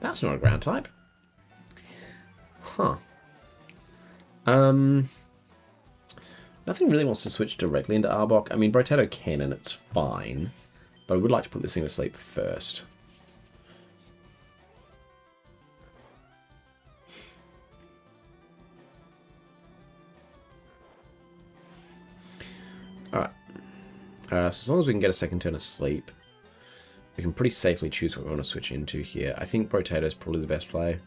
That's not a ground type. Huh. Nothing really wants to switch directly into Arbok. I mean, Brotato can and it's fine. But I would like to put this thing to sleep first. Alright. So as long as we can get a second turn of sleep, we can pretty safely choose what we want to switch into here. I think Brotato is probably the best play.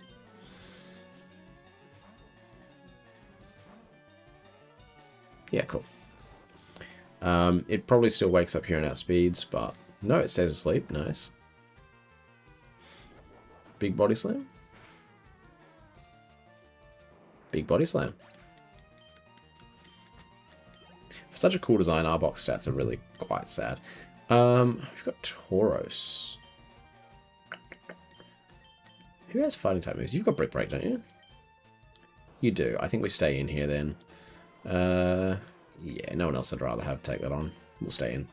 Yeah, cool. It probably still wakes up here and outspeeds, but no, it stays asleep. Nice. Big body slam. Big body slam. For such a cool design, our box stats are really quite sad. We've got Tauros. Who has fighting type moves? You've got Brick Break, don't you? You do. I think we stay in here then. Yeah, no one else I'd rather have take that on. We'll stay in.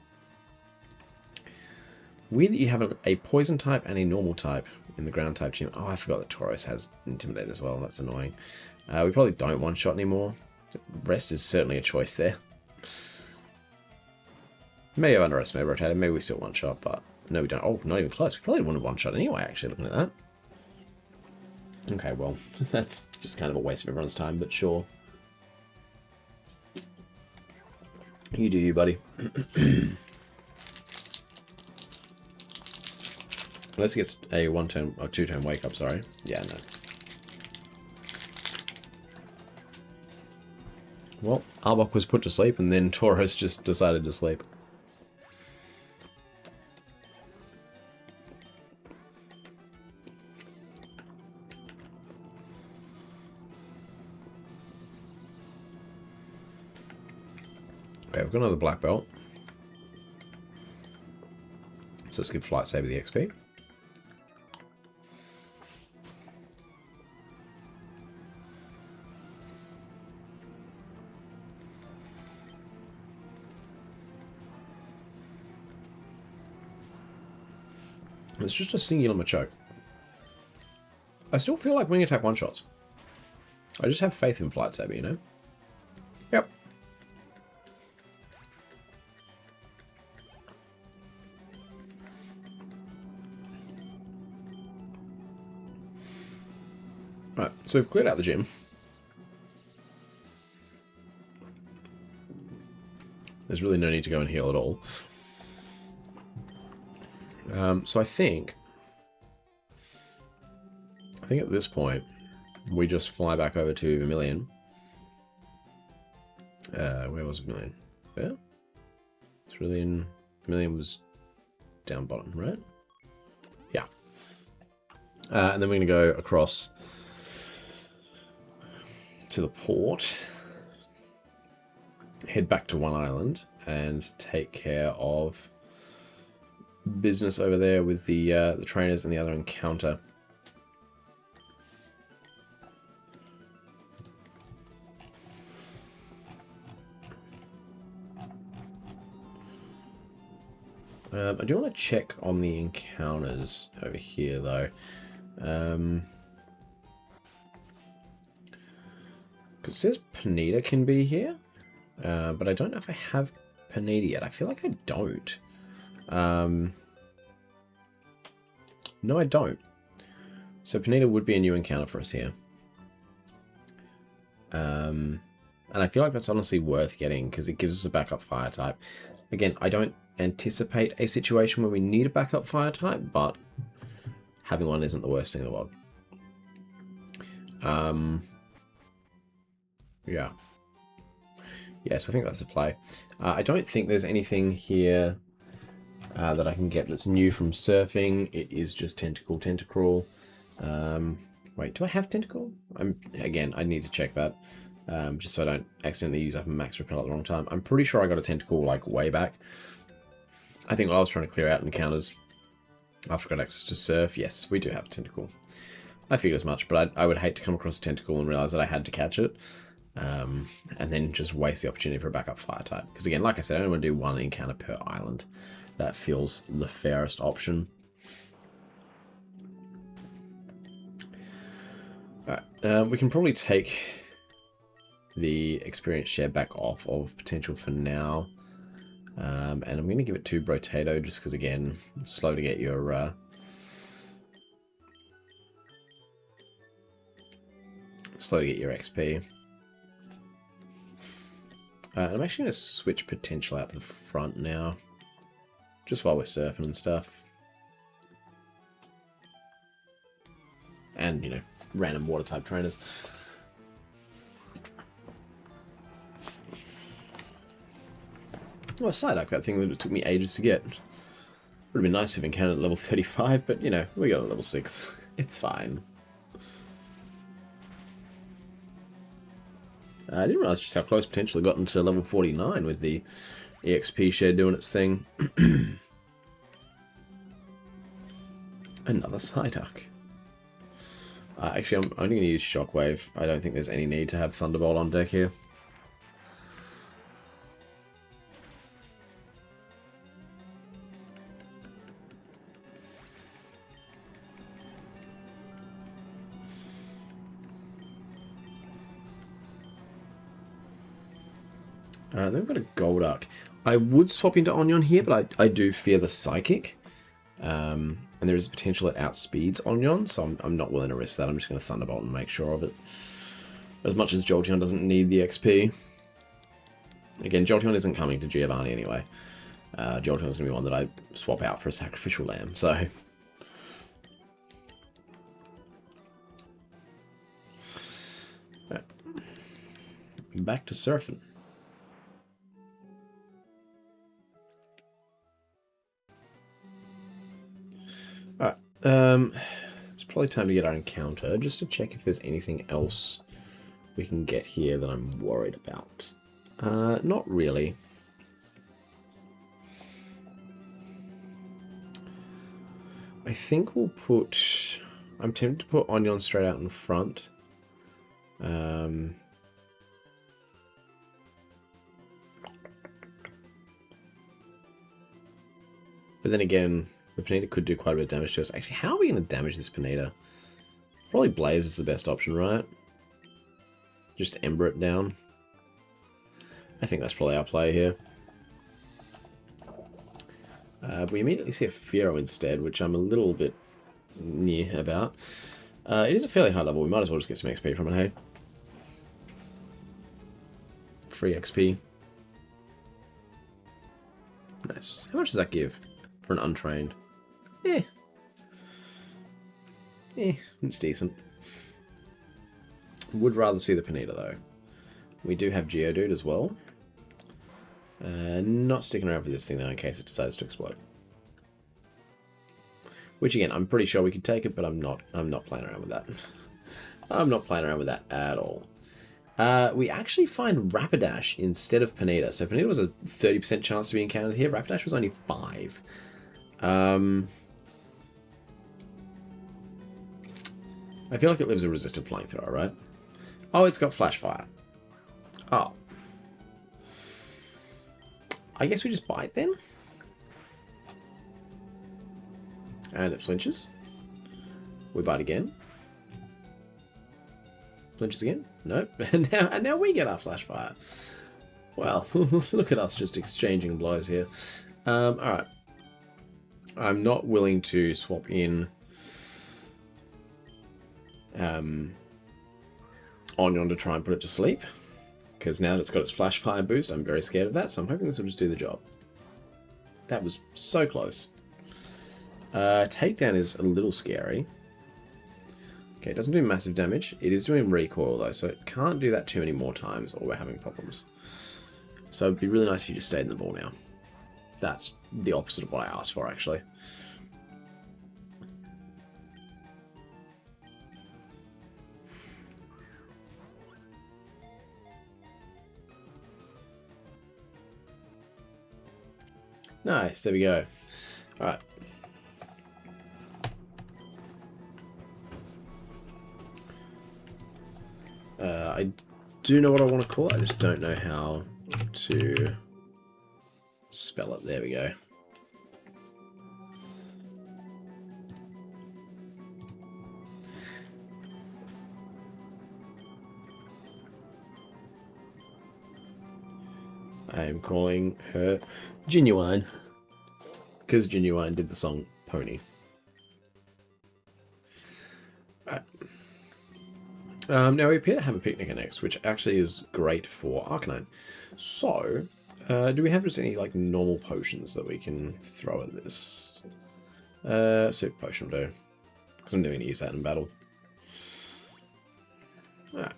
Weird that you have a poison type and a normal type in the ground type team. Oh, I forgot that Tauros has Intimidate as well. That's annoying. We probably don't one-shot anymore. Rest is certainly a choice there. Maybe I've underestimated Rotator. Maybe we still one-shot, but no, we don't. Oh, not even close. We probably wouldn't have one-shot anyway, actually, looking at that. Okay, well, that's just kind of a waste of everyone's time, but sure. You do you, buddy. Unless he gets a one-turn or two-turn wake-up, sorry. Yeah, no. Well, Arbok was put to sleep, and then Tauros just decided to sleep. Okay, we've got another black belt. So let's give Flight Saber the XP. It's just a singular Machoke. I still feel like wing attack one-shots. I just have faith in Flight Saber, you know? Yep. Right, so we've cleared out the gym. There's really no need to go and heal at all. So I think at this point, we just fly back over to Vermilion. Where was Vermilion? There? Vermilion was down bottom, right? Yeah. And then we're going to go across to the port, head back to One Island, and take care of business over there with the trainers and the other encounter. I do want to check on the encounters over here, though. Because it says Panita can be here, but I don't know if I have Panita yet. I feel like I don't. No, I don't. So Panita would be a new encounter for us here. And I feel like that's honestly worth getting because it gives us a backup fire type. Again, I don't anticipate a situation where we need a backup fire type, but having one isn't the worst thing in the world. Yeah. Yeah, so I think that's a play. I don't think there's anything here that I can get that's new from surfing. It is just Tentacruel. Wait, do I have Tentacle? Again, I need to check that. Just so I don't accidentally use up a max repel at the wrong time. I'm pretty sure I got a Tentacle like way back. I think while I was trying to clear out encounters after I got access to surf, yes, we do have a Tentacle. I figured as much, but I would hate to come across a Tentacle and realize that I had to catch it. And then just waste the opportunity for a backup fire type. Because again, like I said, I only want to do one encounter per island. That feels the fairest option. Alright, we can probably take the experience share back off of potential for now. And I'm going to give it to Brotato just because, again, it's slow to get your... slow to get your XP. I'm actually going to switch potential out to the front now. Just while we're surfing and stuff. And, you know, random water type trainers. Oh, Psyduck, that thing that it took me ages to get. Would have been nice to have encountered at level 35, but, you know, we got a level 6. It's fine. I didn't realize just how close potentially gotten to level 49 with the EXP share doing its thing. Another Psyduck. Actually, I'm only going to use Shockwave. I don't think there's any need to have Thunderbolt on deck here. Then we've got a Golduck. I would swap into Onion here, but I do fear the Psychic. And there is potential it outspeeds Onion, so I'm not willing to risk that. I'm just going to Thunderbolt and make sure of it. As much as Jolteon doesn't need the XP. Again, Jolteon isn't coming to Giovanni anyway. Jolteon is going to be one that I swap out for a Sacrificial Lamb, so... Right. Back to surfing. It's probably time to get our encounter, just to check if there's anything else we can get here that I'm worried about. Not really. I think we'll put... I'm tempted to put Onion straight out in front. But then again... The Ponyta could do quite a bit of damage to us. Actually, how are we going to damage this Ponyta? Probably Blaze is the best option, right? Just Ember it down. I think that's probably our play here. We immediately see a Fearow instead, which I'm a little bit near about. It is a fairly high level. We might as well just get some XP from it, hey? Free XP. Nice. How much does that give for an untrained? It's decent. Would rather see the Ponyta though. We do have Geodude as well. Not sticking around for this thing though in case it decides to explode. Which again, I'm pretty sure we could take it, but I'm not playing around with that. I'm not playing around with that at all. We actually find Rapidash instead of Ponyta. So Ponyta was a 30% chance to be encountered here. Rapidash was only 5. I feel like it lives a resistant flamethrower, right? Oh, it's got Flash Fire. Oh. I guess we just bite then? And it flinches. We bite again. Flinches again? Nope. And now we get our Flash Fire. Well, look at us just exchanging blows here. Alright. I'm not willing to swap in Onion to try and put it to sleep. Because now that it's got its Flash Fire boost, I'm very scared of that. So I'm hoping this will just do the job. That was so close. Takedown is a little scary. Okay, it doesn't do massive damage. It is doing recoil though, so it can't do that too many more times or we're having problems. So it'd be really nice if you just stayed in the ball now. That's the opposite of what I asked for, actually. Nice, there we go. Alright. I do know what I want to call it, I just don't know how to spell it. There we go. I am calling her Genuine, because Genuine did the song Pony. Right. Now we appear to have a Picnicker next, which actually is great for Arcanine. So, do we have just any like normal potions that we can throw at this? Super Potion will do, because I'm going to use that in battle. Alright.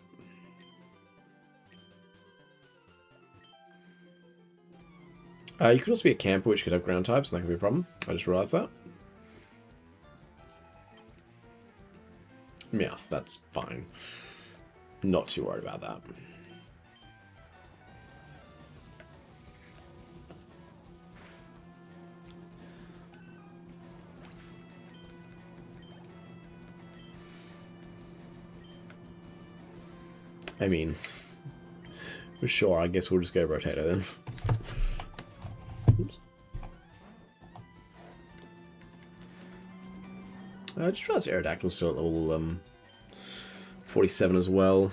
You could also be a camper, which could have ground types, and that could be a problem. I just realised that. Yeah, that's fine. Not too worried about that. I mean, for sure, I guess we'll just go Rotator then. Oops. I just realized Aerodactyl's still at level 47 as well.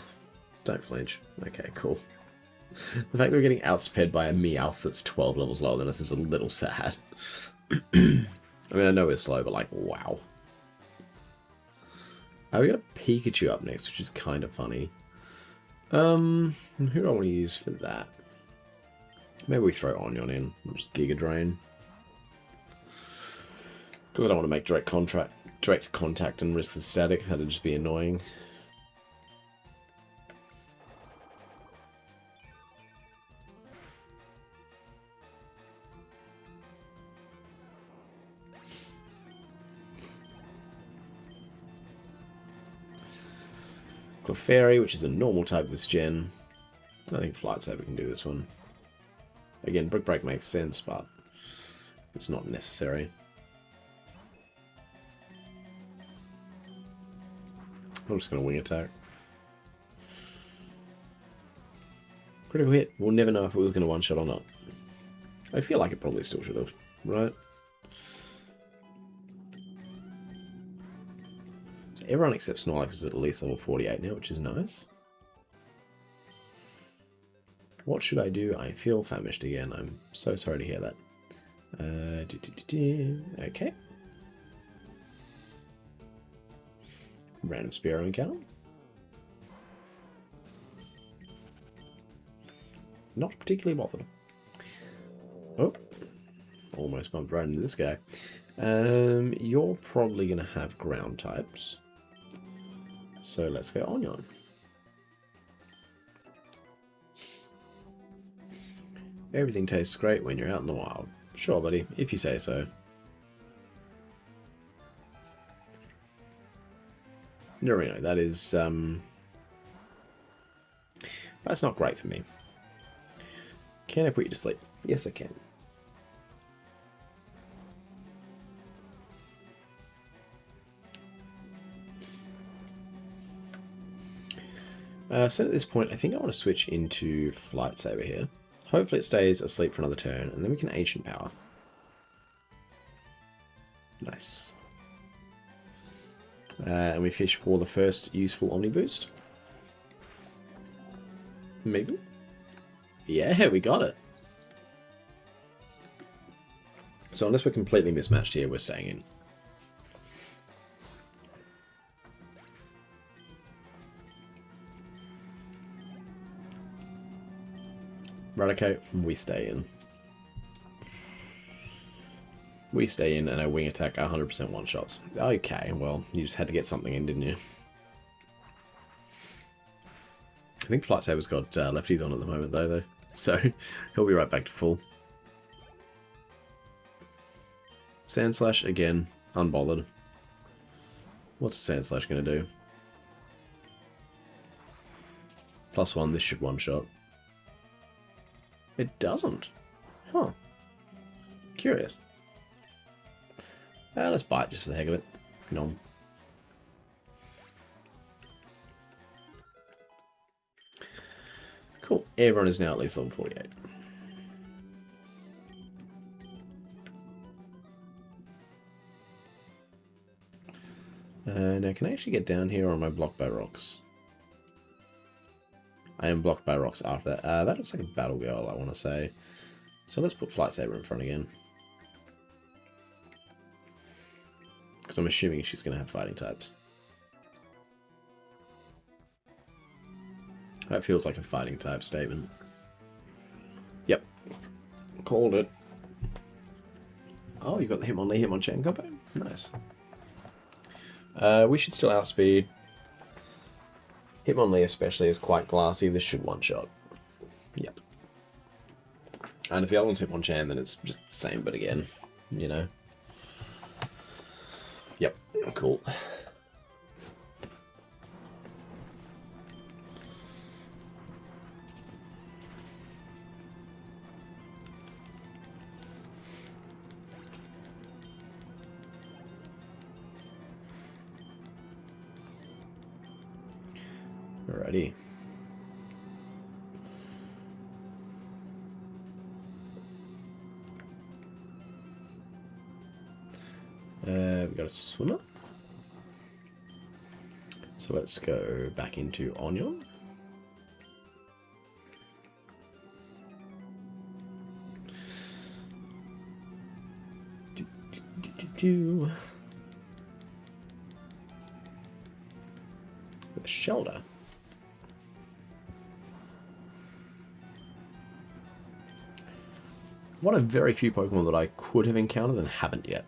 Don't flinch. Okay, cool. The fact that we're getting outsped by a Meowth that's 12 levels lower than us is a little sad. I mean, I know we're slow, but like, wow. We got a Pikachu up next, which is kind of funny. Who do I want to use for that? Maybe we throw Onion in. We'll just Giga Drain. Because I don't want to make direct contact and risk the static. That'd just be annoying. Clefairy, which is a normal type this gen. I think Flight Saber can do this one. Again, Brick Break makes sense, but it's not necessary. I'm just going to Wing Attack. Critical hit. We'll never know if it was going to one-shot or not. I feel like it probably still should have, right? Everyone except Snorlax is at least level 48 now, which is nice. What should I do? I feel famished again. I'm so sorry to hear that. Okay. Random Spearow encounter. Not particularly bothered. Oh. Almost bumped right into this guy. You're probably going to have ground types. So let's go Onion. Everything tastes great when you're out in the wild. Sure, buddy, if you say so. No, that is, that's not great for me. Can I put you to sleep? Yes, I can. So at this point, I think I want to switch into Flight Saber here. Hopefully it stays asleep for another turn, and then we can Ancient Power. Nice. And we fish for the first useful Omni Boost. Maybe? Yeah, we got it. So unless we're completely mismatched here, we're staying in. Right, okay, we stay in. We stay in and our Wing Attack 100% one-shots. Okay, well, you just had to get something in, didn't you? I think Flight Saber's got lefties on at the moment, though. So he'll be right back to full. Sand Slash, again, unbothered. What's a Sand Slash going to do? +1, this should one-shot. It doesn't. Huh. Curious. Let's bite just for the heck of it. Nom. Cool. Everyone is now at least level 48. Now, can I actually get down here, or am I blocked by rocks? I am blocked by rocks after that. That looks like a Battle Girl, I want to say. So let's put Flight Saber in front again. Because I'm assuming she's going to have fighting types. That feels like a fighting type statement. Yep. Called it. Oh, you got the Hitmonchan combo? Nice. We should still outspeed. Hitmonlee especially is quite glassy. This should one-shot. Yep. And if the other one's Hitmonchan, then it's just the same, but again, you know. Yep, cool. Alrighty. We've got a swimmer. So let's go back into Onion. The Shelter. One of very few Pokemon that I could have encountered and haven't yet.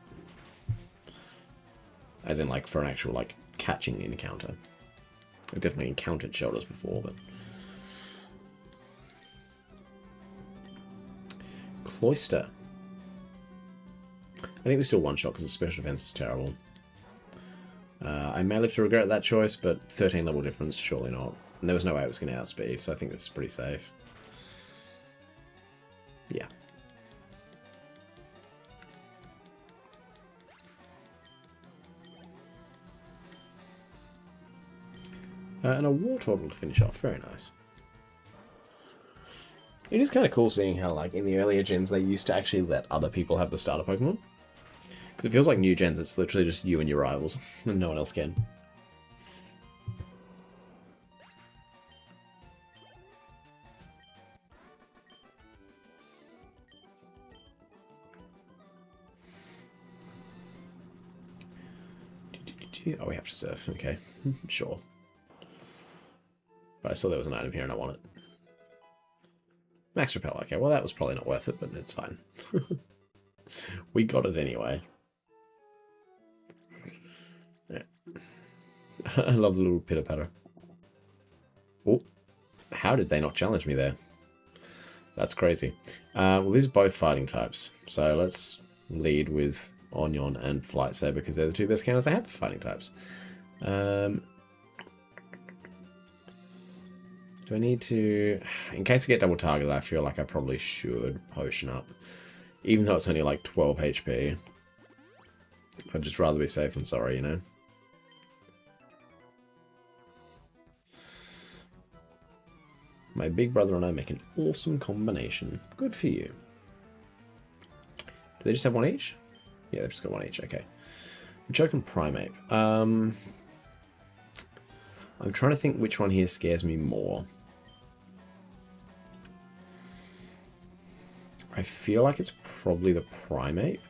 As in, like, for an actual, like, catching encounter. I've definitely encountered Shelters before, but... Cloyster. I think there's still one shot because the special defense is terrible. I may live to regret that choice, but 13 level difference, surely not. And there was no way it was going to outspeed, so I think this is pretty safe. Yeah. And a Wartortle to finish off. Very nice. It is kind of cool seeing how, like, in the earlier gens, they used to actually let other people have the starter Pokemon. Because it feels like new gens, it's literally just you and your rivals, and no one else can. Oh, we have to surf. Okay, sure. But I saw there was an item here and I want it. Max Repel. Okay, well that was probably not worth it, but it's fine. We got it anyway. Yeah. I love the little pitter-patter. Oh, how did they not challenge me there? That's crazy. Well, these are both fighting types. So let's lead with Onion and Flight Saber because they're the two best counters I have for fighting types. Do I need to... In case I get double targeted, I feel like I probably should potion up. Even though it's only like 12 HP. I'd just rather be safe than sorry, you know? My big brother and I make an awesome combination. Good for you. Do they just have one each? Yeah, they've just got one each, okay. Machoke and Primeape. I'm trying to think which one here scares me more. I feel like it's probably the Primeape.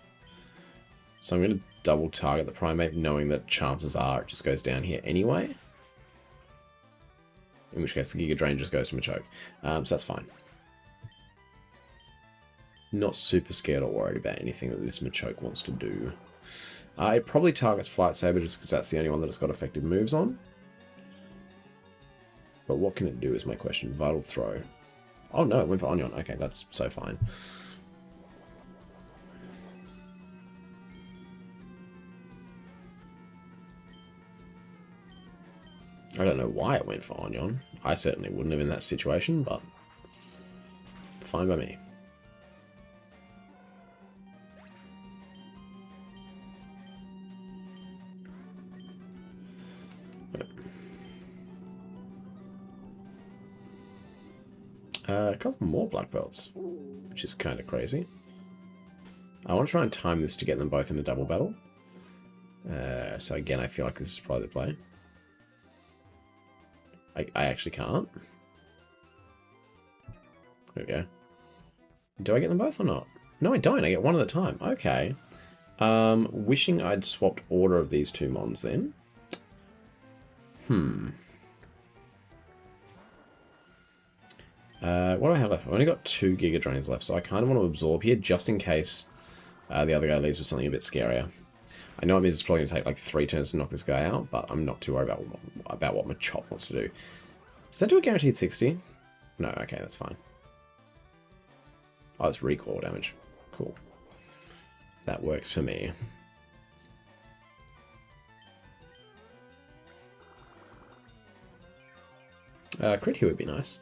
So I'm going to double target the Primeape, knowing that chances are it just goes down here anyway. In which case the Giga Drain just goes to Machoke. So that's fine. Not super scared or worried about anything that this Machoke wants to do. It probably targets Flight Saber just because that's the only one that it's got effective moves on. But what can it do is my question. Vital Throw. Oh no, it went for Onion. Okay, that's so fine. I don't know why it went for Onion. I certainly wouldn't have in that situation, but fine by me. A couple more black belts, which is kind of crazy. I want to try and time this to get them both in a double battle. So again, I feel like this is probably the play. I actually can't. There we go. Do I get them both or not? No, I don't. I get one at a time. Okay. Wishing I'd swapped order of these two mons then. What do I have left? I've only got 2 Giga Drains left, so I kind of want to absorb here just in case the other guy leaves with something a bit scarier. I know it means it's probably going to take like 3 turns to knock this guy out, but I'm not too worried about what Machop wants to do. Does that do a guaranteed 60? No, okay, that's fine. Oh, it's recoil damage. Cool. That works for me. Crit here would be nice.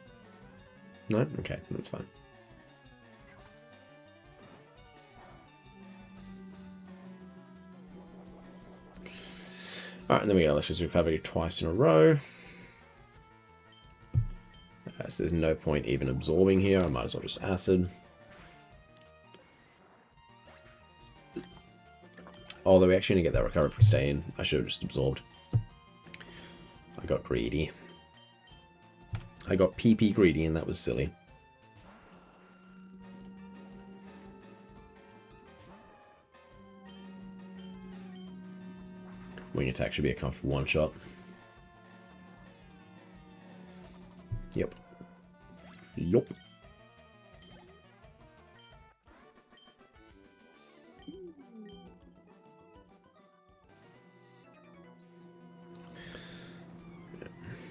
No? Okay, that's fine. Alright, and then we get Electric Recovery twice in a row. So there's no point even absorbing here. I might as well just Acid. Although we actually didn't get that recovery if we stay in. I should have just absorbed. I got greedy. I got PP greedy and that was silly. Wing attack should be a comfortable one shot. Yep. Yup.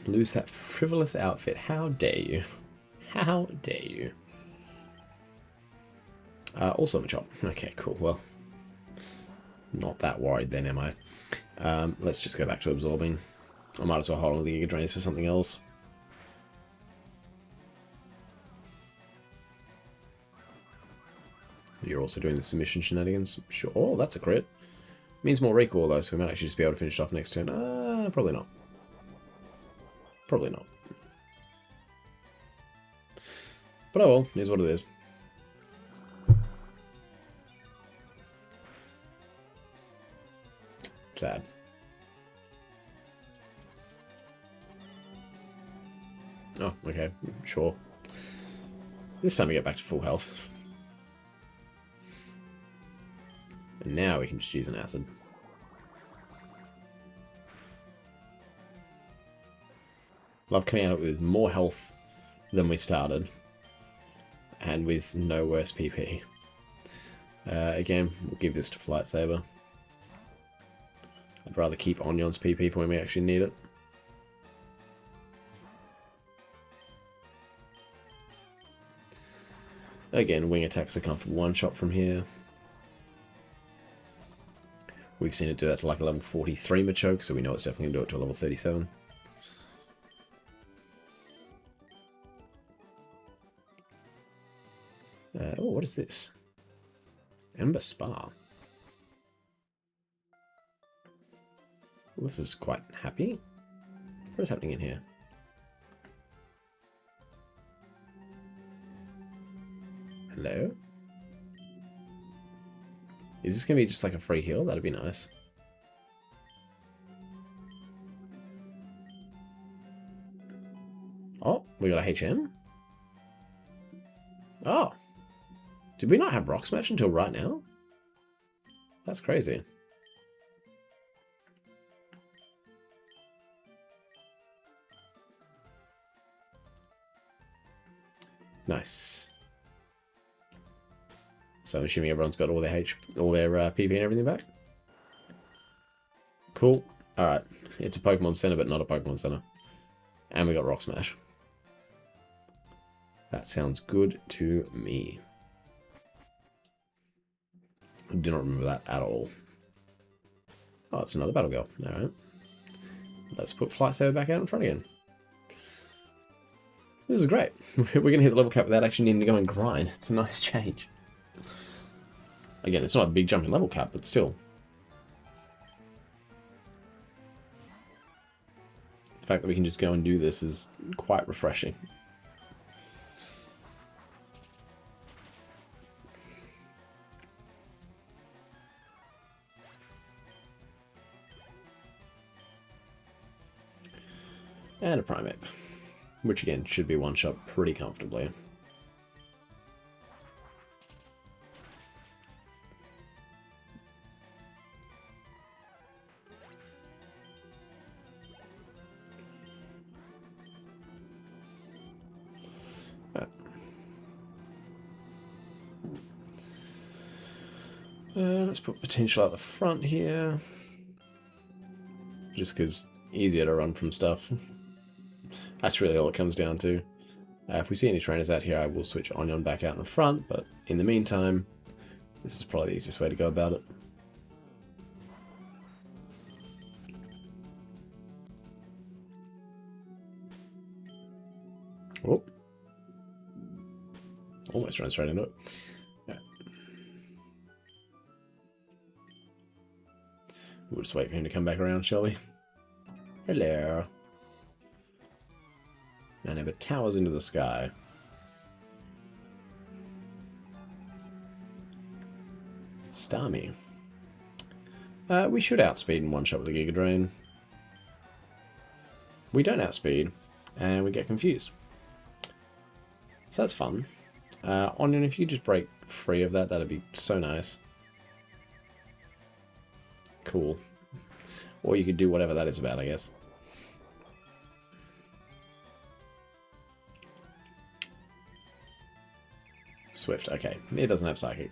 Lose that frivolous outfit. How dare you? How dare you? Also a chop. Okay, cool. Well, not that worried then, am I? Let's just go back to absorbing. I might as well hold on to the Giga Drains for something else. You're also doing the submission shenanigans. Sure. Oh, that's a crit. Means more recoil though, so we might actually just be able to finish off next turn. Probably not. Probably not. But oh well, here's what it is. Sad. Oh, okay, sure. This time we get back to full health. And now we can just use an acid. Love coming out with more health than we started. And with no worse PP. Again, we'll give this to Flight Saber. I'd rather keep Onion's PP for when we actually need it. Again, wing attacks a comfortable one shot from here. We've seen it do that to like a level 43 Machoke, so we know it's definitely going to do it to a level 37. Oh, what is this? Ember Spa. Well, this is quite happy. What is happening in here? Hello? Is this going to be just like a free heal? That'd be nice. Oh, we got a HM? Oh. Did we not have Rock Smash until right now? That's crazy. Nice. So I'm assuming everyone's got all their PP and everything back. Cool. All right, it's a Pokemon Center, but not a Pokemon Center. And we got Rock Smash. That sounds good to me. I do not remember that at all. Oh, it's another Battle Girl. All right. Let's put Flight Saber back out in front again. This is great. We're going to hit the level cap without actually needing to go and grind. It's a nice change. Again, it's not a big jump in level cap, but still. The fact that we can just go and do this is quite refreshing. And a Primeape, which again should be one shot pretty comfortably. Let's put potential at the front here, just because easier to run from stuff. That's really all it comes down to. If we see any trainers out here, I will switch Onion back out in the front, but in the meantime, this is probably the easiest way to go about it. Oh. Almost ran straight into it. Yeah. We'll just wait for him to come back around, shall we? Hello. And if it towers into the sky. Starmie. We should outspeed in one shot with the Giga Drain. We don't outspeed, and we get confused. So that's fun. Onion, if you just break free of that, that'd be so nice. Cool. Or you could do whatever that is about, I guess. Swift, okay. It doesn't have Psychic.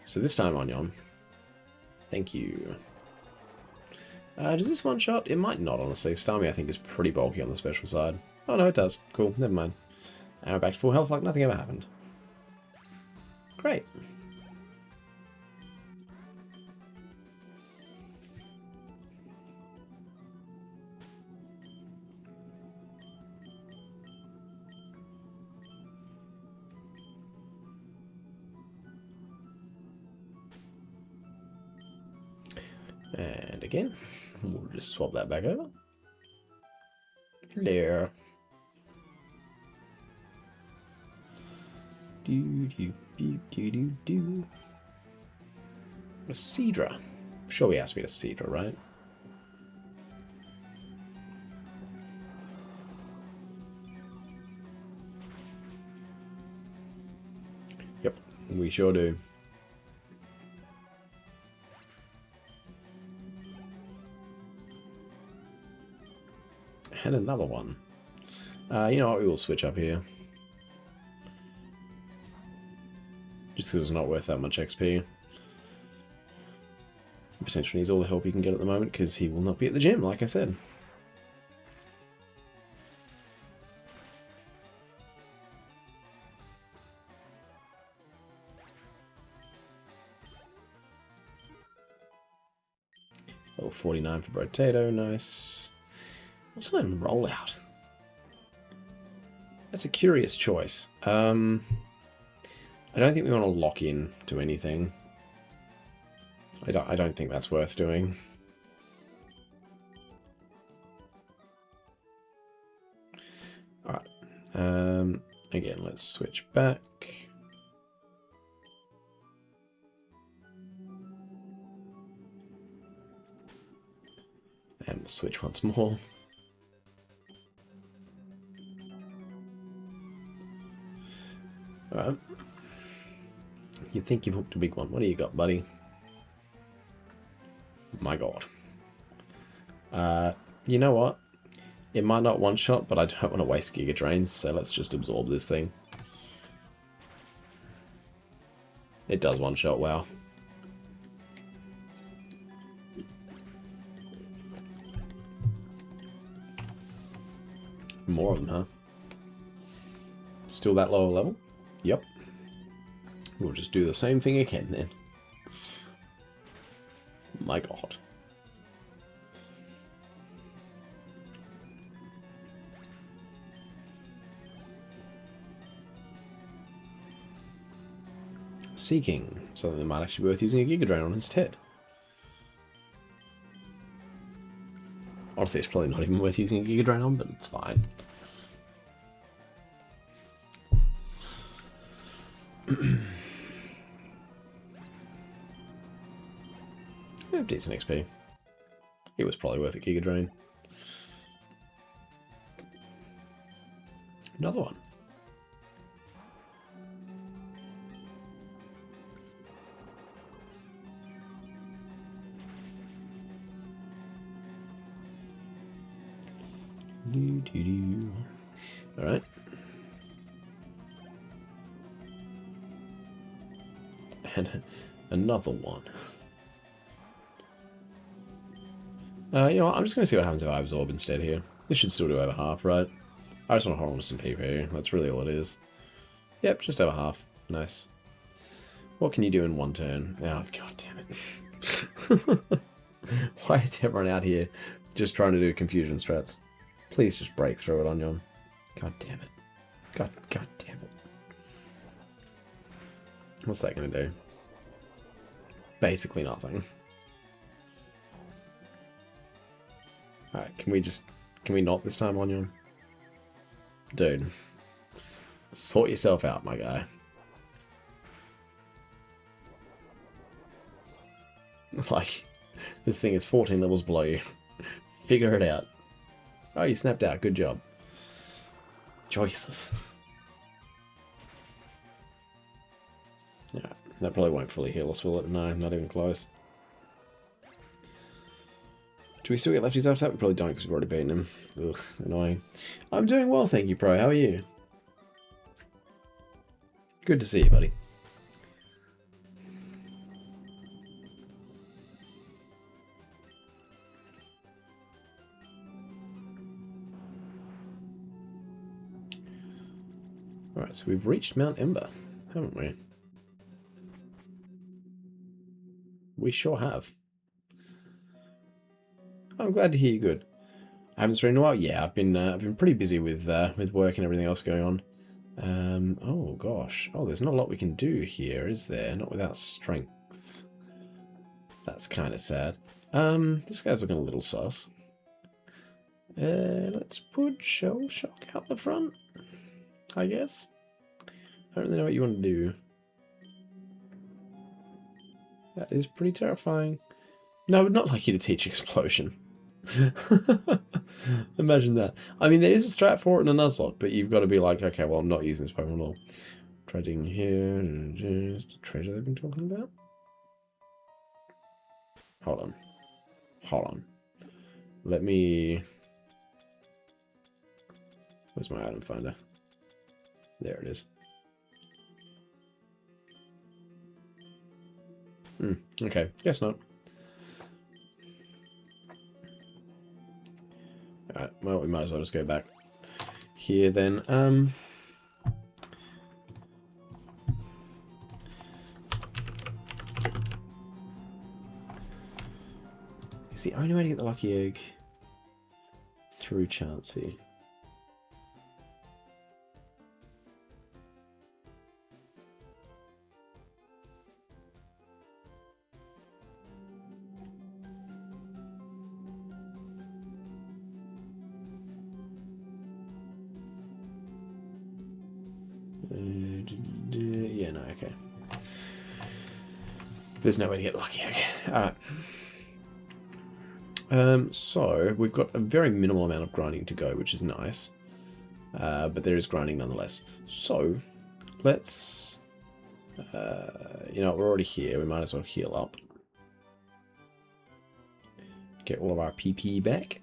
So this time, Onion. Thank you. Does this one-shot? It might not, honestly. Starmie, I think, is pretty bulky on the special side. Oh, no, it does. Cool, never mind. And we're back to full health like nothing ever happened. Great. And again, we'll just swap that back over. Hello. Do. A Seadra. Sure, we asked me to Seadra, right? Yep, we sure do. And another one. You know what, we will switch up here. Just because it's not worth that much XP. Potentially needs all the help he can get at the moment, because he will not be at the gym, like I said. Oh, 49 for Potato, nice. What's that in rollout? That's a curious choice. I don't think we want to lock in to anything. I don't think that's worth doing. Alright. Again, let's switch back. And we'll switch once more. Alright. You think you've hooked a big one. What do you got, buddy? My god. You know what? It might not one-shot, but I don't want to waste Giga Drains, so let's just absorb this thing. It does one-shot, wow. More of them, huh? Still that lower level? Yep. We'll just do the same thing again then. My god. Seeking. Something that might actually be worth using a Giga Drain on instead. Honestly, it's probably not even worth using a Giga Drain on, but it's fine. We have decent XP. It was probably worth a Giga Drain. Another one. Alright. And another one. You know what? I'm just going to see what happens if I absorb instead here. This should still do over half, right? I just want to hold on to some PP. That's really all it is. Yep, just over half. Nice. What can you do in one turn? Oh, god damn it. Why is everyone out here just trying to do confusion strats? Please just break through it, Onion. God damn it. God damn it. What's that going to do? Basically nothing. Alright, can we not this time, Onion? Dude. Sort yourself out, my guy. Like, this thing is 14 levels below you. Figure it out. Oh, you snapped out. Good job. Jesus. Yeah, that probably won't fully heal us, will it? No, not even close. Do we still get lefties after that? We probably don't because we've already beaten him. Ugh, annoying. I'm doing well, thank you, Pro. How are you? Good to see you, buddy. Alright, so we've reached Mount Ember, haven't we? We sure have. I'm glad to hear you good. I haven't streamed in a while. Yeah, I've been pretty busy with work and everything else going on. Oh gosh. Oh, there's not a lot we can do here, is there? Not without strength. That's kind of sad. This guy's looking a little sus. Let's put Shell Shock out the front, I guess. I don't really know what you want to do. That is pretty terrifying. No, I would not like you to teach Explosion. Imagine that. I mean, there is a strat for it in a Nuzlocke, but you've got to be like, okay, well, I'm not using this Pokemon at all. Trading here. Just treasure they've been talking about. Hold on. Hold on. Let me... Where's my item finder? There it is. Okay, guess not. Alright, well, we might as well just go back here then. Is the only way to get the lucky egg through Chansey? Yeah, no, okay. There's no way to get lucky egg. Alright. So, we've got a very minimal amount of grinding to go, which is nice. But there is grinding nonetheless. So, let's... you know, we're already here. We might as well heal up. Get all of our PP back.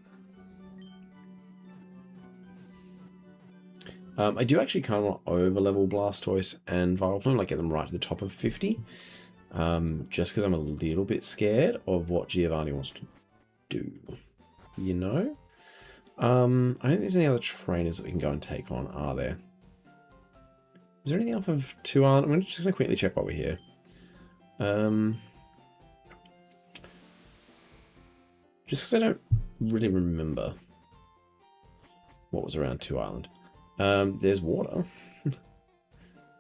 I do actually kind of want to over-level Blastoise and Vileplume, like get them right to the top of 50. Just because I'm a little bit scared of what Giovanni wants to do. You know? I don't think there's any other trainers that we can go and take on, are there? Is there anything off of 2 Island? I'm just going to quickly check while we're here. Just because I don't really remember what was around 2 Island. There's water.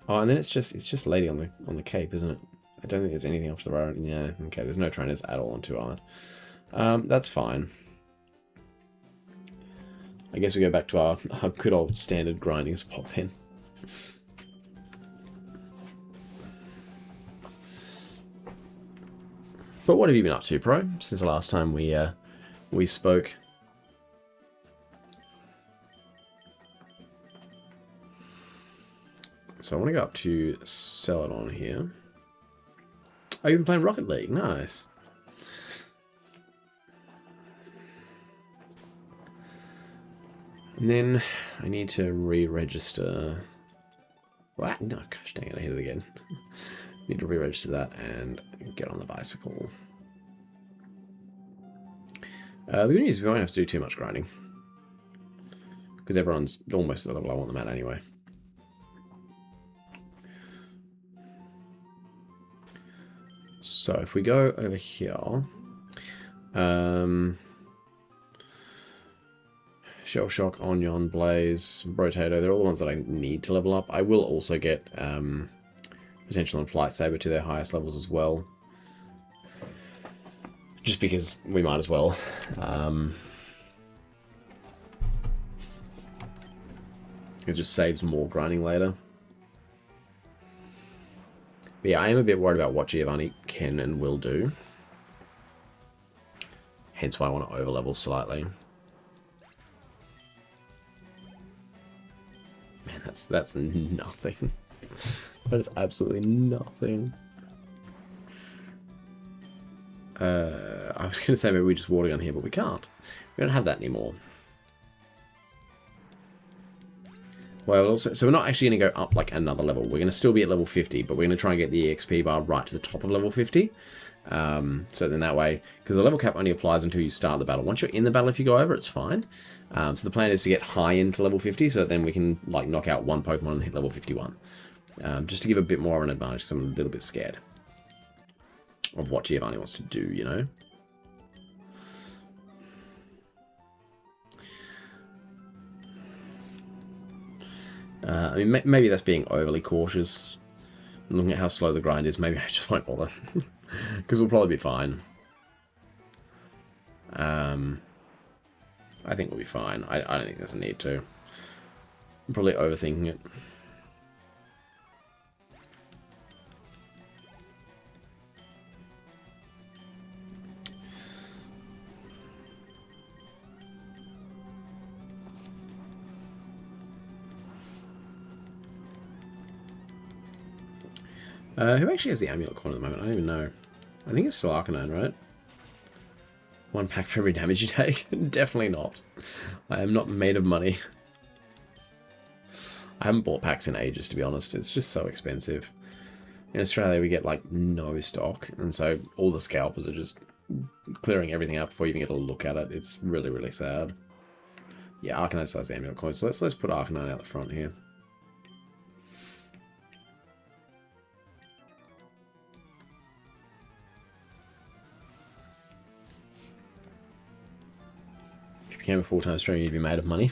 Oh, and then it's just Lady on the Cape, isn't it? I don't think there's anything off the road. Yeah, okay, there's no trainers at all on 2 Island. That's fine. I guess we go back to our good old standard grinding spot then. But what have you been up to, Pro, since the last time we spoke? So I want to go up to Celadon here. Oh, you've been playing Rocket League. Nice. And then I need to re-register. What? No, gosh dang it, I hit it again. Need to re-register that and get on the bicycle. The good news is we won't have to do too much grinding. because everyone's almost at the level I want them at anyway. So if we go over here, Shell Shock, Onion, Blaze, Rotato, they're all the ones that I need to level up. I will also get Potential and Flight Saber to their highest levels as well. Just because we might as well. It just saves more grinding later. But yeah, I am a bit worried about what Giovanni can and will do. Hence why I want to overlevel slightly. Man, that's nothing. That is absolutely nothing. I was going to say maybe we just water gun here, but we can't. We don't have that anymore. Well, also, so we're not actually going to go up like another level. We're going to still be at level 50, but we're going to try and get the EXP bar right to the top of level 50. So then that way, because the level cap only applies until you start the battle. Once you're in the battle, if you go over, it's fine. So the plan is to get high into level 50, so that then we can like knock out one Pokemon and hit level 51. Just to give a bit more of an advantage, because I'm a little bit scared of what Giovanni wants to do, you know? I mean, maybe that's being overly cautious. Looking at how slow the grind is, maybe I just won't bother. Because we'll probably be fine. I think we'll be fine. I don't think there's a need to. I'm probably overthinking it. Who actually has the amulet coin at the moment? I don't even know. I think it's still Arcanine, right? 1 pack for every damage you take? Definitely not. I am not made of money. I haven't bought packs in ages, to be honest. It's just so expensive. In Australia, we get, like, no stock. And so all the scalpers are just clearing everything out before you even get a look at it. It's really, really sad. Yeah, Arcanine still has the amulet coin. So let's put Arcanine out the front here. Became a full-time streamer, you'd be made of money.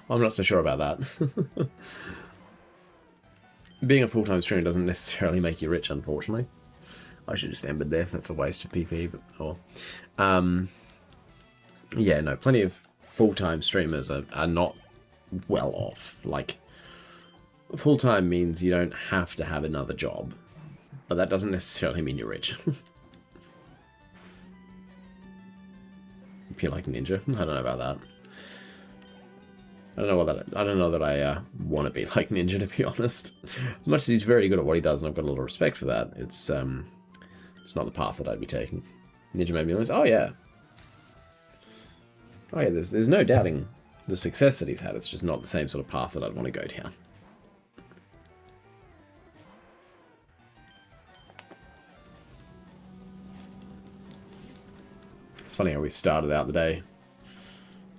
I'm not so sure about that. Being a full-time streamer doesn't necessarily make you rich, unfortunately. I should just end it there. That's a waste of PP, but oh. Yeah, no, plenty of full-time streamers are not well off. Like, full-time means you don't have to have another job, but that doesn't necessarily mean you're rich. If you're like Ninja, I don't know about that. I don't know that I want to be like Ninja, to be honest. As much as he's very good at what he does, and I've got a lot of respect for that, it's not the path that I'd be taking. Ninja made me realize, oh yeah, there's no doubting the success that he's had. It's just not the same sort of path that I'd want to go down. It's funny how we started out the day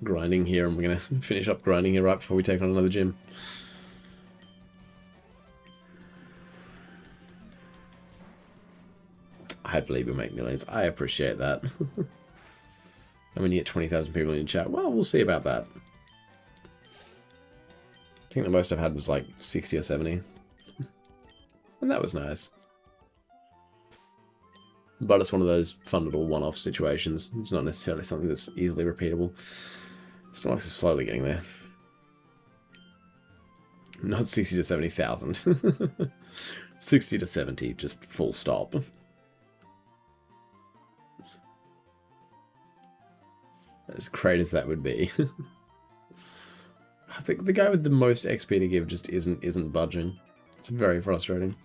grinding here, and we're going to finish up grinding here right before we take on another gym. I believe we'll make millions. I appreciate that. And when you get 20,000 people in your chat, well, we'll see about that. I think the most I've had was like 60 or 70. And that was nice. But it's one of those fun little one-off situations. It's not necessarily something that's easily repeatable. It's slowly getting there. Not 60 to 70,000. 60 to 70, just full stop. As great as that would be. I think the guy with the most XP to give just isn't budging. It's very frustrating.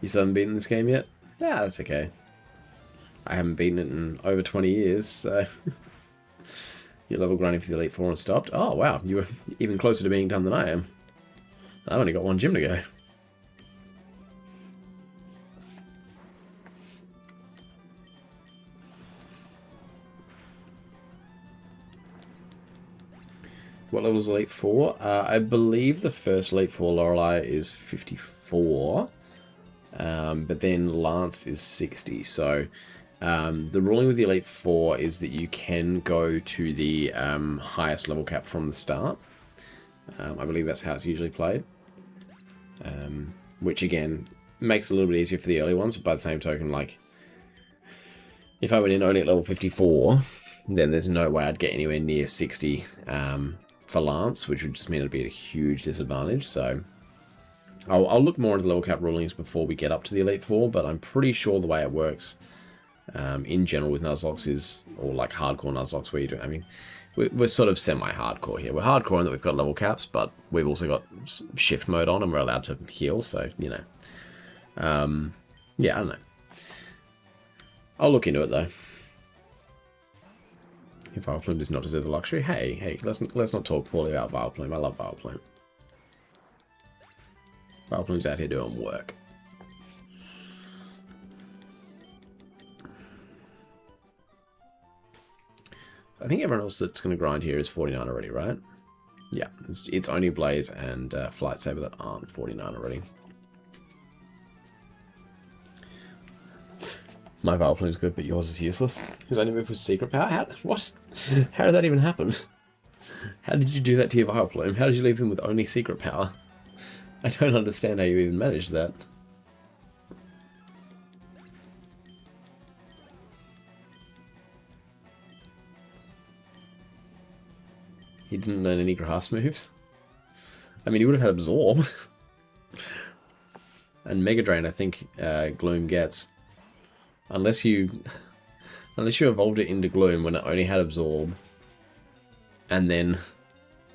You still haven't beaten this game yet? Yeah, that's okay. I haven't beaten it in over 20 years, so... Your level grinding for the Elite Four and stopped? Oh, wow, you were even closer to being done than I am. I've only got one gym to go. What level is Elite 4? I believe the first Elite 4 Lorelei is 54. But then Lance is 60. So the ruling with the Elite 4 is that you can go to the highest level cap from the start. I believe that's how it's usually played. Which again makes it a little bit easier for the early ones, but by the same token, like, if I went in only at level 54, then there's no way I'd get anywhere near 60 for Lance, which would just mean it'd be at a huge disadvantage. So I'll look more into level cap rulings before we get up to the Elite 4, but I'm pretty sure the way it works in general with Nuzlocke is, or like hardcore Nuzlocke where you do, I mean, we're sort of semi-hardcore here. We're hardcore in that we've got level caps, but we've also got shift mode on and we're allowed to heal, so, you know. Yeah, I don't know. I'll look into it, though. If Vileplume does not deserve the luxury, hey, let's not talk poorly about Vileplume. I love Vileplume. Vileplume's out here doing work. I think everyone else that's going to grind here is 49 already, right? Yeah, it's only Blaze and Flight Saber that aren't 49 already. My Vileplume's good, but yours is useless. His only move was Secret Power? What? How did that even happen? How did you do that to your Vileplume? How did you leave them with only Secret Power? I don't understand how you even managed that. He didn't learn any grass moves. I mean, he would have had Absorb. And Mega Drain, I think Gloom gets. Unless you evolved it into Gloom when it only had Absorb, and then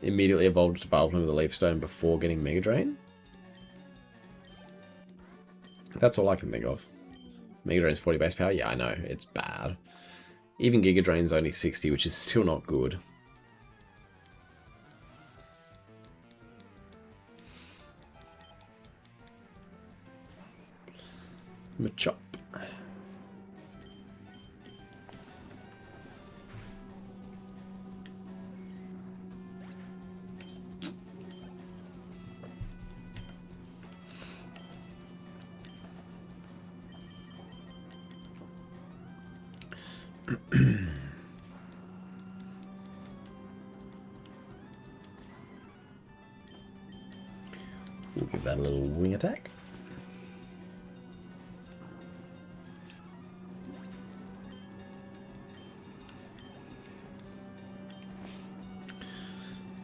immediately evolved it to Vileplume with a Leaf Stone before getting Mega Drain. That's all I can think of. Mega Drain's 40 base power? Yeah, I know. It's bad. Even Giga Drain's only 60, which is still not good. Machop. We'll give that a little wing attack.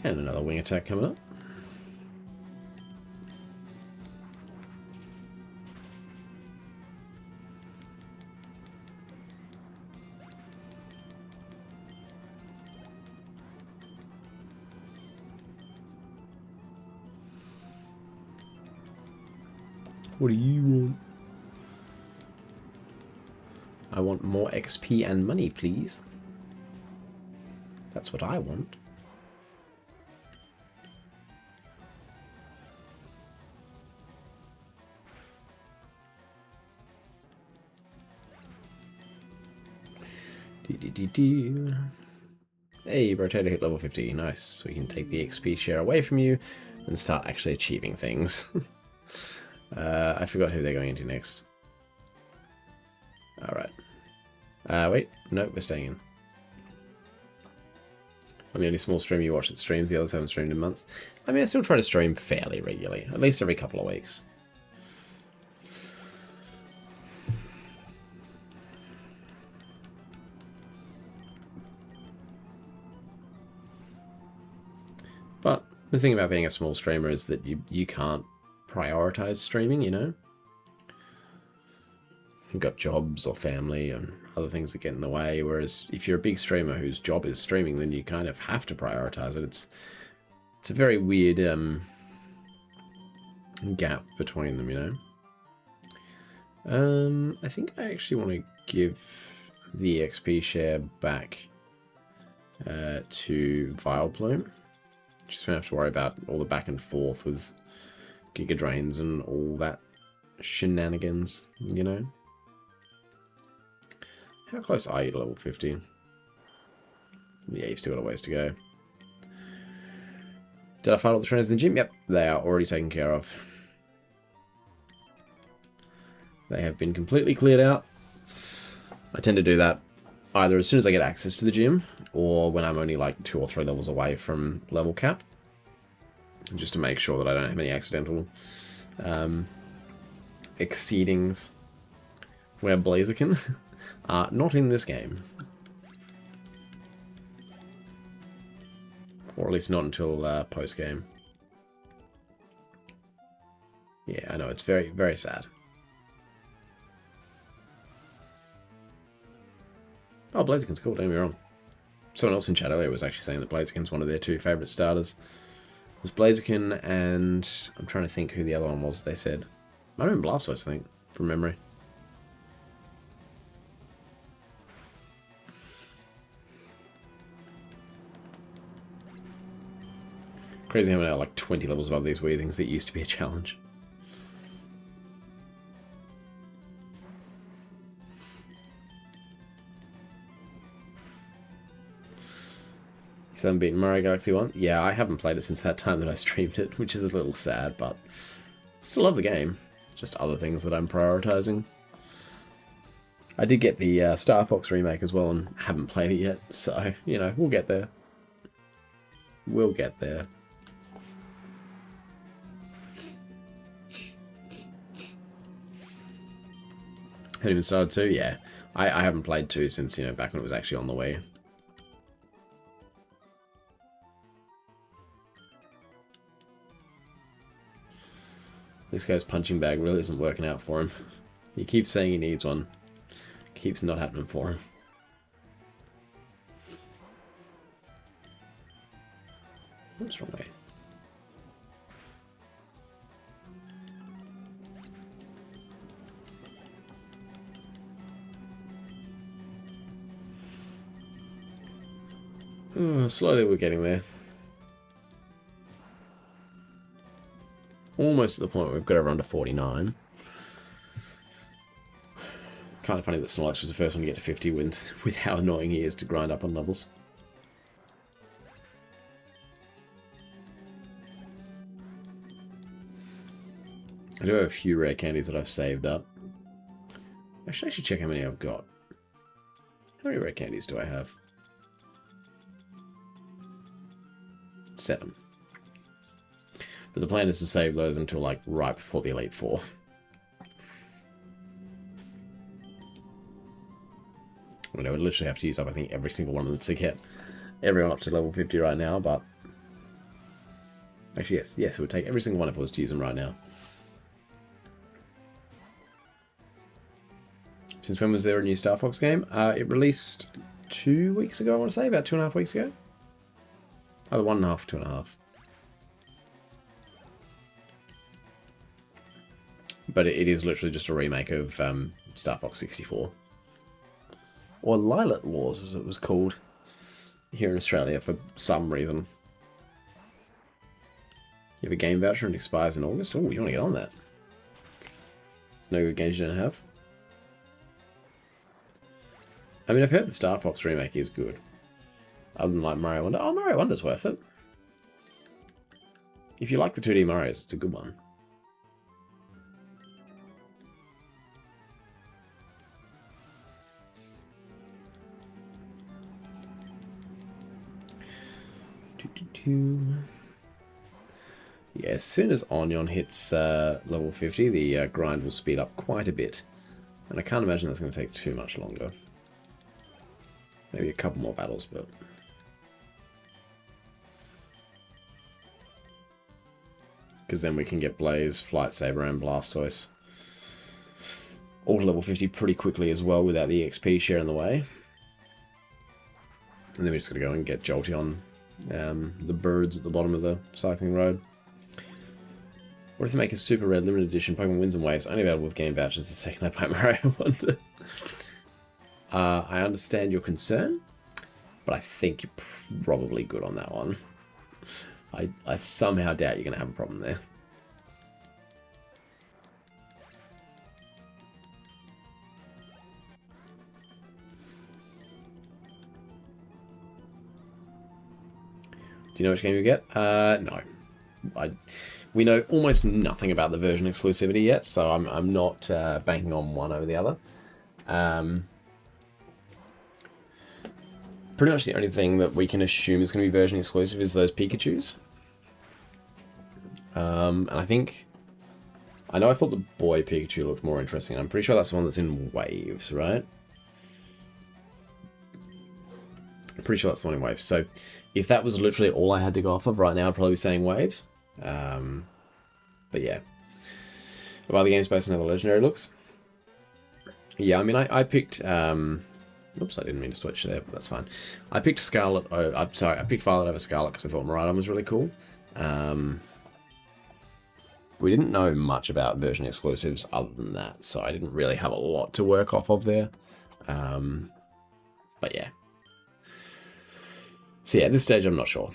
And another wing attack coming up. What do you want? I want more XP and money, please. That's what I want. Hey, Rotator hit level 50. Nice. So we can take the XP share away from you and start actually achieving things. I forgot who they're going into next. Alright. Wait. No, we're staying in. I'm the only small streamer you watch that streams. The others haven't streamed in months. I mean, I still try to stream fairly regularly. At least every couple of weeks. But the thing about being a small streamer is that you can't prioritize streaming, you know? You've got jobs or family and other things that get in the way, whereas if you're a big streamer whose job is streaming, then you kind of have to prioritize it. It's a very weird gap between them, you know? I think I actually want to give the XP share back to Vileplume. Just don't have to worry about all the back and forth with Giga Drains and all that shenanigans, you know? How close are you to level 50? Yeah, you've still got a ways to go. Did I find all the trainers in the gym? Yep, they are already taken care of. They have been completely cleared out. I tend to do that either as soon as I get access to the gym, or when I'm only like 2 or 3 levels away from level cap, just to make sure that I don't have any accidental exceedings where Blaziken are not in this game. Or at least not until post-game. Yeah, I know, it's very, very sad. Oh, Blaziken's cool, don't get me wrong. Someone else in chat earlier was actually saying that Blaziken's one of their 2 favourite starters. It was Blaziken and... I'm trying to think who the other one was they said. Might have been Blastoise, I think, from memory. Crazy how many are like 20 levels above these Weezings that used to be a challenge. You still haven't beaten Mario Galaxy 1? Yeah, I haven't played it since that time that I streamed it, which is a little sad, but still love the game. Just other things that I'm prioritizing. I did get the Star Fox remake as well and haven't played it yet, so, you know, we'll get there. We'll get there. Haven't even started 2? Yeah. I haven't played 2 since, you know, back when it was actually on the Wii. This guy's punching bag really isn't working out for him. He keeps saying he needs one. Keeps not happening for him. What's wrong way? Oh, slowly we're getting there. Almost at the point where we've got everyone to 49. Kind of funny that Snorlax was the first one to get to 50 with how annoying he is to grind up on levels. I do have a few rare candies that I've saved up. I should actually check how many I've got. How many rare candies do I have? 7. But the plan is to save those until like right before the Elite Four. I mean, I would literally have to use up, I think, every single one of them to get everyone up to level 50 right now, but... Actually, yes, it would take every single one if I was to use them right now. Since when was there a new Star Fox game? It released 2 weeks ago, I want to say, about 2.5 weeks ago. Either 1.5 or 2.5. But it is literally just a remake of Star Fox 64. Or Lilac Wars, as it was called here in Australia for some reason. You have a game voucher and it expires in August? Oh, you want to get on that. There's no good games you don't have. I mean, I've heard the Star Fox remake is good. Other than like Mario Wonder. Oh, Mario Wonder's worth it. If you like the 2D Marios, it's a good one. Yeah, as soon as Onion hits level 50, the grind will speed up quite a bit. And I can't imagine that's going to take too much longer. Maybe a couple more battles, but... Because then we can get Blaze, Flight Saber, and Blastoise all to level 50 pretty quickly as well without the XP share in the way. And then we just got to go and get Jolteon, the birds at the bottom of the cycling road. What if they make a super rare limited edition Pokemon Winds and Waves only available with game vouchers the second I play Mario Wonder? I understand your concern, but I think you're probably good on that one. I somehow doubt you're going to have a problem there. Do you know which game you get? No. We know almost nothing about the version exclusivity yet, so I'm not banking on one over the other. Pretty much the only thing that we can assume is going to be version exclusive is those Pikachus. And I thought the boy Pikachu looked more interesting. I'm pretty sure that's the one that's in waves, right? I'm pretty sure that's the one in waves. So if that was literally all I had to go off of right now, I'd probably be saying waves. But yeah. Of other games based on how the legendary looks. Yeah, I mean, I picked... oops, I didn't mean to switch there, but that's fine. I picked Scarlet... I picked Violet over Scarlet because I thought Miraidon was really cool. We didn't know much about version exclusives other than that, so I didn't really have a lot to work off of there. But yeah. So yeah, at this stage I'm not sure.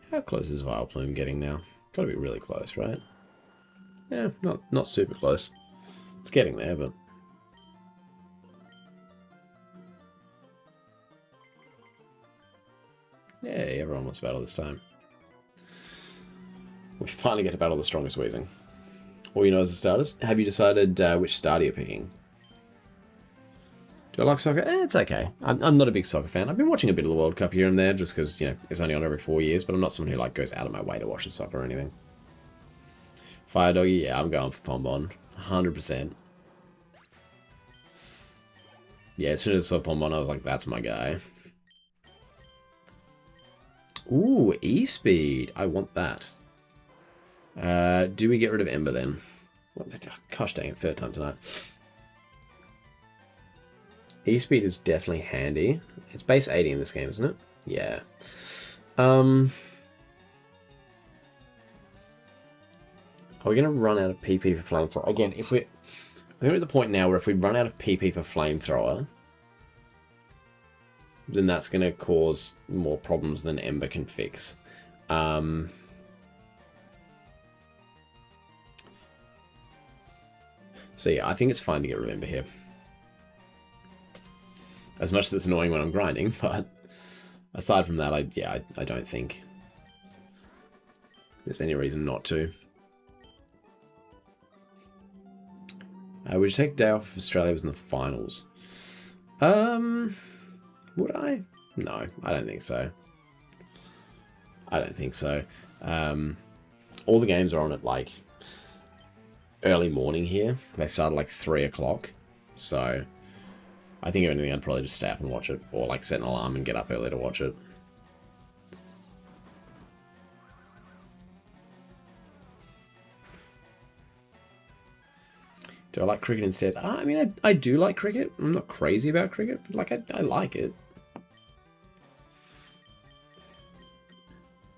How close is Vileplume getting now? Gotta be really close, right? Yeah, not super close. It's getting there, but... Yay, everyone wants to battle this time. We finally get to battle the strongest Weezing. All you know is the starters. Have you decided which starter you're picking? Do I like soccer? It's okay. I'm not a big soccer fan. I've been watching a bit of the World Cup here and there just because, you know, it's only on every 4 years, but I'm not someone who like goes out of my way to watch the soccer or anything. Fire Doggy? Yeah, I'm going for Pombon. 100%. Yeah, as soon as I saw Pombon, I was like, that's my guy. Ooh, E-Speed. I want that. Do we get rid of Ember then? Gosh dang it, third time tonight. E-Speed is definitely handy. It's base 80 in this game, isn't it? Yeah. Are we going to run out of PP for Flamethrower? Again, I think we're at the point now where if we run out of PP for Flamethrower, then that's going to cause more problems than Ember can fix. So yeah, I think it's fine to get rid of Ember here. As much as it's annoying when I'm grinding, but aside from that, I don't think there's any reason not to. Would you take a day off if Australia was in the finals? Would I? No, I don't think so. I don't think so. All the games are on at like early morning here. They start at like 3 o'clock. So I think if anything, I'd probably just stay up and watch it, or like set an alarm and get up early to watch it. Do I like cricket instead? I mean, I do like cricket. I'm not crazy about cricket, but like I like it.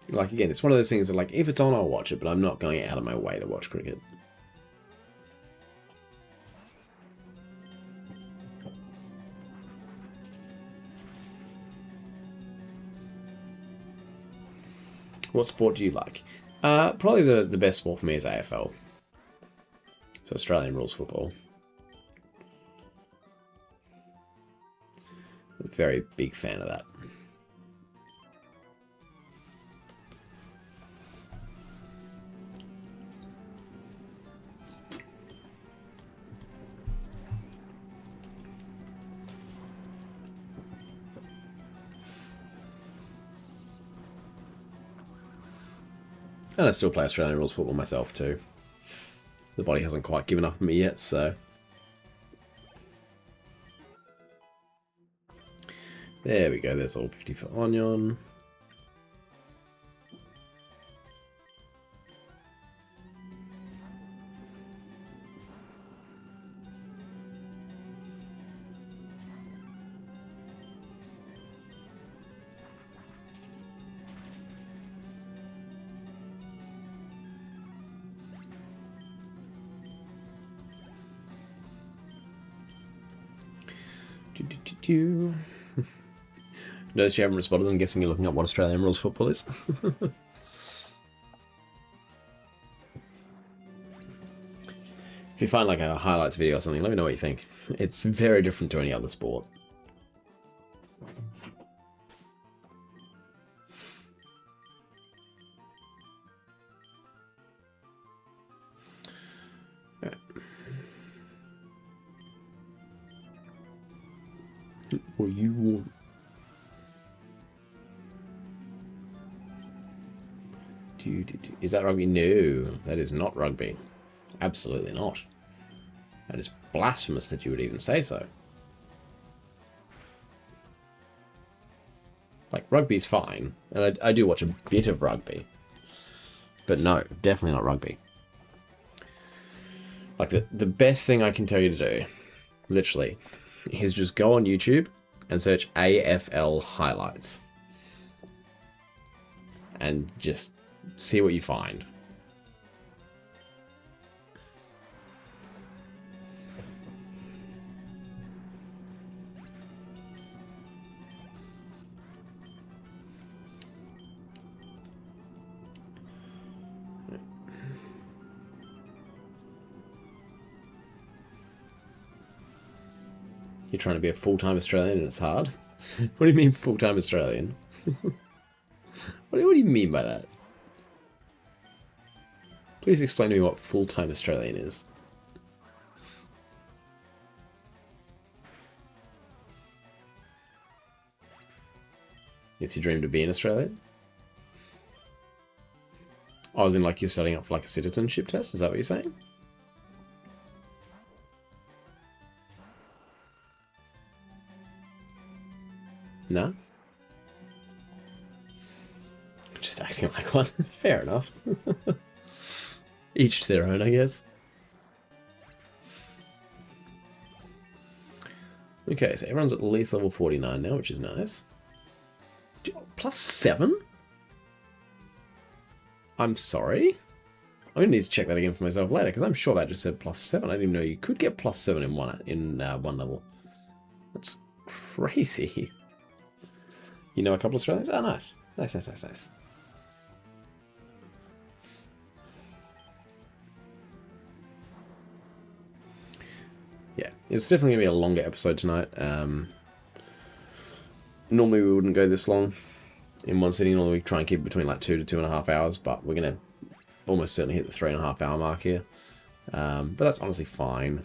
Like, again, it's one of those things that, like, if it's on, I'll watch it, but I'm not going out of my way to watch cricket. What sport do you like? Probably the best sport for me is AFL. So Australian rules football. I'm a very big fan of that. And I still play Australian rules football myself too. The body hasn't quite given up on me yet, so... There we go, there's all 50 for Onion. Notice you haven't responded. I'm guessing you're looking up what Australian rules football is. If you find like a highlights video or something, let me know what you think. It's very different to any other sport. Right. What you want? Is that rugby? No, that is not rugby. Absolutely not. That is blasphemous that you would even say so. Like, rugby's fine, and I do watch a bit of rugby. But no, definitely not rugby. Like, the best thing I can tell you to do, literally, is just go on YouTube and search AFL highlights. And just see what you find. You're trying to be a full-time Australian and it's hard? What do you mean full-time Australian? What do you mean by that? Please explain to me what full-time Australian is. It's your dream to be an Australian? I was in like you're studying up for like a citizenship test, is that what you're saying? No? Just acting like one. Fair enough. Each to their own, I guess. Okay, so everyone's at least level 49 now, which is nice. +7? I'm sorry? I'm gonna need to check that again for myself later, because I'm sure that just said +7. I didn't even know you could get +7 in one level. That's crazy. You know a couple of Australians? Oh, nice. Nice. Yeah, it's definitely going to be a longer episode tonight. Normally we wouldn't go this long in one sitting. Normally we try and keep it between like 2 to 2.5 hours, but we're going to almost certainly hit the 3.5 hour mark here. But that's honestly fine.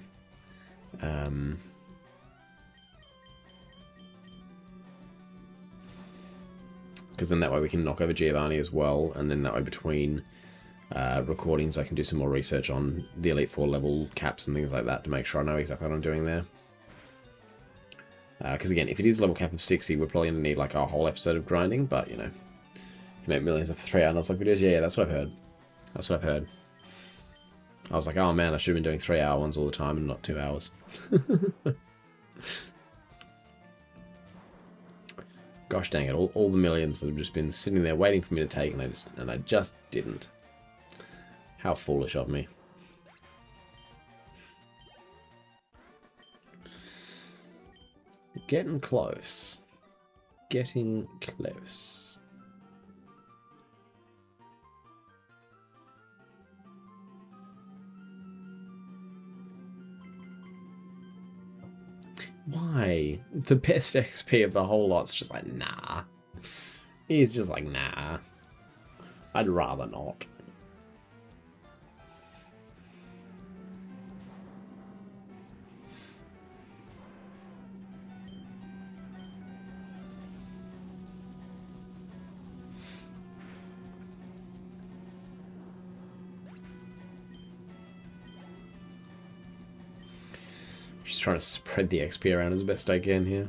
Because then that way we can knock over Giovanni as well, and then that way between recordings I can do some more research on the Elite 4 level caps and things like that to make sure I know exactly what I'm doing there. Because again, if it is level cap of 60, we're probably going to need like a whole episode of grinding, but you know, you make millions of 3 hour Nuzlocke videos. Yeah, that's what I've heard. That's what I've heard. I was like, oh man, I should have been doing 3 hour ones all the time and not 2 hours. Gosh dang it, all the millions that have just been sitting there waiting for me to take, and I just didn't. How foolish of me. Getting close. Getting close. Why? The best XP of the whole lot's just like, nah. He's just like, nah. I'd rather not. Just trying to spread the XP around as best I can here.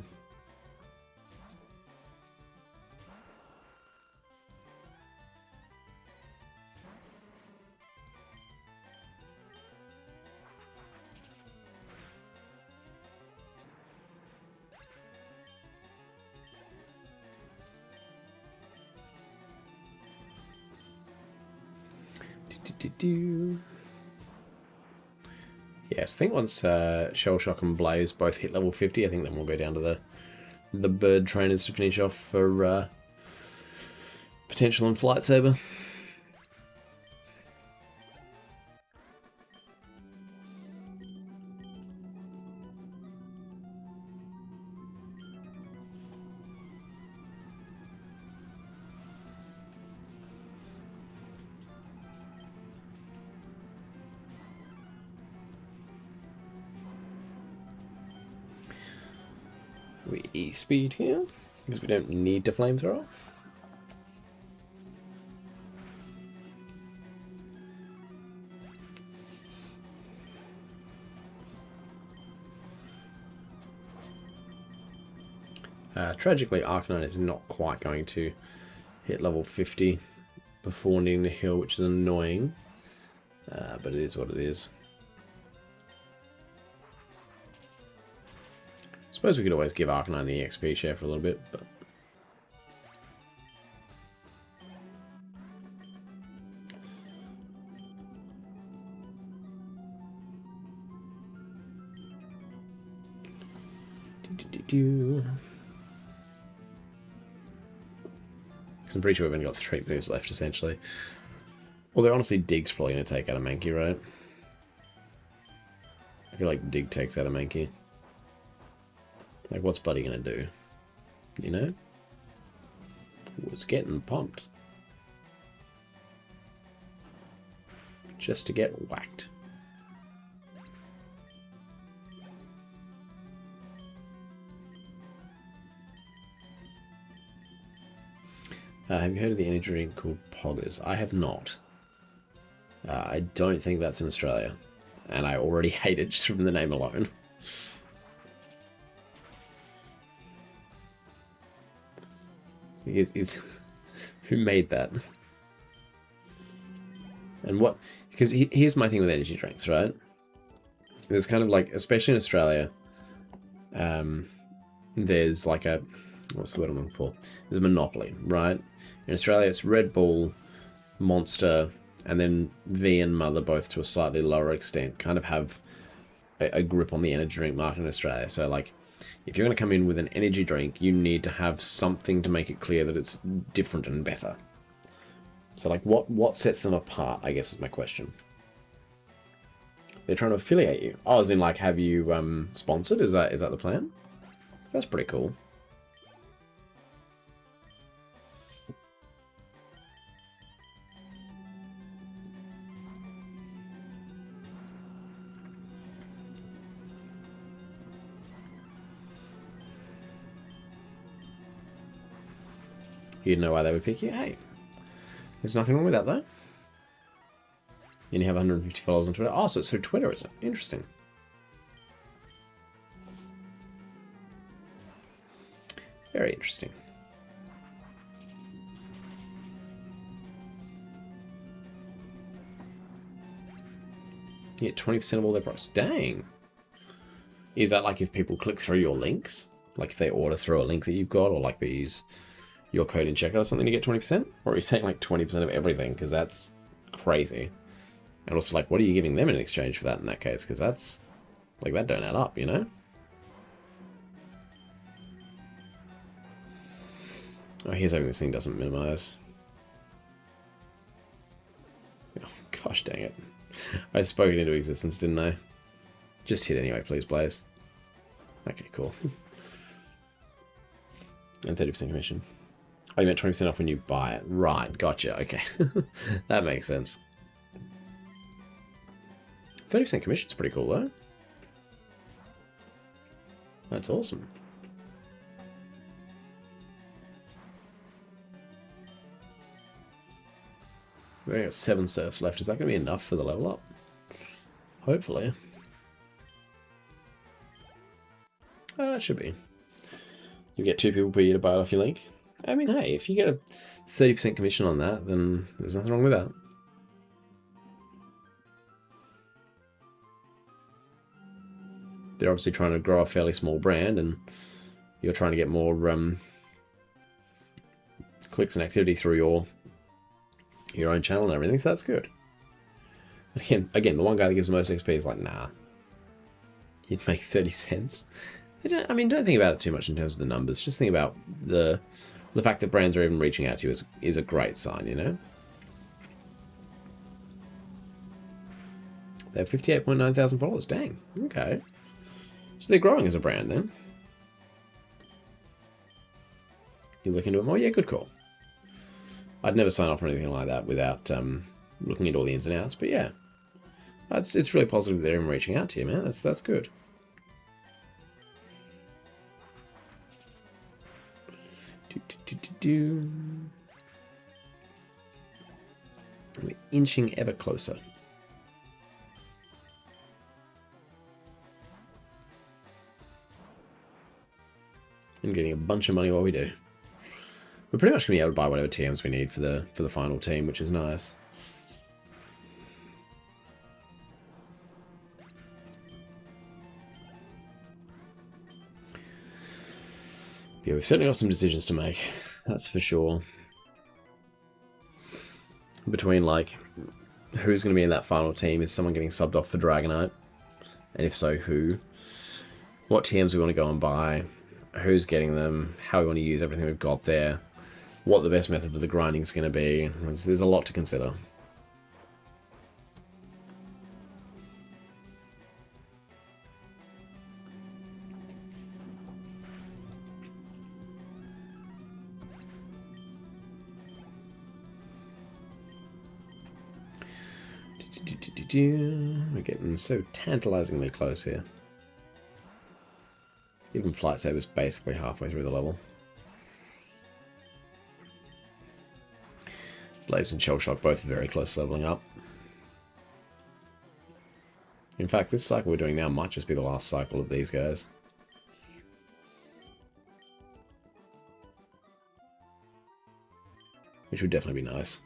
Yes, I think once Shell Shock and Blaze both hit level 50, I think then we'll go down to the bird trainers to finish off for potential and Flight Saber. We E-speed here, because we don't need to flamethrower. Tragically, Arcanine is not quite going to hit level 50 before needing to heal, which is annoying. But it is what it is. I suppose we could always give Arcanine the XP share for a little bit, but... I'm pretty sure we've only got 3 moves left, essentially. Although, honestly, Dig's probably going to take out a Mankey, right? I feel like Dig takes out a Mankey. Like, what's Buddy going to do? You know? Was getting pumped. Just to get whacked. Have you heard of the energy drink called Poggers? I have not. I don't think that's in Australia. And I already hate it just from the name alone. Who made that? And what... Because here's my thing with energy drinks, right? There's kind of like, especially in Australia, there's like a... What's the word I'm looking for? There's a monopoly, right? In Australia, it's Red Bull, Monster, and then V and Mother, both to a slightly lower extent, kind of have a grip on the energy drink market in Australia. So, like, if you're going to come in with an energy drink, you need to have something to make it clear that it's different and better. So, like, what sets them apart, I guess, is my question. They're trying to affiliate you. Oh, as in, like, have you sponsored? Is that the plan? That's pretty cool. You'd know why they would pick you. Hey, there's nothing wrong with that, though. You only have 150 followers on Twitter. Oh, so Twitter is it? Interesting. Very interesting. You get 20% of all their price. Dang. Is that like if people click through your links? Like if they order through a link that you've got, or like they use your code in checkout or something to get 20%? Or are you saying like 20% of everything? Because that's crazy. And also, like, what are you giving them in exchange for that in that case? Because that's, like, that don't add up, you know? Oh, here's hoping this thing doesn't minimize. Oh, gosh dang it. I spoke it into existence, didn't I? Just hit anyway, please, Blaze. Okay, cool. And 30% commission. Oh, you meant 20% off when you buy it. Right, gotcha, okay. That makes sense. 30% commission's pretty cool, though. That's awesome. We've only got 7 surfs left. Is that going to be enough for the level up? Hopefully. It should be. You get 2 people per year to buy it off your link. I mean, hey, if you get a 30% commission on that, then there's nothing wrong with that. They're obviously trying to grow a fairly small brand, and you're trying to get more clicks and activity through your own channel and everything, so that's good. Again, the one guy that gives the most XP is like, nah. You'd make 30 cents. I mean, don't think about it too much in terms of the numbers. Just think about the fact that brands are even reaching out to you is a great sign, you know? They have 58.9 thousand followers. Dang. Okay. So they're growing as a brand then. You look into it more? Yeah, good call. I'd never sign off on anything like that without looking into all the ins and outs, but yeah. It's really positive they're even reaching out to you, man. That's good. We're inching ever closer. And getting a bunch of money while we do. We're pretty much going to be able to buy whatever TMs we need for the final team, which is nice. Yeah, we've certainly got some decisions to make, that's for sure. Between, like, who's going to be in that final team? Is someone getting subbed off for Dragonite? And if so, who? What TMs we want to go and buy? Who's getting them? How we want to use everything we've got there? What the best method for the grinding is going to be? There's a lot to consider. We're getting so tantalizingly close here. Even Flight Saber's basically halfway through the level. Blaze and Shell Shock both very close to leveling up. In fact, this cycle we're doing now might just be the last cycle of these guys. Which would definitely be nice.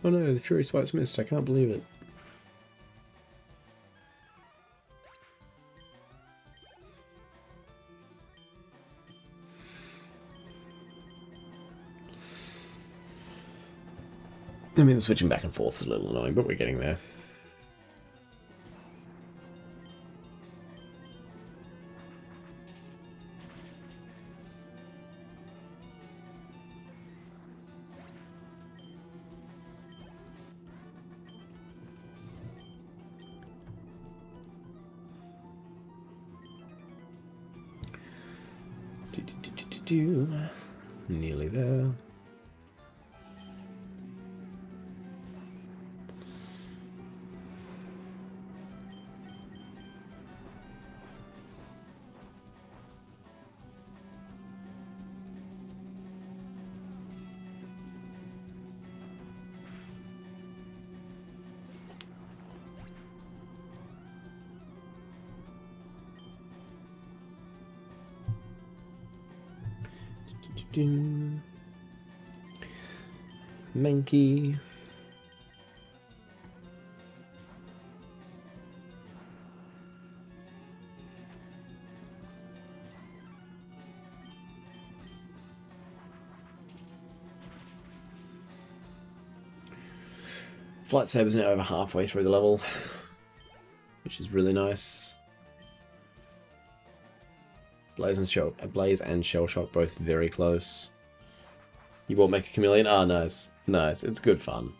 Oh no, the Fury Swipe's missed. I can't believe it. I mean, the switching back and forth is a little annoying, but we're getting there. Nearly there. Mankey. Flight Saber's now over halfway through the level, which is really nice. Blaze and Shell Shock both very close. You bought Mecha Chameleon? Ah, nice. Nice. It's good fun.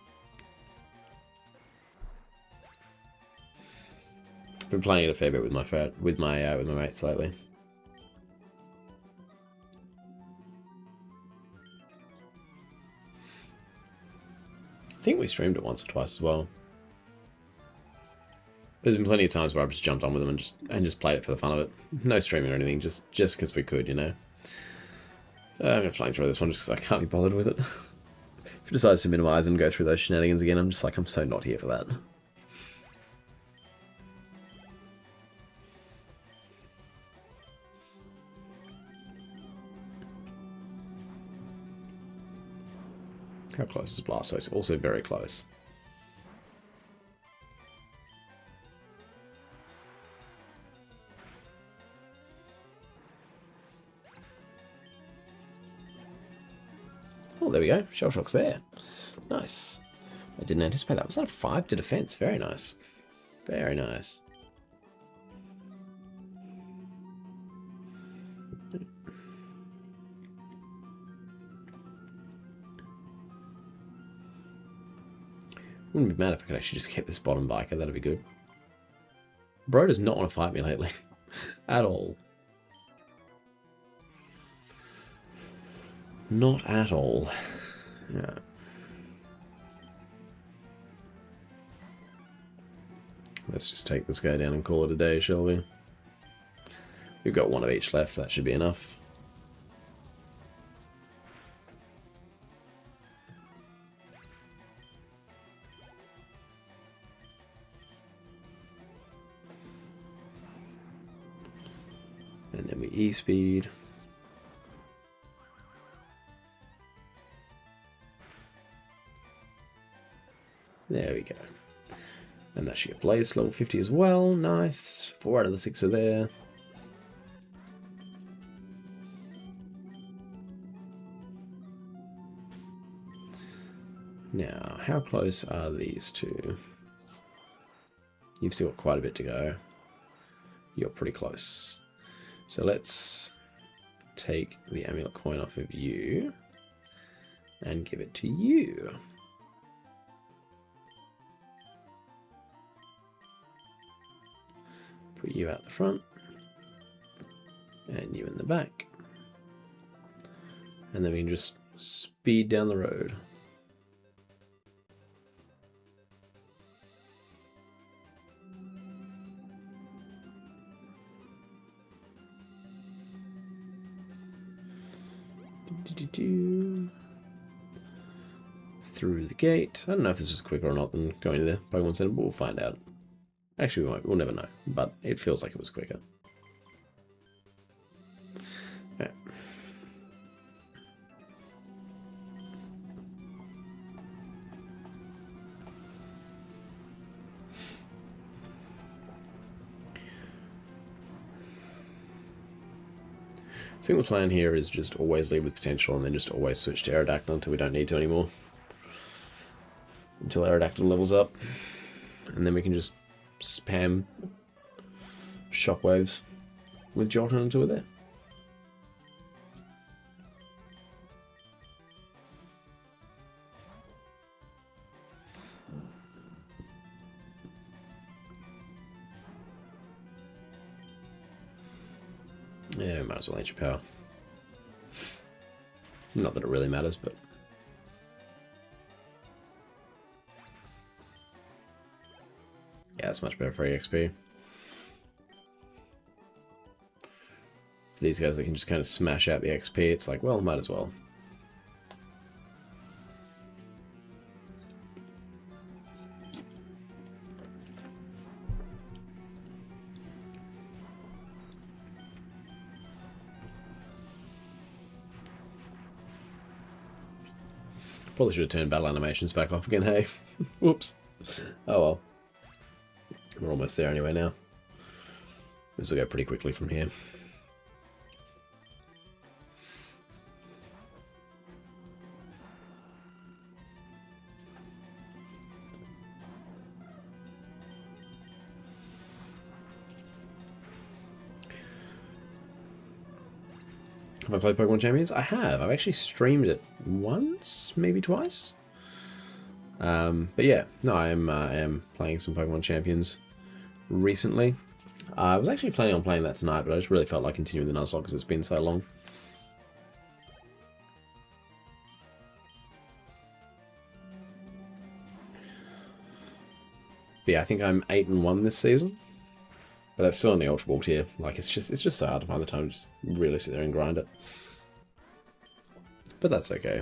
Been playing it a fair bit with my mates lately. I think we streamed it once or twice as well. There's been plenty of times where I've just jumped on with them and just played it for the fun of it. No streaming or anything, just because we could, you know. I'm going to flame through this one just because I can't be bothered with it. If it decides to minimize and go through those shenanigans again, I'm just like, I'm so not here for that. How close is Blastoise? Also very close. Oh, there we go. Shell Shock's there. Nice. I didn't anticipate that. Was that a 5 to defense? Very nice. Very nice. Wouldn't be mad if I could actually just get this bottom biker. That'd be good. Bro does not want to fight me lately. At all. Not at all. Yeah. Let's just take this guy down and call it a day, shall we? We've got one of each left, that should be enough. And then we E-speed. There we go. And that should get Blaze level 50 as well. Nice. 4 out of the 6 are there. Now, how close are these two? You've still got quite a bit to go. You're pretty close. So let's take the amulet coin off of you and give it to you. Put you out the front and you in the back. And then we can just speed down the road. Through the gate. I don't know if this was quicker or not than going to the Pokemon Center, but we'll find out. Actually, we won't. We'll never know, but it feels like it was quicker. Yeah. I think the plan here is just always lead with potential and then just always switch to Aerodactyl until we don't need to anymore. Until Aerodactyl levels up. And then we can just spam shockwaves with Jolteon until we're there. Yeah, might as well ancient power. Not that it really matters, but yeah, it's much better for EXP. For these guys that can just kind of smash out the XP, it's like, well, might as well. Probably should have turned battle animations back off again, hey? Whoops. Oh well. We're almost there anyway now. This will go pretty quickly from here. Have I played Pokemon Champions? I have. I've actually streamed it once, maybe twice. But yeah, no, I am playing some Pokemon Champions recently. I was actually planning on playing that tonight, but I just really felt like continuing the Nuzlocke because it's been so long. But yeah, I think I'm 8-1 this season. But that's still in the Ultra Ball tier. Like, it's just so hard to find the time to just really sit there and grind it. But that's okay.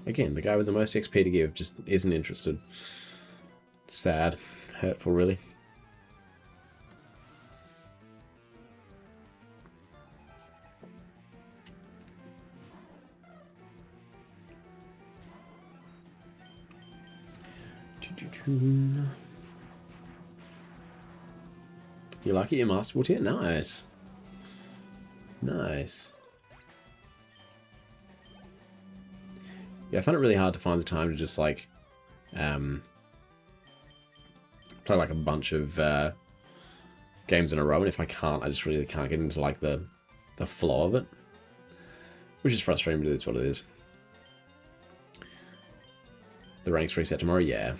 Again, the guy with the most XP to give just isn't interested. Sad. Hurtful, really. You like it, your Master Ball tier? Nice. Nice. Yeah, I find it really hard to find the time to just like play like a bunch of games in a row, and if I can't, I just really can't get into like the flow of it. Which is frustrating, but it's what it is. The ranks reset tomorrow? Yeah.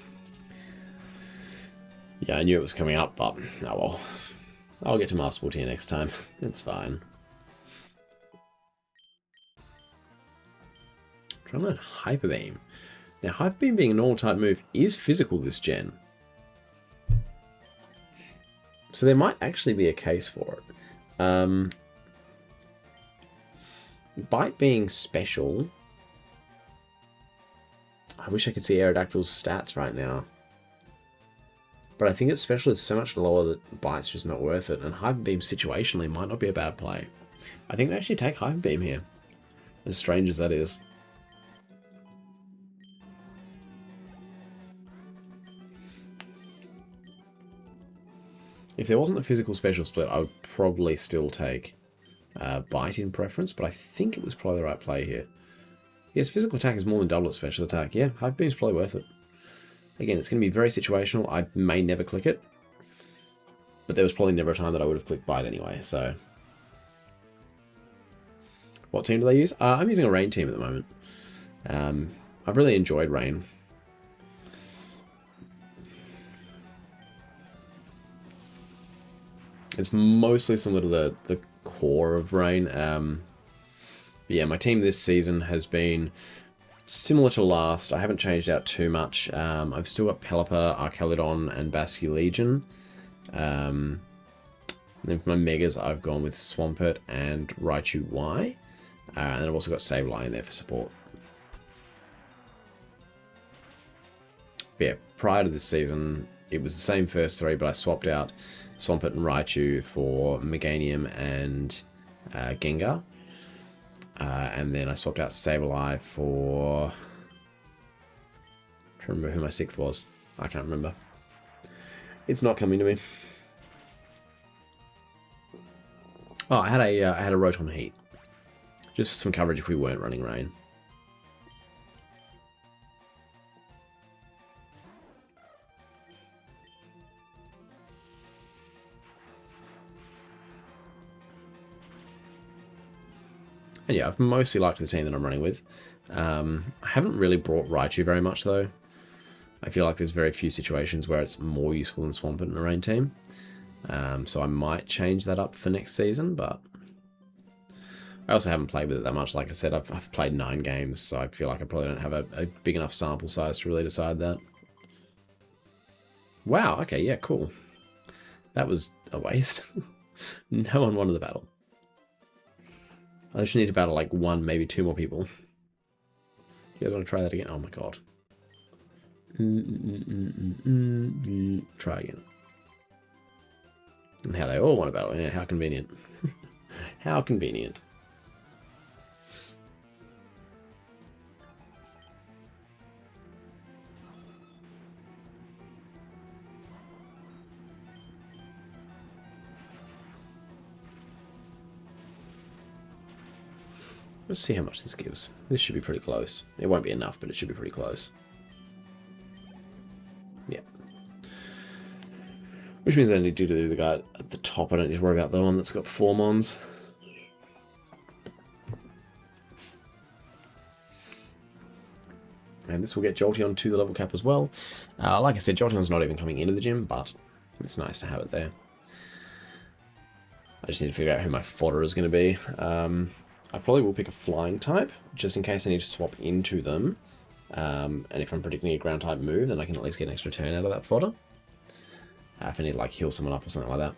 Yeah, I knew it was coming up, but oh well. I'll get to Masterful Tier next time. It's fine. Try and learn Hyper Beam. Now, Hyper Beam being a normal type move is physical this gen. So there might actually be a case for it. Bite being special. I wish I could see Aerodactyl's stats right now. But I think its special is so much lower that Bite's just not worth it. And Hyper Beam situationally might not be a bad play. I think we actually take Hyper Beam here. As strange as that is. If there wasn't a physical special split, I would probably still take Bite in preference, but I think it was probably the right play here. Yes, physical attack is more than double its special attack. Yeah, Hyper Beam's probably worth it. Again, it's going to be very situational. I may never click it, but there was probably never a time that I would have clicked Bite anyway, so... What team do they use? I'm using a Rain team at the moment. I've really enjoyed Rain. It's mostly similar to the core of Rain. But yeah, my team this season has been similar to last. I haven't changed out too much. I've still got Pelipper, Archelodon, and Basque Legion. And then for my Megas, I've gone with Swampert and Raichu Y. And then I've also got Sableye in there for support. But yeah, prior to this season, it was the same first three, but I swapped out Swampert and Raichu for Meganium and Gengar. And then I swapped out Sableye for... I'm trying to remember who my sixth was. I can't remember. It's not coming to me. Oh, I had a Rotom Heat. Just some coverage if we weren't running Rain. And yeah, I've mostly liked the team that I'm running with. I haven't really brought Raichu very much, though. I feel like there's very few situations where it's more useful than Swampert in a Rain team. So I might change that up for next season, but... I also haven't played with it that much. Like I said, I've played 9 games, so I feel like I probably don't have a big enough sample size to really decide that. Wow, okay, yeah, cool. That was a waste. No one wanted the battle. I just need to battle like 1, maybe 2 more people. You guys want to try that again? Oh my god. Try again. And how they all want to battle. Yeah, how convenient. How convenient. Let's see how much this gives. This should be pretty close. It won't be enough, but it should be pretty close. Yeah. Which means I need to do the guy at the top. I don't need to worry about the one that's got 4 Mons. And this will get Jolteon to the level cap as well. Like I said, Jolteon's not even coming into the gym, but it's nice to have it there. I just need to figure out who my fodder is going to be. I probably will pick a flying type, just in case I need to swap into them. And if I'm predicting a ground type move, then I can at least get an extra turn out of that fodder. If I need to like heal someone up or something like that.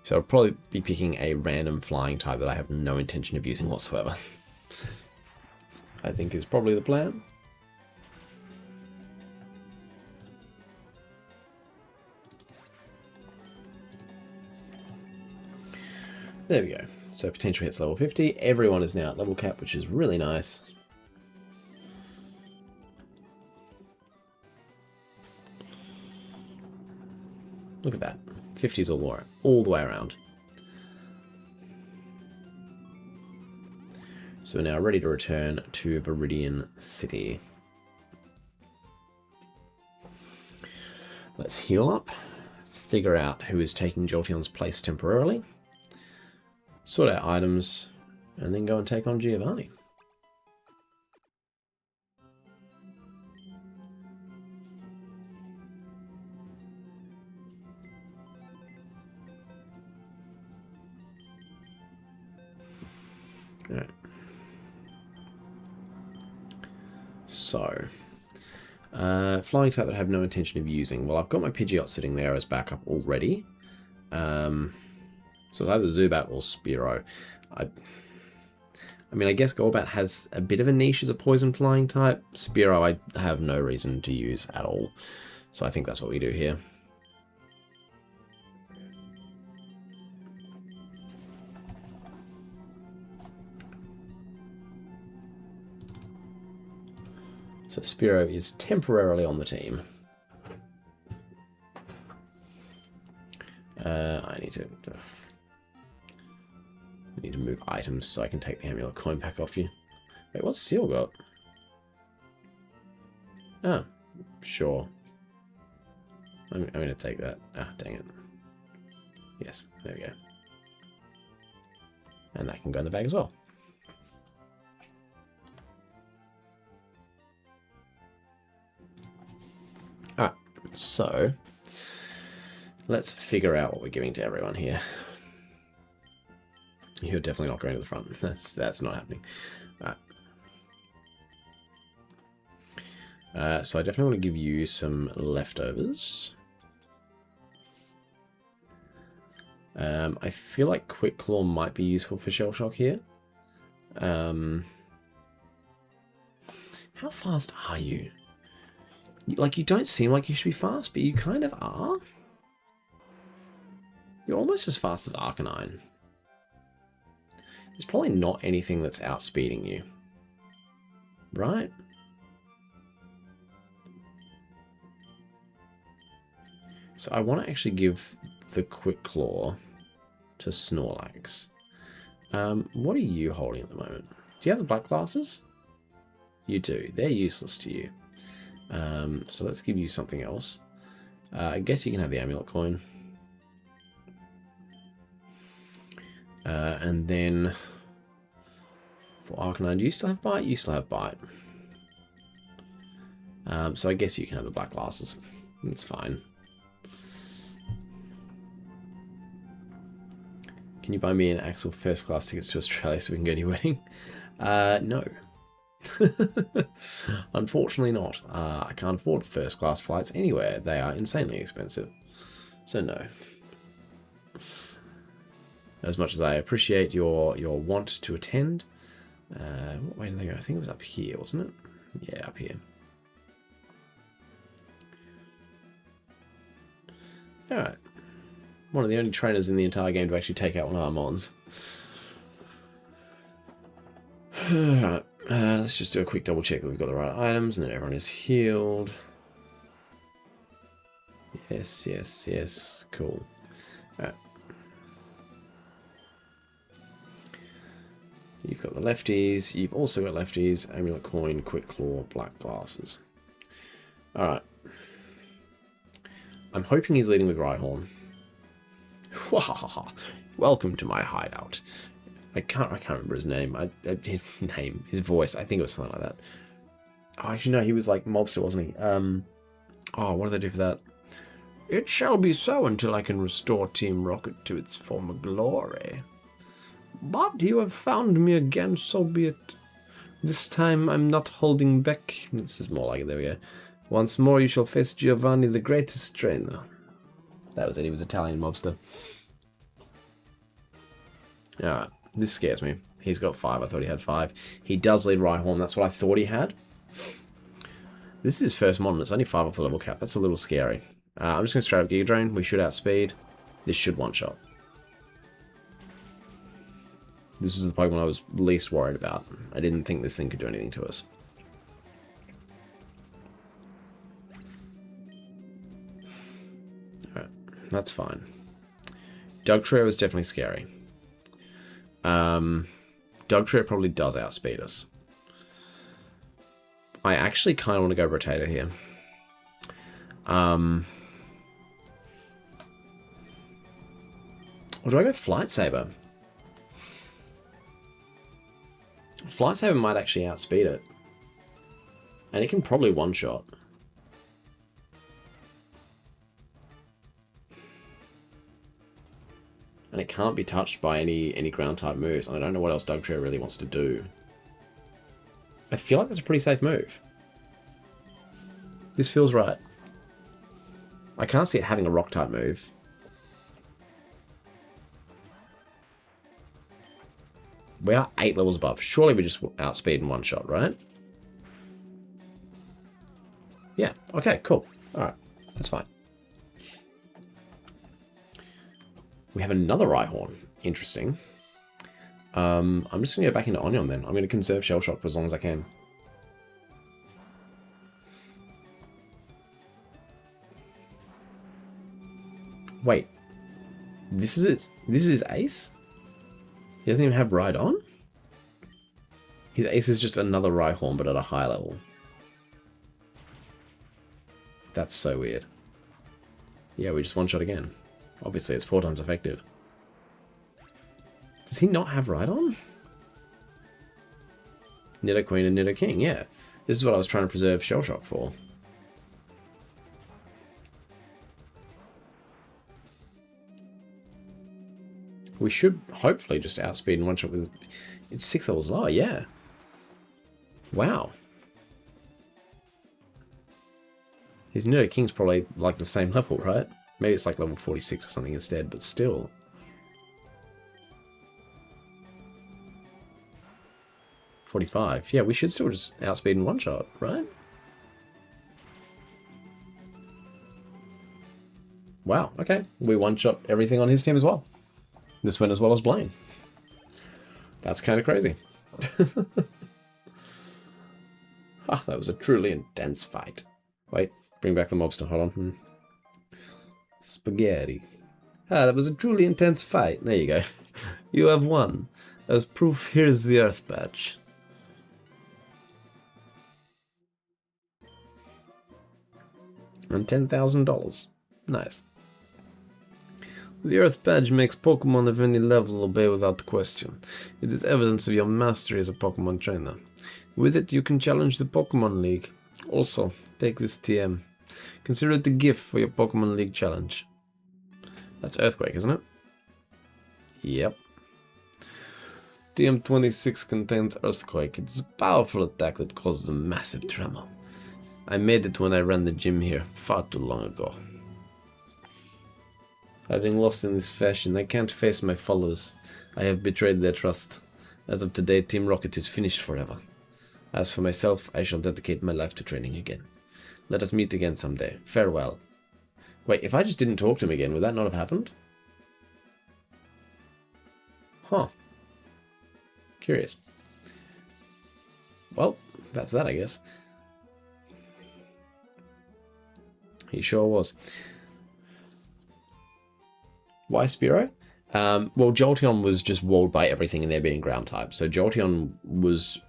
So I'll probably be picking a random flying type that I have no intention of using whatsoever. I think is probably the plan. There we go. So potentially hits level 50. Everyone is now at level cap, which is really nice. Look at that. 50s all the way around. So we're now ready to return to Viridian City. Let's heal up. Figure out who is taking Jolteon's place temporarily. Sort out items. And then go and take on Giovanni. Alright. So, flying type that I have no intention of using. Well, I've got my Pidgeot sitting there as backup already. So it's either Zubat or Spearow. I mean, I guess Golbat has a bit of a niche as a poison flying type. Spearow I have no reason to use at all. So I think that's what we do here. So Spearow is temporarily on the team. I need to move items so I can take the amulet coin pack off you. Wait, what's Seal got? Oh, sure. I'm going to take that. Ah, dang it. Yes, there we go. And that can go in the bag as well. Alright, so let's figure out what we're giving to everyone here. You're definitely not going to the front. That's not happening. Alright. So I definitely want to give you some leftovers. I feel like Quick Claw might be useful for Shell Shock here. How fast are you? Like, you don't seem like you should be fast, but you kind of are. You're almost as fast as Arcanine. There's probably not anything that's outspeeding you. Right? So I want to actually give the Quick Claw to Snorlax. What are you holding at the moment? Do you have the black glasses? You do. They're useless to you. So let's give you something else. I guess you can have the amulet coin. And then for Arcanine, do you still have Bite? You still have Bite. So I guess you can have the black glasses. It's fine. Can you buy me and Axel first class tickets to Australia so we can go to your wedding? No. Unfortunately not. I can't afford first class flights anywhere. They are insanely expensive. So no. As much as I appreciate your want to attend. What way did they go? I think it was up here, wasn't it? Yeah, up here. Alright. One of the only trainers in the entire game to actually take out one of our mons. Alright. Let's just do a quick double check that we've got the right items and that everyone is healed. Yes, yes, yes. Cool. Alright. You've got the lefties. You've also got lefties. Amulet coin, Quick Claw, black glasses. Alright. I'm hoping he's leading with Rhyhorn. Welcome to my hideout. I can't remember his name. His voice. I think it was something like that. Oh, actually, no, he was like mobster, wasn't he? Oh, what do they do for that? It shall be so until I can restore Team Rocket to its former glory. But you have found me again, so be it. This time I'm not holding back. This is more like it. There we go. Once more you shall face Giovanni, the greatest trainer. That was it. He was Italian mobster. Alright. This scares me. He's got 5. I thought he had 5. He does lead Rhyhorn. That's what I thought he had. This is his first mon. It's only 5 off the level cap. That's a little scary. I'm just going to straight up Giga Drain. We should outspeed. This should one-shot. This was the Pokemon I was least worried about. I didn't think this thing could do anything to us. Alright. That's fine. Dugtrio is definitely scary. Dugtrio probably does outspeed us. I actually kind of want to go Rotator here. Or do I go Flight Saber? Flight Saber might actually outspeed it. And it can probably one-shot. And it can't be touched by any ground-type moves. And I don't know what else Dugtrio really wants to do. I feel like that's a pretty safe move. This feels right. I can't see it having a rock-type move. We are 8 levels above. Surely we just outspeed in one shot, right? Yeah, okay, cool. Alright, that's fine. We have another Rhyhorn. Interesting. I'm just going to go back into Onion then. I'm going to conserve Shell Shock for as long as I can. Wait. This is Ace? He doesn't even have Rhydon? His Ace is just another Rhyhorn, but at a high level. That's so weird. Yeah, we just one-shot again. Obviously, it's 4 times effective. Does he not have Rhydon? Nidoqueen and Nidoking, yeah. This is what I was trying to preserve Shell Shock for. We should hopefully just outspeed and one-shot with... It's 6 levels lower, yeah. Wow. His Nidoking's probably like the same level, right? Maybe it's like level 46 or something instead, but still. $45. Yeah, we should still just outspeed and one-shot, right? Wow, okay. We one-shot everything on his team as well. This went as well as Blaine. That's kind of crazy. Ah, that was a truly intense fight. Wait, bring back the mobster. Hold on. Spaghetti. Ah, that was a truly intense fight. There you go. You have won. As proof, here's the Earth Badge. And $10,000. Nice. The Earth Badge makes Pokemon of any level obey without question. It is evidence of your mastery as a Pokemon trainer. With it, you can challenge the Pokemon League. Also, take this TM. Consider it a gift for your Pokemon League challenge. That's Earthquake, isn't it? Yep. TM26 contains Earthquake. It is a powerful attack that causes a massive tremor. I made it when I ran the gym here, far too long ago. Having lost in this fashion, I can't face my followers. I have betrayed their trust. As of today, Team Rocket is finished forever. As for myself, I shall dedicate my life to training again. Let us meet again someday. Farewell. Wait, if I just didn't talk to him again, would that not have happened? Huh. Curious. Well, that's that, I guess. He sure was. Why Spearow? Well, Jolteon was just walled by everything in there being ground type, so Jolteon was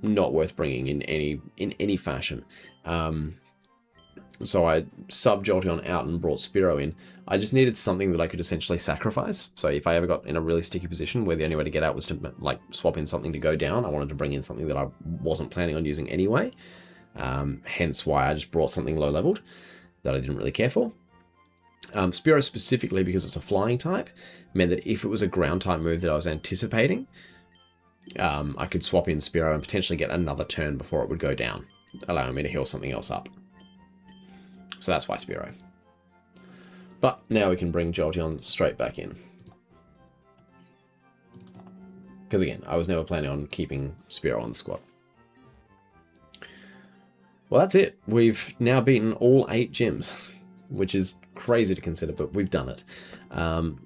not worth bringing in any fashion. So I subbed Jolteon out and brought Spearow in. I just needed something that I could essentially sacrifice. So if I ever got in a really sticky position where the only way to get out was to like swap in something to go down, I wanted to bring in something that I wasn't planning on using anyway. Hence why I just brought something low leveled that I didn't really care for. Spearow specifically, because it's a flying type, meant that if it was a ground type move that I was anticipating, I could swap in Spearow and potentially get another turn before it would go down, allowing me to heal something else up. So that's why Spearow. But now we can bring Jolteon straight back in. Because again, I was never planning on keeping Spearow on the squad. Well, that's it. We've now beaten all 8 gyms, which is crazy to consider, but we've done it.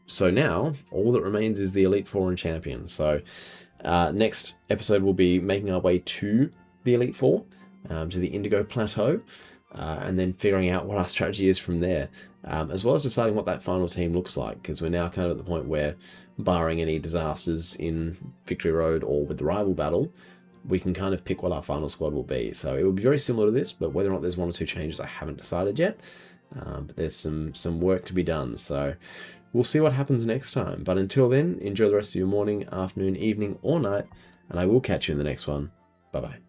So now, all that remains is the Elite Four and Champion. So next episode, we'll be making our way to the Elite Four, to the Indigo Plateau, and then figuring out what our strategy is from there, as well as deciding what that final team looks like, because we're now kind of at the point where, barring any disasters in Victory Road or with the rival battle, we can kind of pick what our final squad will be. So it will be very similar to this, but whether or not there's 1 or 2 changes, I haven't decided yet. But there's some work to be done, so we'll see what happens next time. But until then, enjoy the rest of your morning, afternoon, evening, or night, and I will catch you in the next one. Bye-bye.